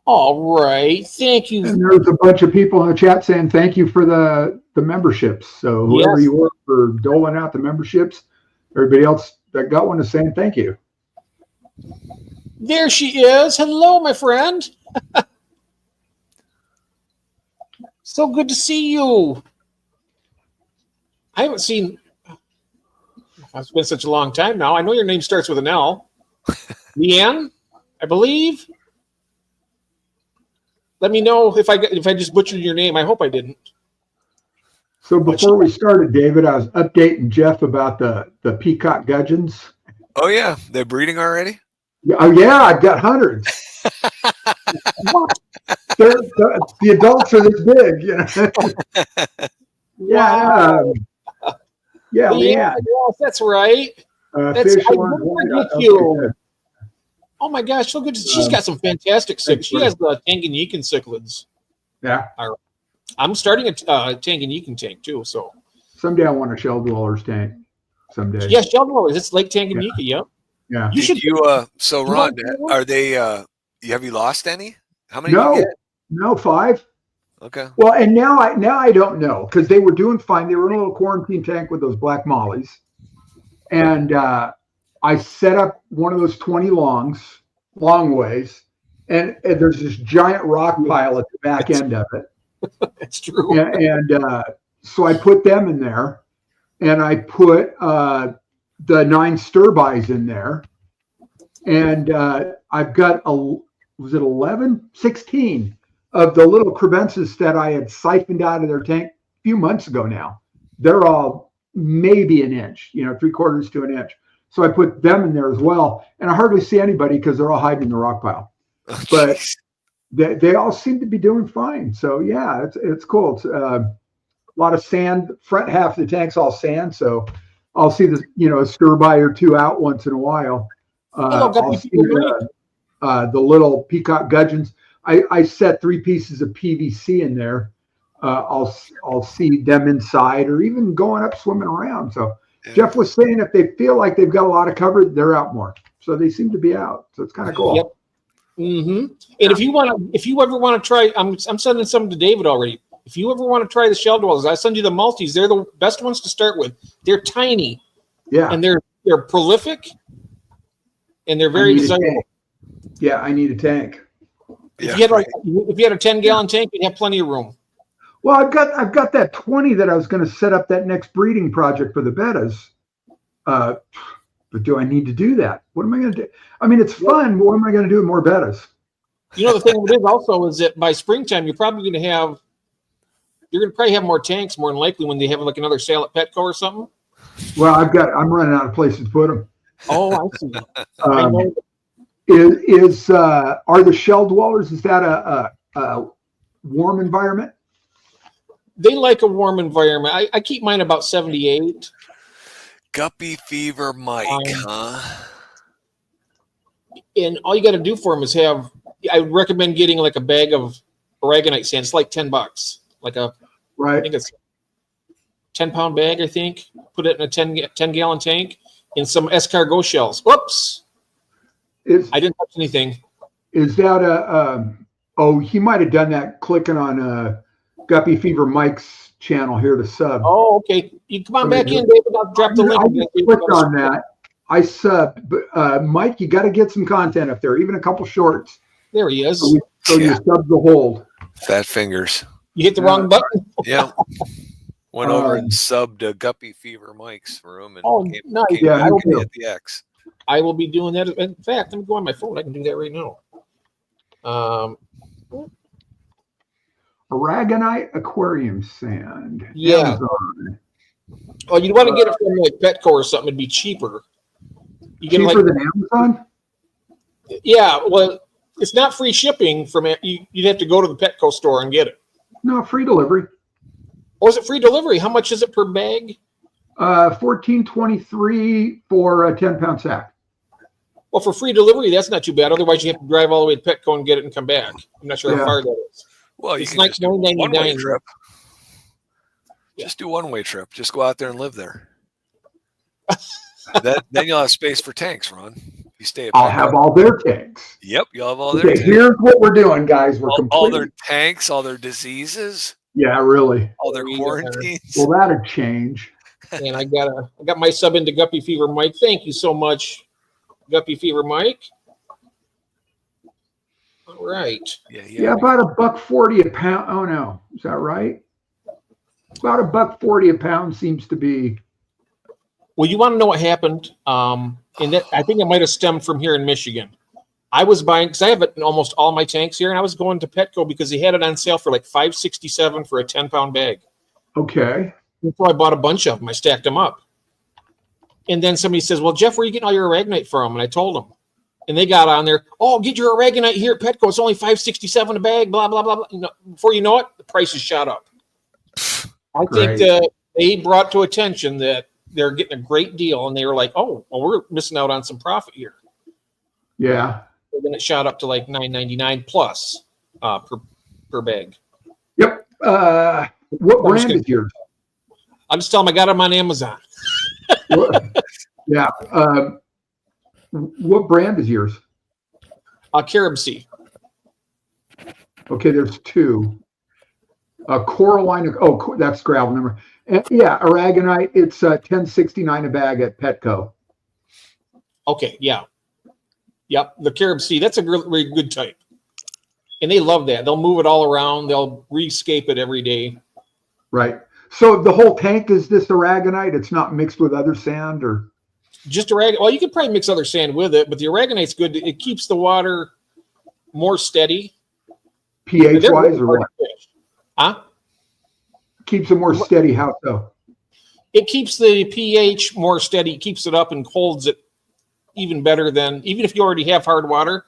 All right. Thank you. And there's a bunch of people in the chat saying thank you for the memberships. So whoever you were for doling out the memberships, everybody else that got one is saying thank you. There she is. Hello, my friend. So good to see you. I haven't seen. It's been such a long time now. I know your name starts with an L. Leanne, I believe. Let me know if I just butchered your name. I hope I didn't. So before we started, David, I was updating Jeff about the peacock gudgeons. Oh yeah, they're breeding already? Oh yeah, I've got hundreds. The adults are this big, you know. Wow. Yeah, Leanne. Yes, that's right. You. Oh my gosh, so good. She's got some fantastic cichlids. She has the Tanganyikan cichlids. Yeah. I'm starting a Tanganyikan tank too. So someday I want a shell dwellers tank. Someday. Yeah, shell dwellers. It's Lake Tanganyika. Yep. Yeah. So Ron, are they? Have you lost any? How many? No. Did you get? No, 5. Okay. Well, and now I don't know because they were doing fine. They were in a little quarantine tank with those black mollies, and I set up one of those 20 long ways, and there's this giant rock pile at the back end of it. That's true. And so I put them in there, and I put the 9 stir-bys in there, and I've got 16 of the little crevences that I had siphoned out of their tank a few months ago now. They're all maybe an inch, 3/4 to an inch. So I put them in there as well. And I hardly see anybody because they're all hiding in the rock pile. Oh, but they all seem to be doing fine. So yeah, it's cool. It's a lot of sand. Front half of the tank's all sand. So I'll see a stir-by or 2 out once in a while. I'll see the little peacock gudgeons. I set 3 pieces of PVC in there. I'll see them inside or even going up swimming around. So yeah. Jeff was saying if they feel like they've got a lot of cover, they're out more. So they seem to be out. So it's kind of cool. Yep. Mm-hmm. And if you ever want to try, I'm sending some to David already. If you ever want to try the shell dwellers, I send you the multis. They're the best ones to start with. They're tiny. Yeah. And they're prolific. And they're very desirable. Yeah, I need a tank. If you had a 10-gallon tank, you'd have plenty of room. Well, I've got that 20 that I was going to set up that next breeding project for the betas. But do I need to do that? What am I going to do? I mean, it's fun, but what am I going to do with more betas? The thing with it also is that by springtime, you're probably going to probably have more tanks more than likely when they have like another sale at Petco or something. Well, I'm running out of places to put them. Oh, I see. Are the shell dwellers, is that a warm environment? They like a warm environment. I keep mine about 78. Guppy fever Mike, huh? And all you got to do for them is have. I would recommend getting like a bag of aragonite sand. It's like $10, like I think it's 10-pound bag. I think put it in a 10-gallon tank in some escargot shells. Whoops! I didn't touch anything. Is that a? Oh, he might have done that clicking on Guppy Fever Mike's channel here to sub. Oh, okay. You come on back in, David. I'll drop the link. I just clicked on that. I subbed, but Mike, you got to get some content up there, even a couple shorts. There he is. So you sub the hold. Fat fingers. You hit the wrong button. Yeah. Went over and subbed Guppy Fever Mike's room and nice. Hit the X. I will be doing that. In fact, let me go on my phone. I can do that right now. Aragonite aquarium sand. Yeah. Amazon. Oh, you want to get it from like Petco or something? It'd be cheaper. You get cheaper than Amazon? Yeah. Well, it's not free shipping from it. You'd have to go to the Petco store and get it. No, free delivery. Or is it free delivery? How much is it per bag? $14.23 for a 10-pound sack. Well, for free delivery, that's not too bad. Otherwise, you have to drive all the way to Petco and get it and come back. I'm not sure how far that is. Well, you it's can like just do a one-way trip. Yeah. Just do one-way trip. Just go out there and live there. Then you'll have space for tanks, Ron. You stay at I'll have all their tanks. Yep, you'll have all their tanks. Here's what we're doing, guys. We're all their tanks, all their diseases. Yeah, really. All their quarantines. Well, that'd change. And I got my sub into Guppy Fever Mike. Thank you so much, Guppy Fever Mike. All right. Yeah, about $1.40 a pound. Oh no, is that right? About $1.40 a pound seems to be. Well, you want to know what happened? And that I think it might have stemmed from here in Michigan. I was buying because I have it in almost all my tanks here, and I was going to Petco because they had it on sale for like $5.67 for a 10-pound bag. Okay. And so I bought a bunch of them. I stacked them up. And then somebody says, "Well, Jeff, where are you getting all your aragonite from?" And I told them. And they got on there, "Oh, get your aragonite here at Petco. It's only $5.67 a bag, blah, blah, blah, blah." Before you know it, the price is shot up. I think they brought to attention that they're getting a great deal, and they were like, "Oh, well, we're missing out on some profit here." Yeah. And then it shot up to like $9.99 plus per bag. Yep. What brand is yours? I'll just tell them I got them on Amazon. Yeah. What brand is yours? Carib Sea. Okay, there's two. Coraline. Oh, that's gravel number. And yeah, aragonite. It's $10.69 a bag at Petco. Okay, yeah. Yep, the Carib Sea. That's a really good type. And they love that. They'll move it all around. They'll rescape it every day. Right. So the whole tank is this aragonite? It's not mixed with other sand or? Just aragonite. Well, you could probably mix other sand with it, but the aragonite's good. It keeps the water more steady. pH-wise or what? Huh? Keeps it more steady. How so? It keeps the pH more steady. It keeps it up and holds it even better than, even if you already have hard water,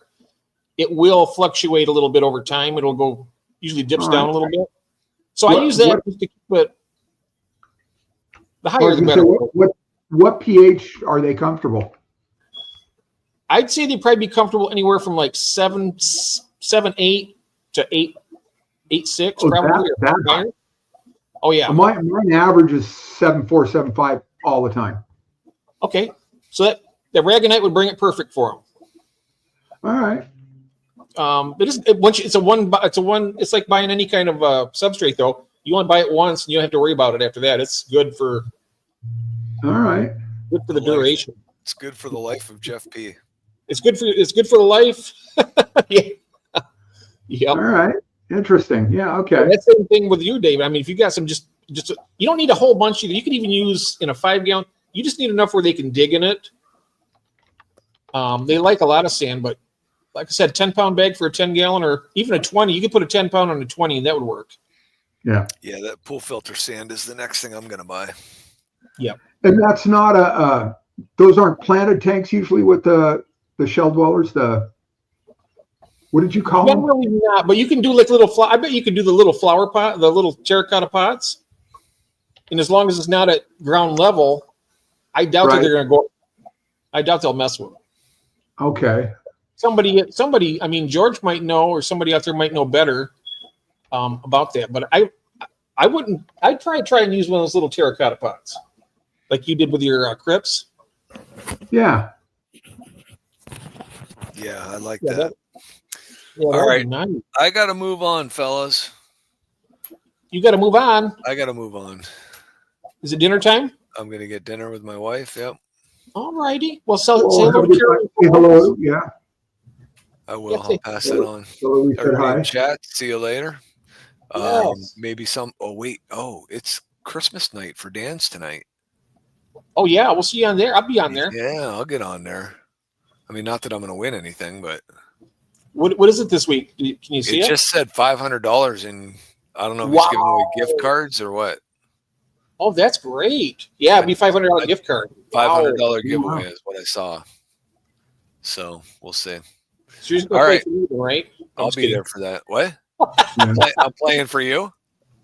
it will fluctuate a little bit over time. It'll go, usually dips down a little bit. So I use that just to keep it, the higher the better. What pH are they comfortable? I'd say they'd probably be comfortable anywhere from like 7.8 to 8.6 probably. Oh yeah. Mine average is 7.4, 7.5 all the time. Okay, so that the aragonite would bring it perfect for them. All right. It's like buying any kind of substrate though. You only buy it once and you don't have to worry about it after that. It's good for. All right. Good for the duration. It's good for the life of Jeff P. It's good for the life. Yeah. Yep. All right. Interesting. Yeah. Okay. And that's the same thing with you, David. I mean, if you got some just you don't need a whole bunch either. You can even use in a 5-gallon. You just need enough where they can dig in it. They like a lot of sand, but like I said, 10-pound bag for a 10-gallon or even a 20. You could put a 10-pound on a 20 and that would work. Yeah. Yeah, that pool filter sand is the next thing I'm going to buy. Yeah. And that's not those aren't planted tanks usually with the shell dwellers. What did you call them? Generally not, but you can do like little. I bet you can do the little flower pot, the little terracotta pots. And as long as it's not at ground level, I doubt that they're going to go. I doubt they'll mess with them. Okay. Somebody. I mean, George might know, or somebody out there might know better about that. But I wouldn't. I'd try and use one of those little terracotta pots, like you did with your crypts. Yeah. Yeah, I like that. All right. Nice. I got to move on, fellas. You got to move on. I got to move on. Is it dinner time? I'm going to get dinner with my wife. Yep. All righty. Well, say hello to Carrie. Hello. Yeah. I will. I'll pass it on. Hello, hi. Chat. See you later. Yes. Maybe some. Oh, wait. Oh, it's Christmas night for Dan's tonight. Oh, yeah. We'll see you on there. I'll be on there. Yeah, I'll get on there. I mean, not that I'm going to win anything, but. What is it this week? Can you see it? It just said $500 in. I don't know if he's giving away gift cards or what. Oh, that's great. Yeah, it'd be $500 gift card. $500 giveaway is what I saw. So we'll see. So you're all right. Right? I'll be there for that. What? I'm playing for you.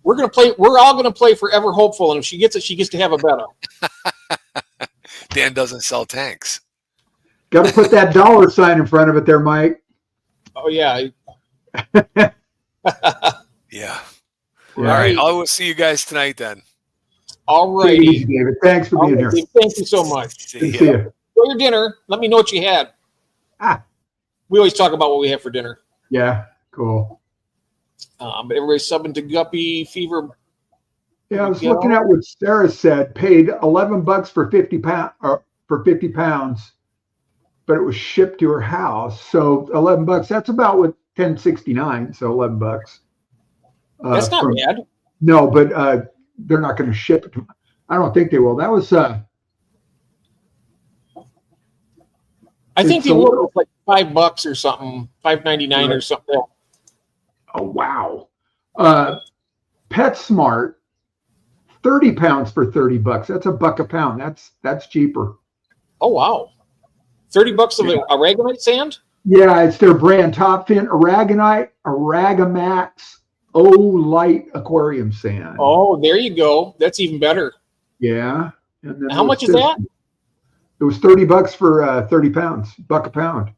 We're gonna play. We're all gonna play Forever Hopeful, and if she gets it, she gets to have a bet. Dan doesn't sell tanks. Got to put that $sign in front of it there, Mike. Oh yeah. Yeah. All right. I will see you guys tonight then. All right, David. Thanks for being here. Thank you so much. See you. Enjoy your dinner. Let me know what you had. We always talk about what we have for dinner. Yeah, cool. But everybody's subbing to Guppy Fever. Yeah, I was looking at what Sarah said. Paid $11 for 50 pounds, but it was shipped to her house. So $11. That's about what $10.69. So $11. That's not bad. No, but they're not going to ship it. I don't think they will. That was. I think they will like $5 or something, $5.99 or something. Oh wow! PetSmart, 30 pounds for $30. That's $1 a pound. That's cheaper. Oh wow! $30 of aragonite sand? Yeah, it's their brand Top Fin Aragonite, Aragamax, Light Aquarium Sand. Oh, there you go. That's even better. Yeah. And then how much is that? It was $30 for 30 pounds, $1 a pound.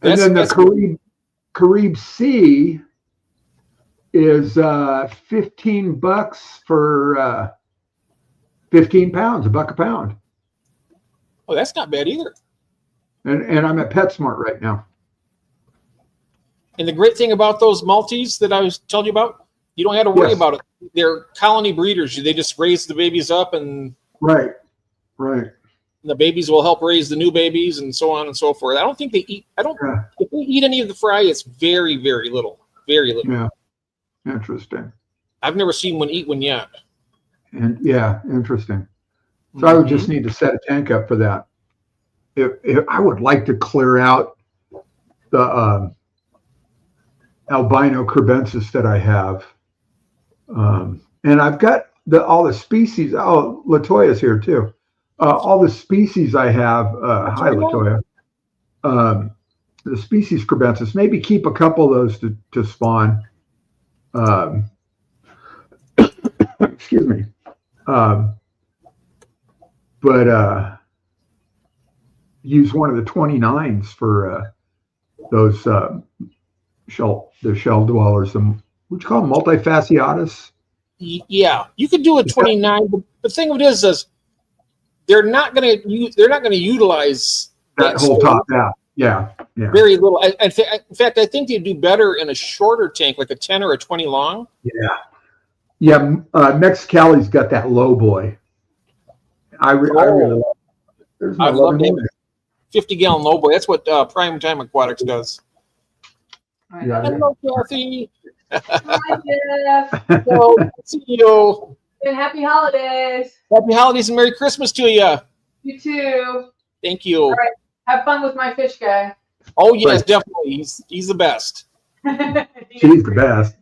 And then the Carib Sea is $15 for 15 pounds, $1 a pound. Oh, that's not bad either. And I'm at PetSmart right now. And the great thing about those Maltese that I was telling you about, you don't have to worry about it. They're colony breeders. They just raise the babies up, and right. And the babies will help raise the new babies, and so on and so forth. I don't think they eat. If they eat any of the fry, it's very, very little. Very little. Yeah. Interesting. I've never seen one eat one yet. And yeah, interesting. So I would just need to set a tank up for that. If I would like to clear out the albino crebensis that I have, and I've got all the species. Oh, Latoya's here too. All the species I have. Hi, Latoya. The species crebensis. Maybe keep a couple of those to spawn. Excuse me. But use one of the 29s for those shell dwellers. Would you call them multifasciatus? Yeah, you could do a 29. But the thing of it is they're not going to utilize that whole top half. Yeah. Very little. In fact, I think they'd do better in a shorter tank, like a 10 or a 20 long. Yeah. Mexicali's got that low boy. I really love it. I love it. 50-gallon low boy. That's what Prime Time Aquatics does. Hello, Kathy. Hi, Jeff. Hello. See you. And happy holidays. Happy holidays and Merry Christmas to you. You too. Thank you. All right. Have fun with my fish guy. Oh yes, definitely. He's the best. She's the best.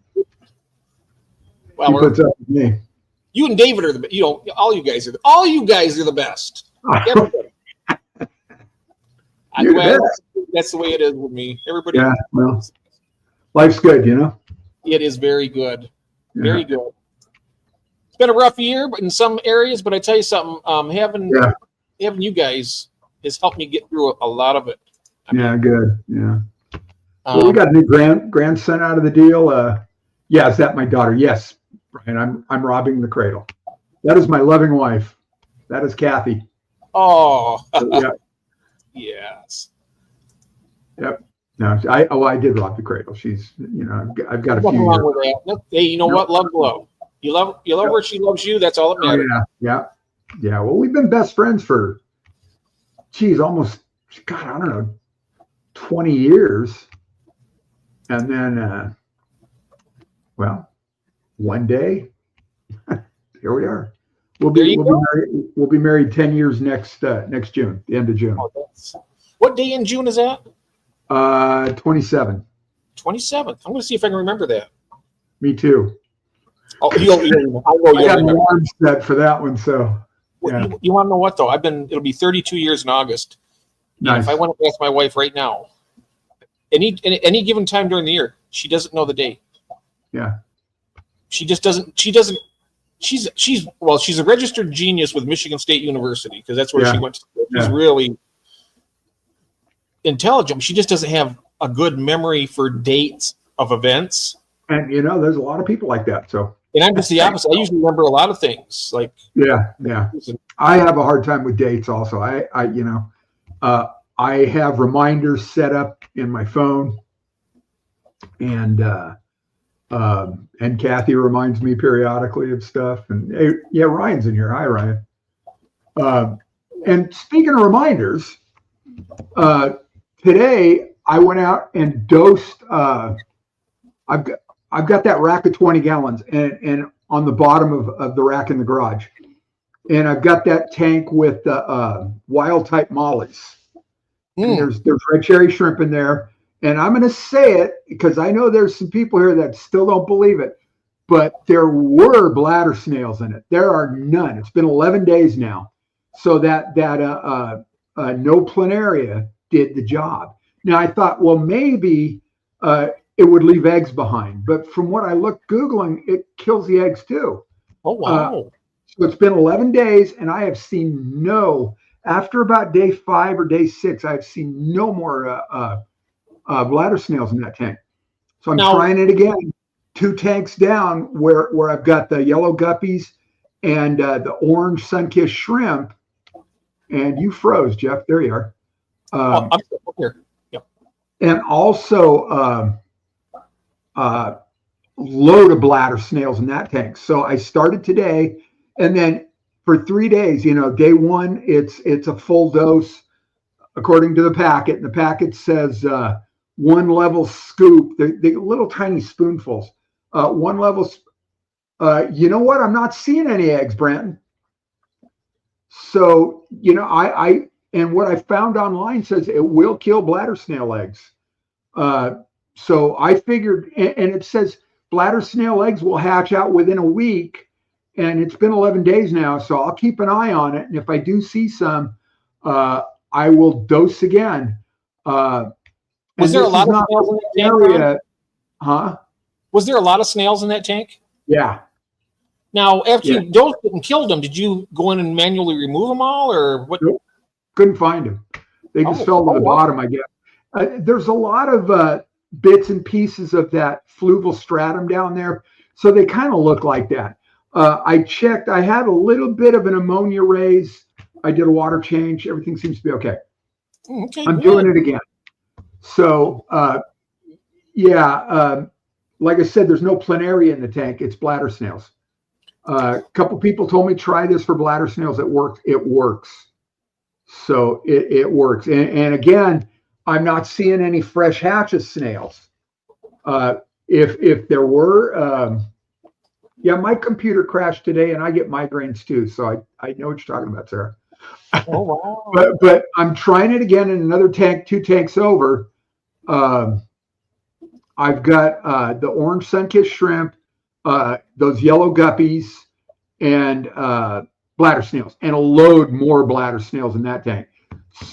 Well, he puts up with me. You and David are the all you guys are the best. I'm glad That's the way it is with me. Everybody. Yeah, well, life's good, you know? It is very good. Yeah. Very good. It's been a rough year, but in some areas. But I tell you something, having you guys has helped me get through a lot of it. Good. Yeah. Well, we got a new grandson out of the deal. Yeah, is that my daughter? Yes, Brian. I'm robbing the cradle. That is my loving wife. That is Kathy. Oh. Yeah. Yes. Yep. No, I did rob the cradle. She's, I've got a few Nothing years. wrong with that. Hey, you know what? Love. You love her. She loves you. That's all that matters. Yeah. Well, we've been best friends for, almost, God, I don't know, 20 years. And then, one day, here we are. We'll be married 10 years next June, the end of June. Oh, what day in June is that? 27. 27th. I'm going to see if I can remember that. Me too. Oh, I know you'll I got an remember. alarm set for that one, so. Yeah. You want to know what though? It'll be 32 years in August. Nice. If I want to ask my wife right now, any given time during the year, she doesn't know the date. Yeah. She just doesn't. She's a registered genius with Michigan State University because that's where she went to school. She's really intelligent. She just doesn't have a good memory for dates of events. And there's a lot of people like that. So. And I'm just the opposite. I usually remember a lot of things. Like yeah. I have a hard time with dates. Also, I have reminders set up in my phone, and Kathy reminds me periodically of stuff. And hey, Ryan's in here. Hi, Ryan. And speaking of reminders, today I went out and dosed. I've got that rack of 20 gallons and on the bottom of the rack in the garage. And I've got that tank with wild type mollies. And there's red cherry shrimp in there. And I'm going to say it because I know there's some people here that still don't believe it, but there were bladder snails in it. There are none. It's been 11 days now. So that no planaria did the job. Now I thought, well, maybe it would leave eggs behind. But from what I looked Googling, it kills the eggs too. Oh, wow. So it's been 11 days and I have seen after about day 5 or day 6, I've seen no more bladder snails in that tank. So I'm trying it again. 2 tanks down where I've got the yellow guppies and the orange sun-kissed shrimp. And you froze, Jeff. There you are. I'm here. Yep. And also load of bladder snails in that tank. So I started today, and then for 3 days, day 1, it's a full dose according to the packet. And the packet says 1 level scoop, the little tiny spoonfuls. 1 level. You know what? I'm not seeing any eggs, Brandon. So I what I found online says it will kill bladder snail eggs. So I figured, and it says bladder snail eggs will hatch out within a week, and it's been 11 days now, so I'll keep an eye on it. And if I do see some, I will dose again. Was there a lot of snails in that tank? Huh? Was there a lot of snails in that tank? Yeah. Now, after you dosed it and killed them, did you go in and manually remove them all, or what? Nope. Couldn't find them. They just fell to the bottom, I guess. There's a lot of bits and pieces of that fluval stratum down there, so they kind of look like that. I checked. I had a little bit of an ammonia raise. I did a water change. Everything seems to be okay. Okay, I'm doing it again. So, like I said, there's no planaria in the tank. It's bladder snails. A couple people told me try this for bladder snails. It works. It works. So it works. And again, I'm not seeing any fresh hatches snails. If there were, my computer crashed today and I get migraines too. So I know what you're talking about, Sarah. Oh, wow. but I'm trying it again in another tank, 2 tanks over. I've got the orange sun-kissed shrimp, those yellow guppies, and bladder snails, and a load more bladder snails in that tank.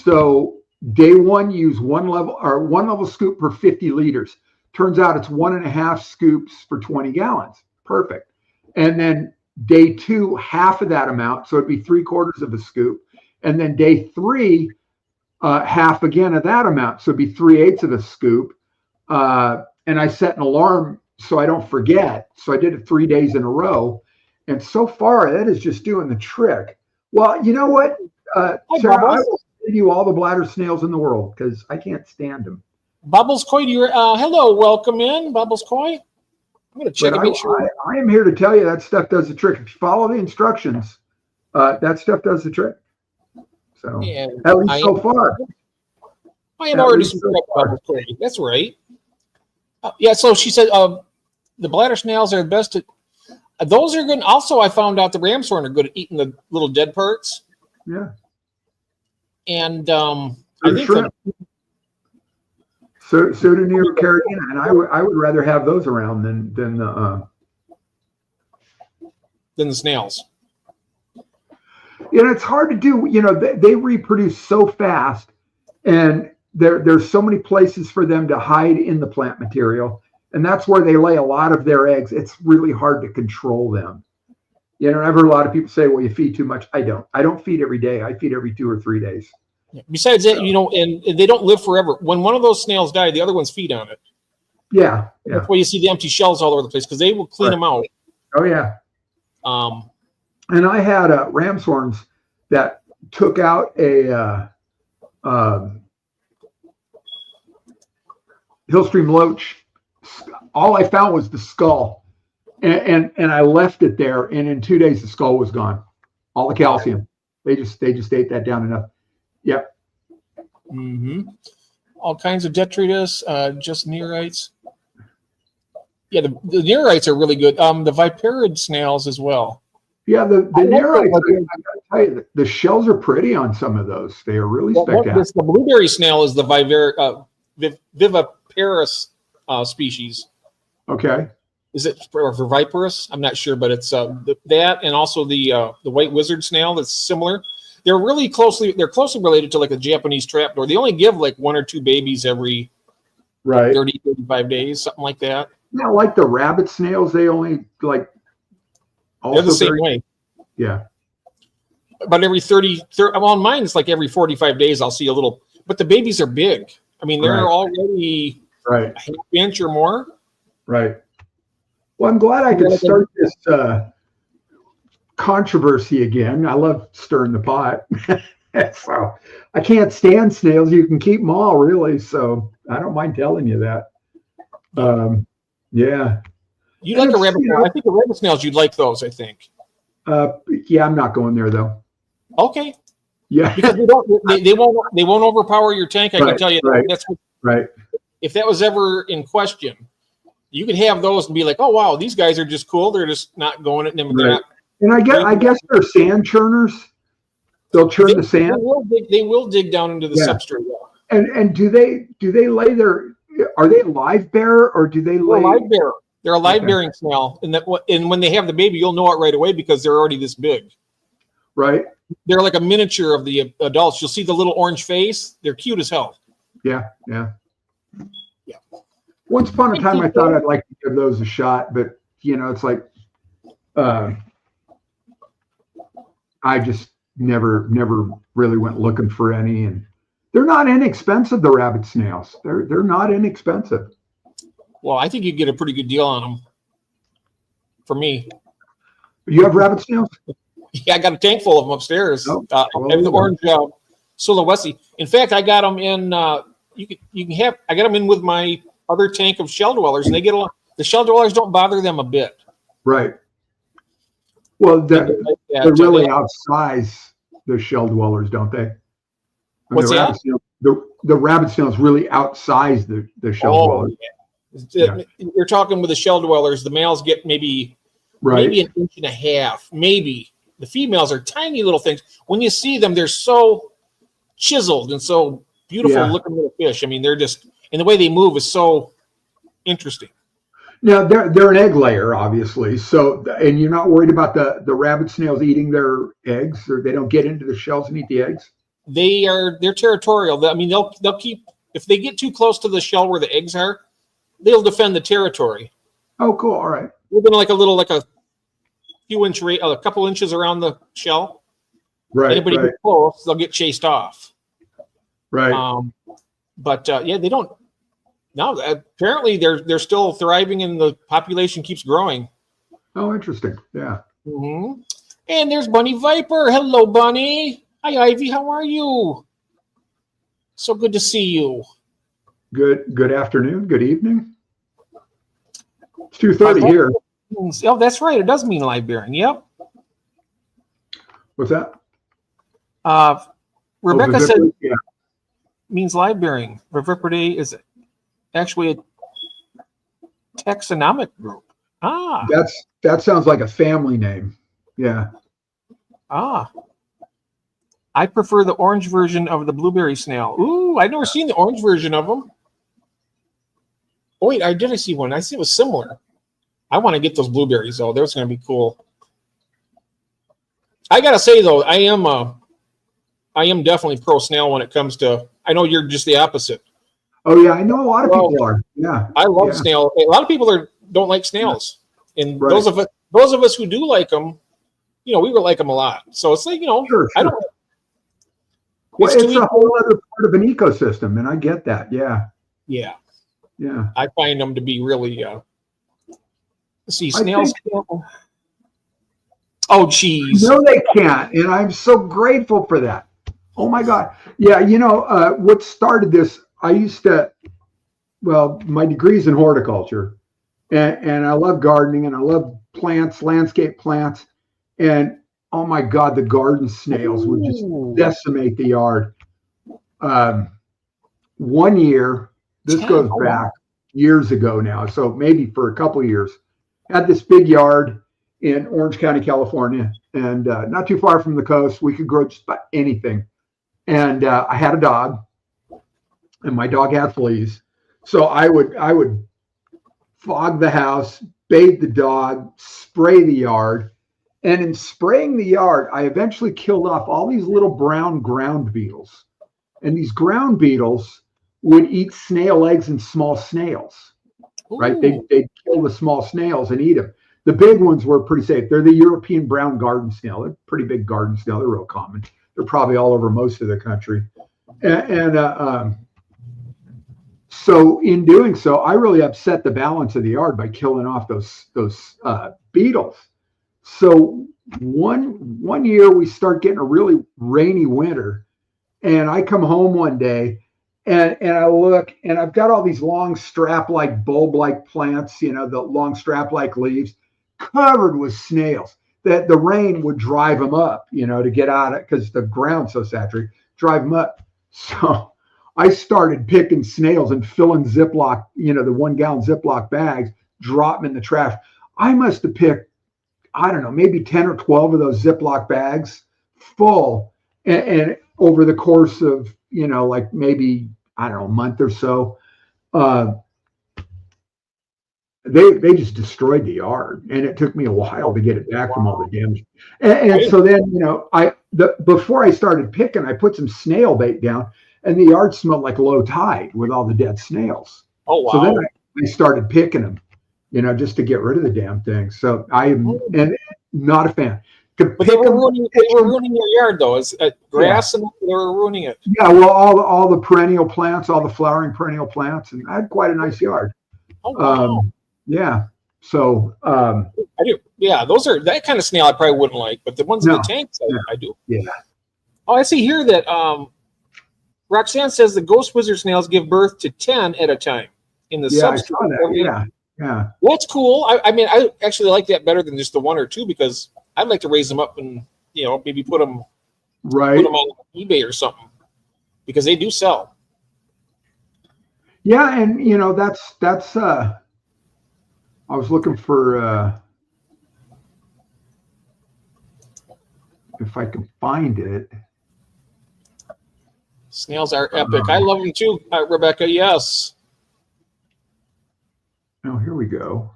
So day one, use one level scoop per 50 liters. Turns out it's 1.5 scoops for 20 gallons. Perfect. And then day two, half of that amount. So it'd be 3/4 of a scoop. And then day three, half again of that amount. So it'd be 3/8 of a scoop. And I set an alarm so I don't forget. So I did it 3 days in a row. And so far, that is just doing the trick. Well, you know what, Sarah, I will send you all the bladder snails in the world because I can't stand them. Bubbles Coy, hello, welcome in, Bubbles Coy. I'm going to check and make sure. I am here to tell you that stuff does the trick. If you follow the instructions, that stuff does the trick. So, yeah, at least so far. I am already subscribed to Bubbles Coy. That's right. Yeah, so she said the bladder snails are the best at. Those are good. Also, I found out the ramshorn are good at eating the little dead parts. Yeah. And I think so do New York carrigan, and I would rather have those around than the snails. You know, it's hard to do. You know, they reproduce so fast, and there's so many places for them to hide in the plant material, and that's where they lay a lot of their eggs. It's really hard to control them. You know, I've heard a lot of people say, "Well, you feed too much." I don't feed every day. I feed every 2 or 3 days. Besides that, you know, and they don't live forever. When one of those snails die, the other ones feed on it. Yeah. That's why you see the empty shells all over the place because they will clean them out. Oh yeah. And I had ramshorns that took out a Hillstream loach. All I found was the skull, and I left it there. And in 2 days, the skull was gone. All the calcium. They just ate that down enough. Yep. Mm-hmm. All kinds of detritus, just neorites. Yeah, the neorites are really good. The viparid snails as well. Yeah, the neorites. I gotta tell you, the shells are pretty on some of those. They are really spectacular. The blueberry snail is the viviparous species. Okay. Is it for viparous? I'm not sure, but it's that and also the white wizard snail that's similar. They're closely related to like a Japanese trapdoor. They only give like 1 or 2 babies every 30, 35 days, something like that. Yeah, like the rabbit snails, they only like. They're the same way. Yeah. But every 30, well, on mine, it's like every 45 days, I'll see a little, but the babies are big. I mean, they're already a half inch or more. Right. Well, I'm glad I could start this controversy again. I love stirring the pot. So I can't stand snails. You can keep them all, really. So I don't mind telling you that. Yeah. You like a rabbit snail? I think the rabbit snails, you'd like those, I think. Yeah, I'm not going there though. Okay. Yeah. Because they won't overpower your tank. I can tell you that. That's what, if that was ever in question, you could have those and be like, oh wow, these guys are just cool. They're just not going at them. And I guess they're sand churners. They'll churn the sand. They will dig down into the substrate. And do they lay their? Are they a live bearer or do they lay? A live bearer. They're a live bearing snail, and when they have the baby, you'll know it right away because they're already this big. Right. They're like a miniature of the adults. You'll see the little orange face. They're cute as hell. Yeah. Once upon a time, I thought I'd like to give those a shot, but you know, it's like I just never really went looking for any, and they're not inexpensive. The rabbit snails, they're not inexpensive. Well, I think you get a pretty good deal on them. For me, you have rabbit snails? Yeah, I got a tank full of them upstairs. Oh, I have the orange Sulawesi. In fact, I got them in. I got them in with my other tank of shell dwellers, and they get along. The shell dwellers don't bother them a bit. Right. Well, they really outsize the shell dwellers, don't they? What's that? The rabbit snails really outsize the shell dwellers. Yeah. You're talking with the shell dwellers. The males get maybe an inch and a half, maybe. The females are tiny little things. When you see them, they're so chiseled and so beautiful looking little fish. I mean, they're just, and the way they move is so interesting. Now they're an egg layer, obviously. So, and you're not worried about the rabbit snails eating their eggs, or they don't get into the shells and eat the eggs? they're territorial. I mean, they'll keep, if they get too close to the shell where the eggs are, they'll defend the territory. Oh, cool. All right. Within like a few a couple inches around the shell. Right. Anybody Right. gets close, they'll get chased off. Right. But yeah, they don't. No, apparently they're still thriving, and the population keeps growing. Oh, interesting. Yeah. Mm-hmm. And there's Bunny Viper. Hello, Bunny. Hi, Ivy. How are you? So good to see you. Good afternoon. Good evening. It's 2:30 here. Oh, that's right. It does mean live bearing. Yep. What's that? Rebecca said yeah. means live bearing. Vivipardae is actually a taxonomic group. Ah. That sounds like a family name. Yeah. Ah. I prefer the orange version of the blueberry snail. Ooh, I've never seen the orange version of them. Oh, wait, I see one. I see it was similar. I want to get those blueberries, though. Those going to be cool. I got to say, though, I am definitely pro snail when it comes to, I know you're just the opposite. Oh, yeah. I know a lot of people are. Yeah. I love snail. A lot of people don't like snails. And Right. those of us who do like them, we would like them a lot. So it's like, Sure. I don't. Well, it's a whole other part of an ecosystem, and I get that. Yeah. Yeah. Yeah. I find them to be really. Let's see, snails. Oh, geez. No, they can't, and I'm so grateful for that. Oh my God. Yeah. What started this? I used to. Well, my degree's in horticulture, and I love gardening, and I love plants, landscape plants, and oh my God, the garden snails would just decimate the yard. 1 year, this goes back years ago now, so maybe for a couple of years, had this big yard in Orange County, California, and not too far from the coast. We could grow just about anything. And I had a dog, and my dog had fleas. So I would fog the house, bathe the dog, spray the yard. And in spraying the yard, I eventually killed off all these little brown ground beetles. And these ground beetles would eat snail eggs and small snails, right? They'd kill the small snails and eat them. The big ones were pretty safe. They're the European brown garden snail. They're pretty big garden snail. They're real common. They're probably all over most of the country. So in doing so, I really upset the balance of the yard by killing off those beetles. So one year we start getting a really rainy winter, and I come home one day and I look, and I've got all these long strap-like bulb-like plants, the long strap-like leaves covered with snails that the rain would drive them up, to get out of, because the ground's so saturated, drive them up. So I started picking snails and filling Ziploc, the 1 gallon Ziploc bags, drop them in the trash. I must have picked, I don't know, maybe 10 or 12 of those Ziploc bags full. And over the course of, like maybe, I don't know, a month or so, they just destroyed the yard. And it took me a while to get it back from all the damage. And so then, before I started picking, I put some snail bait down, and the yard smelled like low tide with all the dead snails. Oh, wow. So then I started picking them, just to get rid of the damn thing. So I am not a fan. But they were ruining your yard, though. It's grass, and they were ruining it. Yeah, well, all the perennial plants, all the flowering perennial plants, and I had quite a nice yard. Oh, wow. Yeah. So I do. Yeah, those are that kind of snail I probably wouldn't like, but the ones in the tanks, I do. Yeah. Oh, I see here that Roxanne says the ghost wizard snails give birth to 10 at a time in the substrate. I saw that. Yeah. That's cool. I mean, I actually like that better than just the 1 or 2, because I'd like to raise them up and maybe put them on eBay or something, because they do sell. Yeah, and that's I was looking for if I can find it. Snails are epic. I love them too, Rebecca. Yes. Oh, here we go.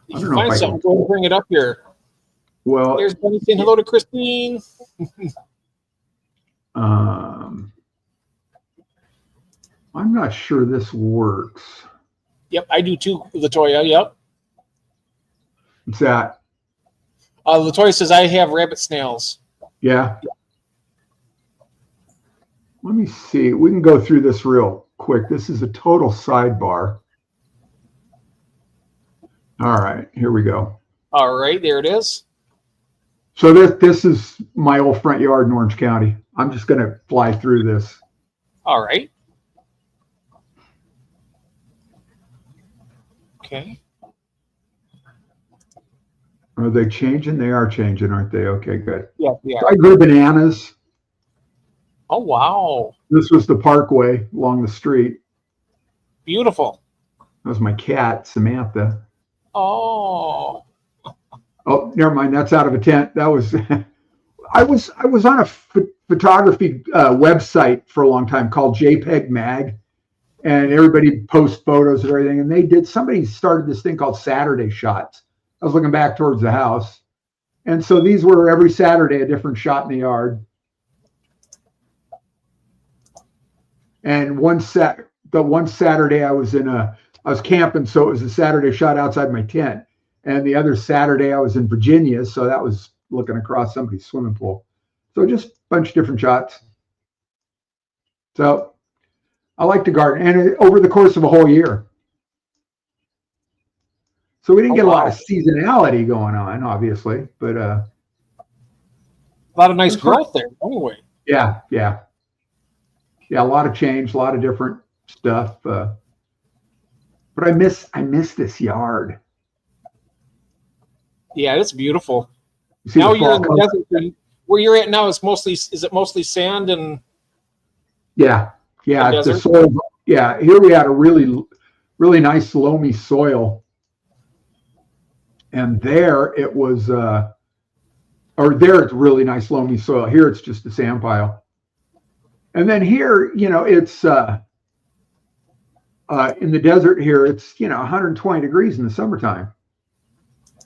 If you find something, go and bring it up here. Well, There's Benny saying hello to Christine. I'm not sure this works. Yep, I do too, Latoya. Yep. What's that? Latoya says I have rabbit snails. Yeah. Let me see. We can go through this real quick. This is a total sidebar. All right, here we go. All right, there it is. So this is my old front yard in Orange County. I'm just going to fly through this. All right. Okay. Are they changing? They are changing, aren't they? Okay, good. Yeah, yeah. So I grew bananas. Oh, wow. This was the parkway along the street. Beautiful. That was my cat, Samantha. Oh. Oh, never mind. That's out of a tent. That was, I was on a photography website for a long time called JPEG Mag, and everybody posts photos and everything. And somebody started this thing called Saturday Shots. I was looking back towards the house. And so these were every Saturday, a different shot in the yard. And one Saturday I was camping. So it was a Saturday shot outside my tent. And the other Saturday I was in Virginia. So that was looking across somebody's swimming pool. So just a bunch of different shots. So I like to garden, and over the course of a whole year. So we didn't get a lot of seasonality going on, obviously, but a lot of nice growth there anyway. Yeah. A lot of change, a lot of different stuff. But I miss this yard. Yeah, it's beautiful. You now you're in the desert. Where you're at now is it mostly sand and yeah, it's the desert? soil. Yeah, here we had a really, really nice loamy soil. And there it was there it's really nice loamy soil. Here it's just a sand pile. And then here, it's in the desert here, it's 120 degrees in the summertime.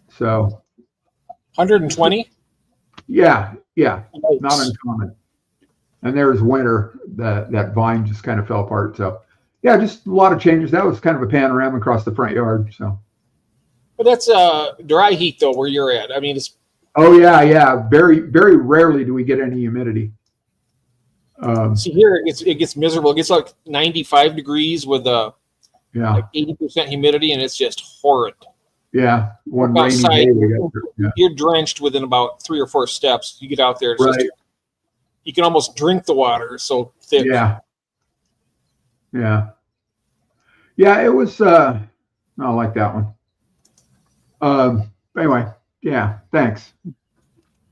So 120? Yeah. Nice. Not uncommon. And there's winter, that vine just kind of fell apart. So yeah, just a lot of changes. That was kind of a panorama across the front yard. So But that's dry heat though, where you're at. I mean, it's. Oh yeah. Very, very rarely do we get any humidity. See here, it gets miserable. It gets like 95 degrees with like 80% humidity, and it's just horrid. Yeah, one rainy outside, day we got there. Yeah. You're drenched within about 3 or 4 steps. You get out there, it's just, you can almost drink the water. It's so thick. Yeah. It was. I like that one. Anyway, yeah. Thanks.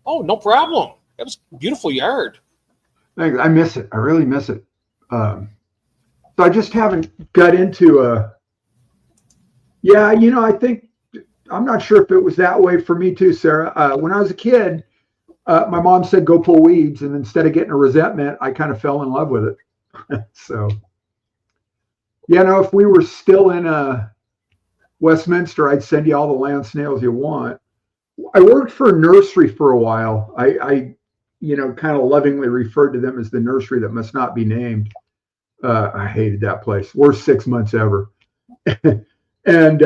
Oh, no problem. That was a beautiful yard. Thanks. I miss it. I really miss it. So I just haven't got into I think, I'm not sure if it was that way for me too, Sarah. When I was a kid, my mom said, go pull weeds. And instead of getting a resentment, I kind of fell in love with it. So, if we were still in Westminster, I'd send you all the land snails you want. I worked for a nursery for a while. I kind of lovingly referred to them as the nursery that must not be named. I hated that place. Worst 6 months ever. And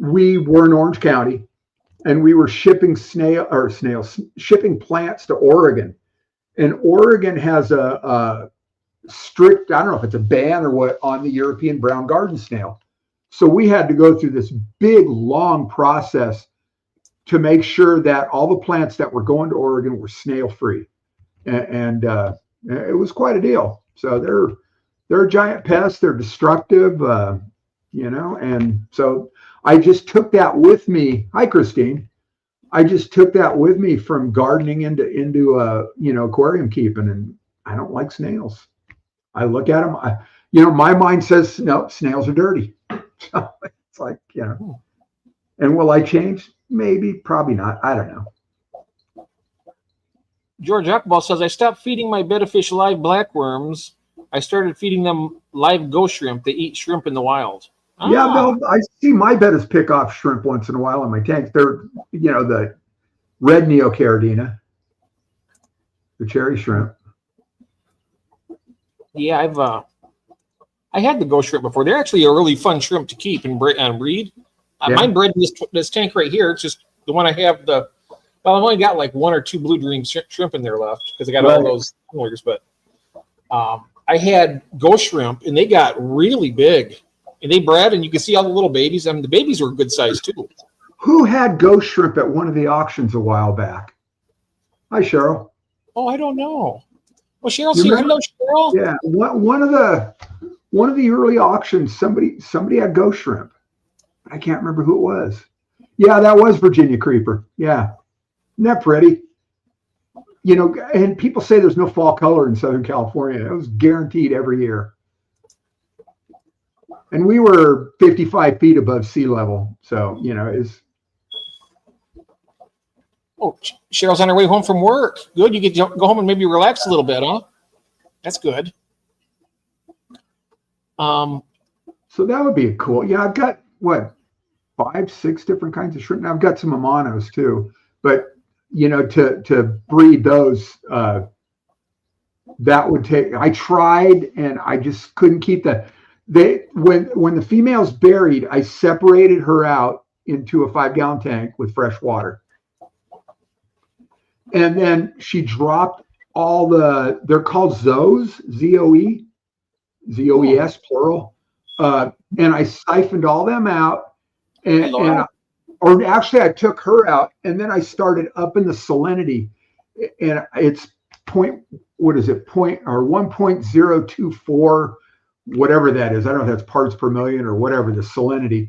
we were in Orange County, and we were shipping shipping plants to Oregon. And Oregon has a strict, I don't know if it's a ban or what, on the European brown garden snail. So we had to go through this big, long process to make sure that all the plants that were going to Oregon were snail free. And it was quite a deal. So they're a giant pest. They're destructive, and so I just took that with me. Hi, Christine. I just took that with me from gardening into aquarium keeping, and I don't like snails. I look at them. My mind says, no, snails are dirty. So it's like, and will I change? Maybe, probably not. I don't know. George Ekbal says, I stopped feeding my betta fish live blackworms. I started feeding them live ghost shrimp. They eat shrimp in the wild. Yeah, I see my bettas pick off shrimp once in a while in my tanks. They're, red Neocaridina, the cherry shrimp. Yeah, I had the ghost shrimp before. They're actually a really fun shrimp to keep and breed. Yeah. Mine bred in this tank right here. It's just the one I have. Well, I've only got like 1 or 2 blue dream shrimp in there left because I got all those others. But I had ghost shrimp, and they got really big, and they bred, and you can see all the little babies. I mean, the babies were good size too. Who had ghost shrimp at one of the auctions a while back? Hi, Cheryl. Oh, I don't know. Well, Cheryl's here. Hello, Cheryl. Yeah, one of the early auctions, somebody had ghost shrimp. I can't remember who it was. Yeah, that was Virginia Creeper. Yeah, isn't that pretty? You know, and people say there's no fall color in Southern California. It was guaranteed every year. And we were 55 feet above sea level, so you know it's. Oh, Cheryl's on her way home from work. Good. You get to go home and maybe relax a little bit, huh? That's good. So that would be cool. Yeah, I've got what 5, 6 different kinds of shrimp. Now I've got some Amanos too, but you know, to breed those, that would take. I tried and I just couldn't keep that. When the female's buried, I separated her out into a 5-gallon tank with fresh water. And then she dropped all they're called zoes, Z-O-E, Z-O-E-S, plural. And I siphoned all them out. Or actually I took her out and then I started upping the salinity. And it's 1.024, whatever that is. I don't know if that's parts per million or whatever, the salinity.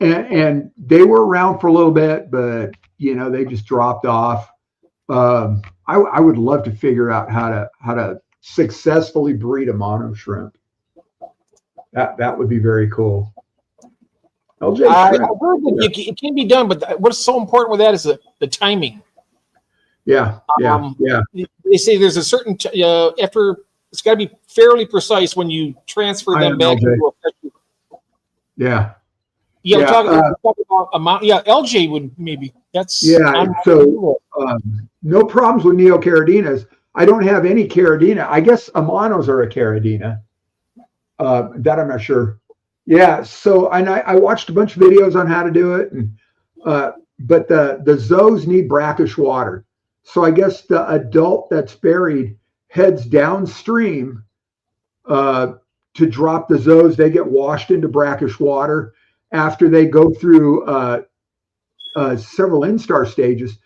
And they were around for a little bit, but you know, they just dropped off. I would love to figure out how to successfully breed a mono shrimp. That would be very cool. LJ, I heard that it can be done, but what's so important with that is the timing. Yeah. They say there's a certain after it's got to be fairly precise when you transfer them back into a fresh. Yeah. Yeah, talk about amount. Yeah, LJ would maybe. That's so no problems with Neocaridinas. I don't have any Caridina. I guess Amanos are a Caridina. That I'm not sure. Yeah. So I watched a bunch of videos on how to do it, and but the zoes need brackish water. So I guess the adult that's buried heads downstream to drop the zoes. They get washed into brackish water. After they go through several instar stages,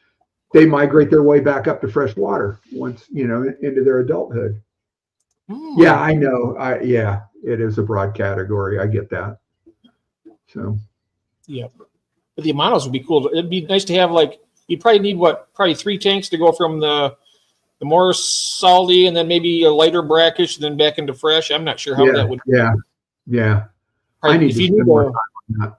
they migrate their way back up to fresh water once, you know, into their adulthood. Yeah, I know. It is a broad category. I get that. So, yeah, but the Amanos would be cool. It'd be nice to have you'd probably need probably 3 tanks to go from the more salty and then maybe a lighter brackish, then back into fresh. I'm not sure how that would. Yeah. Probably, I need to spend more time on that.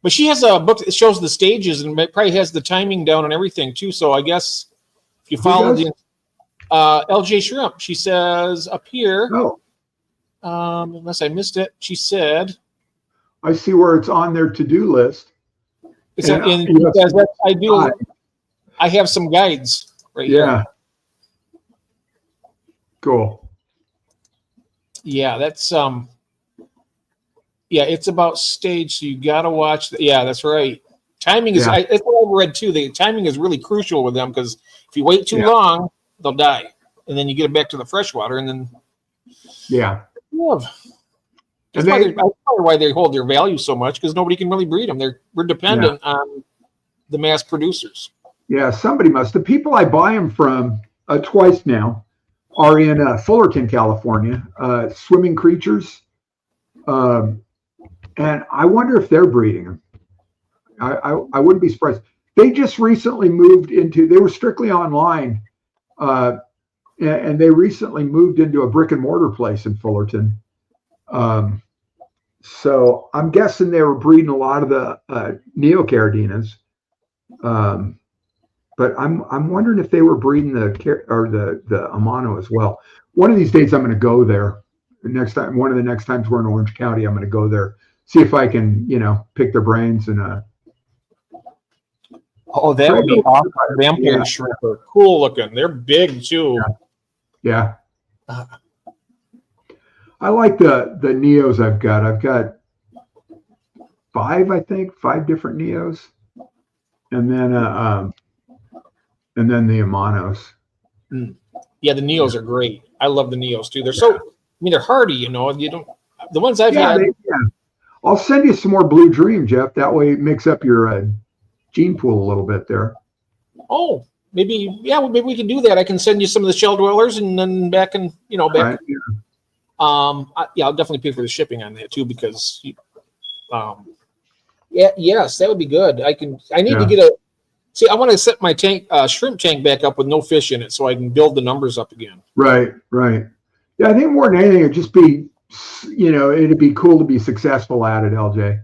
But she has a book that shows the stages and it probably has the timing down and everything too. So I guess if you follow the LJ Shrimp, she says up here. Oh. Unless I missed it, she said. I see where it's on their to-do list. I have some guides right here. Yeah. Cool. Yeah, that's yeah, it's about stage, so you got to watch. Yeah, that's right. Timing is. That's what I read too. The timing is really crucial with them because if you wait too long, they'll die, and then you get it back to the freshwater, and then. Yeah. That's probably why they hold their value so much because nobody can really breed them. We're dependent on the mass producers. Yeah, somebody must. The people I buy them from twice now are in Fullerton, California. Swimming Creatures. And I wonder if they're breeding them. I wouldn't be surprised. They just recently moved into, they were strictly online, and they recently moved into a brick and mortar place in Fullerton. So I'm guessing they were breeding a lot of the Neocaridinas. But I'm wondering if they were breeding the Amano as well. One of these days I'm going to go there. One of the next times we're in Orange County, I'm going to go there, see if I can, pick their brains and Oh, that would be Trade awesome. Vampire Yeah. shrimp are cool looking. They're big too. Yeah. I like the Neos I've got. I've got 5, I think, 5 different Neos. And then the Amanos. Yeah, the Neos are great. I love the Neos too. They're so, I mean, they're hardy, you know. You don't, the ones I've had. I'll send you some more Blue Dream, Jeff. That way, mix up your gene pool a little bit there. Oh, maybe, yeah, well, maybe we can do that. I can send you some of the shell dwellers, and then back in, you know, back. Right, yeah. Yeah, I'll definitely pay for the shipping on that too, because, yeah, yes, that would be good. I need to get see, I want to set my tank, shrimp tank back up with no fish in it, so I can build the numbers up again. Right. Yeah, I think more than anything, it'd just be, you know, it'd be cool to be successful at it, LJ.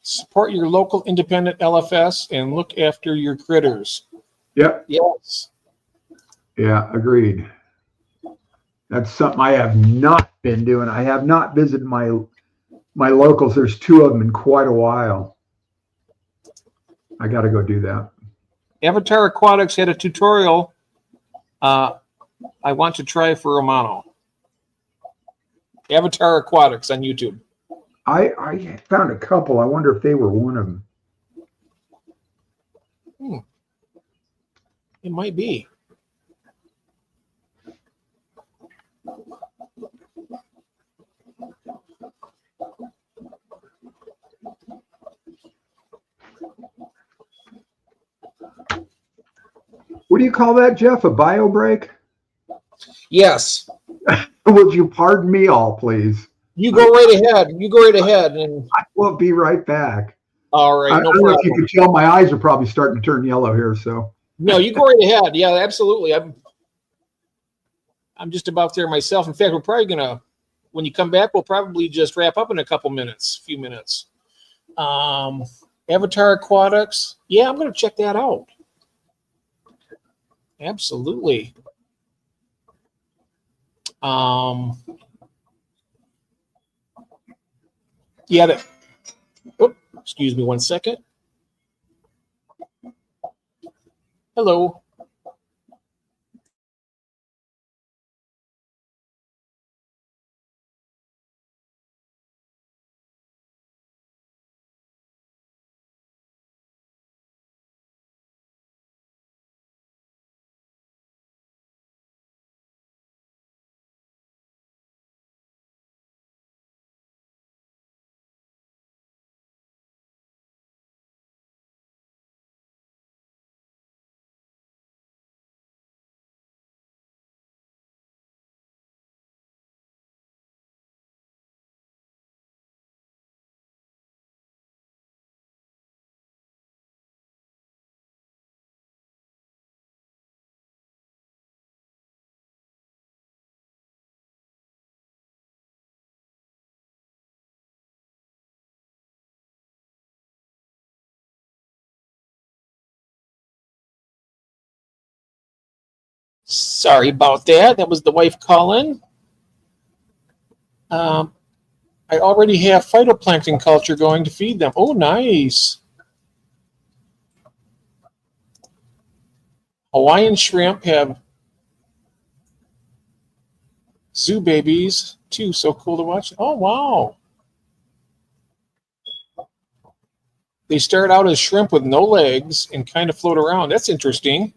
Support your local independent LFS and look after your critters. Yep. Yes. Yeah, agreed. That's something I have not been doing. I have not visited my locals. There's 2 of them in quite a while. I got to go do that. Avatar Aquatics had a tutorial I want to try for Romano. Avatar Aquatics on YouTube. I found a couple. I wonder if they were one of them. It might be. What do you call that, Jeff? A bio break? Yes. Would you pardon me all, please? You go right ahead. You go right ahead. And I will be right back. all right, I no don't know if you problem. can tell, my eyes are probably starting to turn yellow here. So No, you go right ahead. Yeah, absolutely. I'm just about there myself. In fact, we're probably gonna, when you come back, we'll probably just wrap up in a few minutes. Avatar Aquatics. Yeah, I'm gonna check that out. Absolutely. Yeah. Excuse me 1 second. Hello. Sorry about that. That was the wife calling. I already have phytoplankton culture going to feed them. Oh, nice. Hawaiian shrimp have zoo babies too. So cool to watch. Oh, wow. They start out as shrimp with no legs and kind of float around. That's interesting.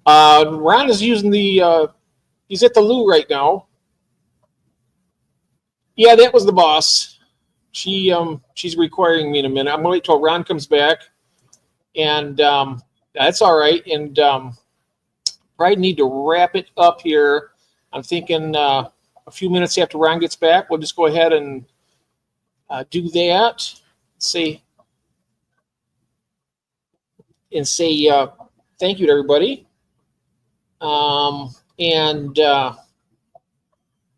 Ron is using the, he's at the loo right now. Yeah, that was the boss. She's requiring me in a minute. I'm going to wait till Ron comes back. And that's all right. And probably need to wrap it up here. I'm thinking a few minutes after Ron gets back, we'll just go ahead and do that. Say thank you to everybody. Wow,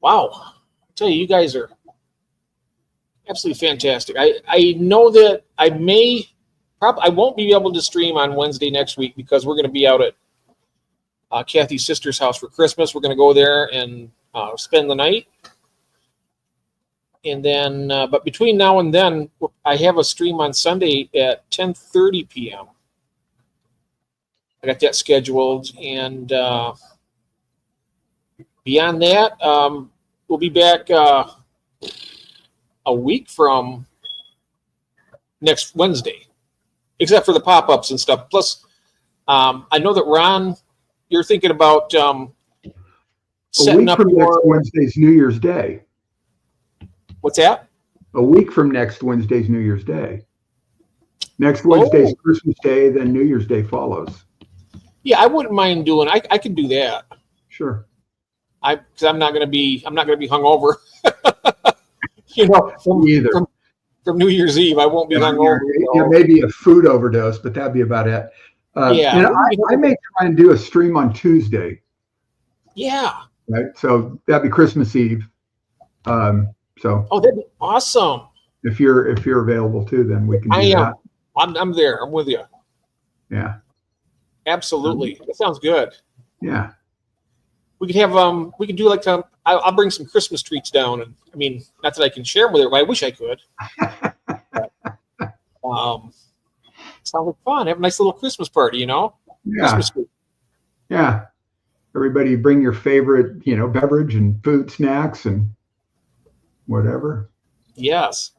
I'll tell you, you guys are absolutely fantastic. I know that I won't be able to stream on Wednesday next week because we're going to be out at Kathy's sister's house for Christmas. We're going to go there and spend the night. And then, but between now and then, I have a stream on Sunday at 10:30 p.m. I got that scheduled. And beyond that, we'll be back a week from next Wednesday, except for the pop-ups and stuff. Plus, I know that Ron, you're thinking about setting up from your... next Wednesday's New Year's Day. What's that? A week from next Wednesday's New Year's Day. Next Wednesday's Christmas Day, then New Year's Day follows. Yeah, I wouldn't mind doing. I could do that. Sure. Because I'm not going to be hungover. From New Year's Eve, I won't be hungover. Yeah, maybe a food overdose, but that'd be about it. And I may try and do a stream on Tuesday. Yeah. Right. So that'd be Christmas Eve. That'd be awesome. If you're available too, then we can do that. I'm there. I'm with you. Yeah. Absolutely. That sounds good. Yeah. We could have we could do like I'll bring some Christmas treats down, and I mean, not that I can share them with everybody. I wish I could. Sounds like fun. Have a nice little Christmas party, Yeah. Christmas tree. Yeah. Everybody bring your favorite, beverage and food, snacks and whatever. Yes.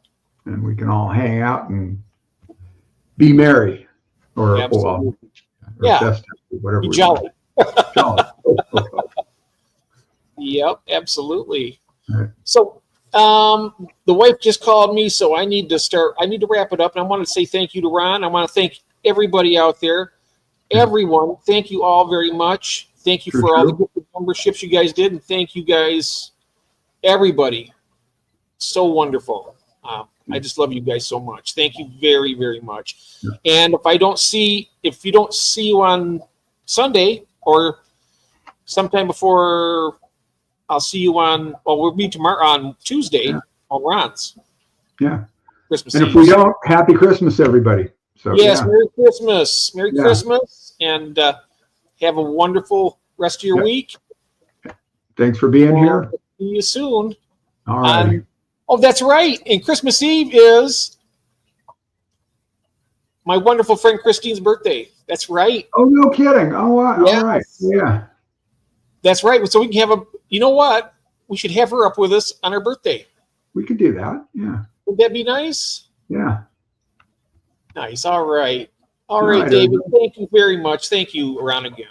And we can all hang out and be merry or festive, whatever. Be jolly. Jolly. Yep, absolutely. Right. So the wife just called me, so I need to wrap it up. And I want to say thank you to Ron. I want to thank everybody out there. Everyone, thank you all very much. Thank you for all the good memberships you guys did. And thank you guys, everybody. So wonderful. I just love you guys so much. Thank you very, very much. Yeah. And if you don't see you on Sunday or sometime before, I'll see you we'll meet tomorrow on Tuesday on Ron's. Yeah. Christmas and Eve. If we don't, happy Christmas, everybody. So yes, Merry Christmas. Merry Christmas. And have a wonderful rest of your week. Thanks for being here. See you soon. All right. That's right. And Christmas Eve is my wonderful friend Christine's birthday. That's right. Oh, no kidding. Oh, wow. Yes. All right. Yeah. That's right. So we can have you know what? We should have her up with us on her birthday. We could do that. Yeah. Would that be nice? Yeah. Nice. All right. All right, David. Thank you very much. Thank you, Ron, again.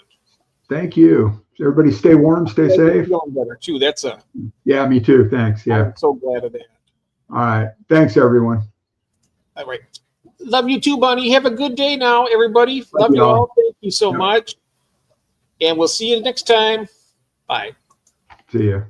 Thank you. Everybody stay warm, stay safe. Feeling better too. Yeah, me too. Thanks. Yeah. I'm so glad of that. All right. Thanks, everyone. All right. Love you too, Bunny. Have a good day now, everybody. Love you all. Thank you so much. And we'll see you next time. Bye. See ya.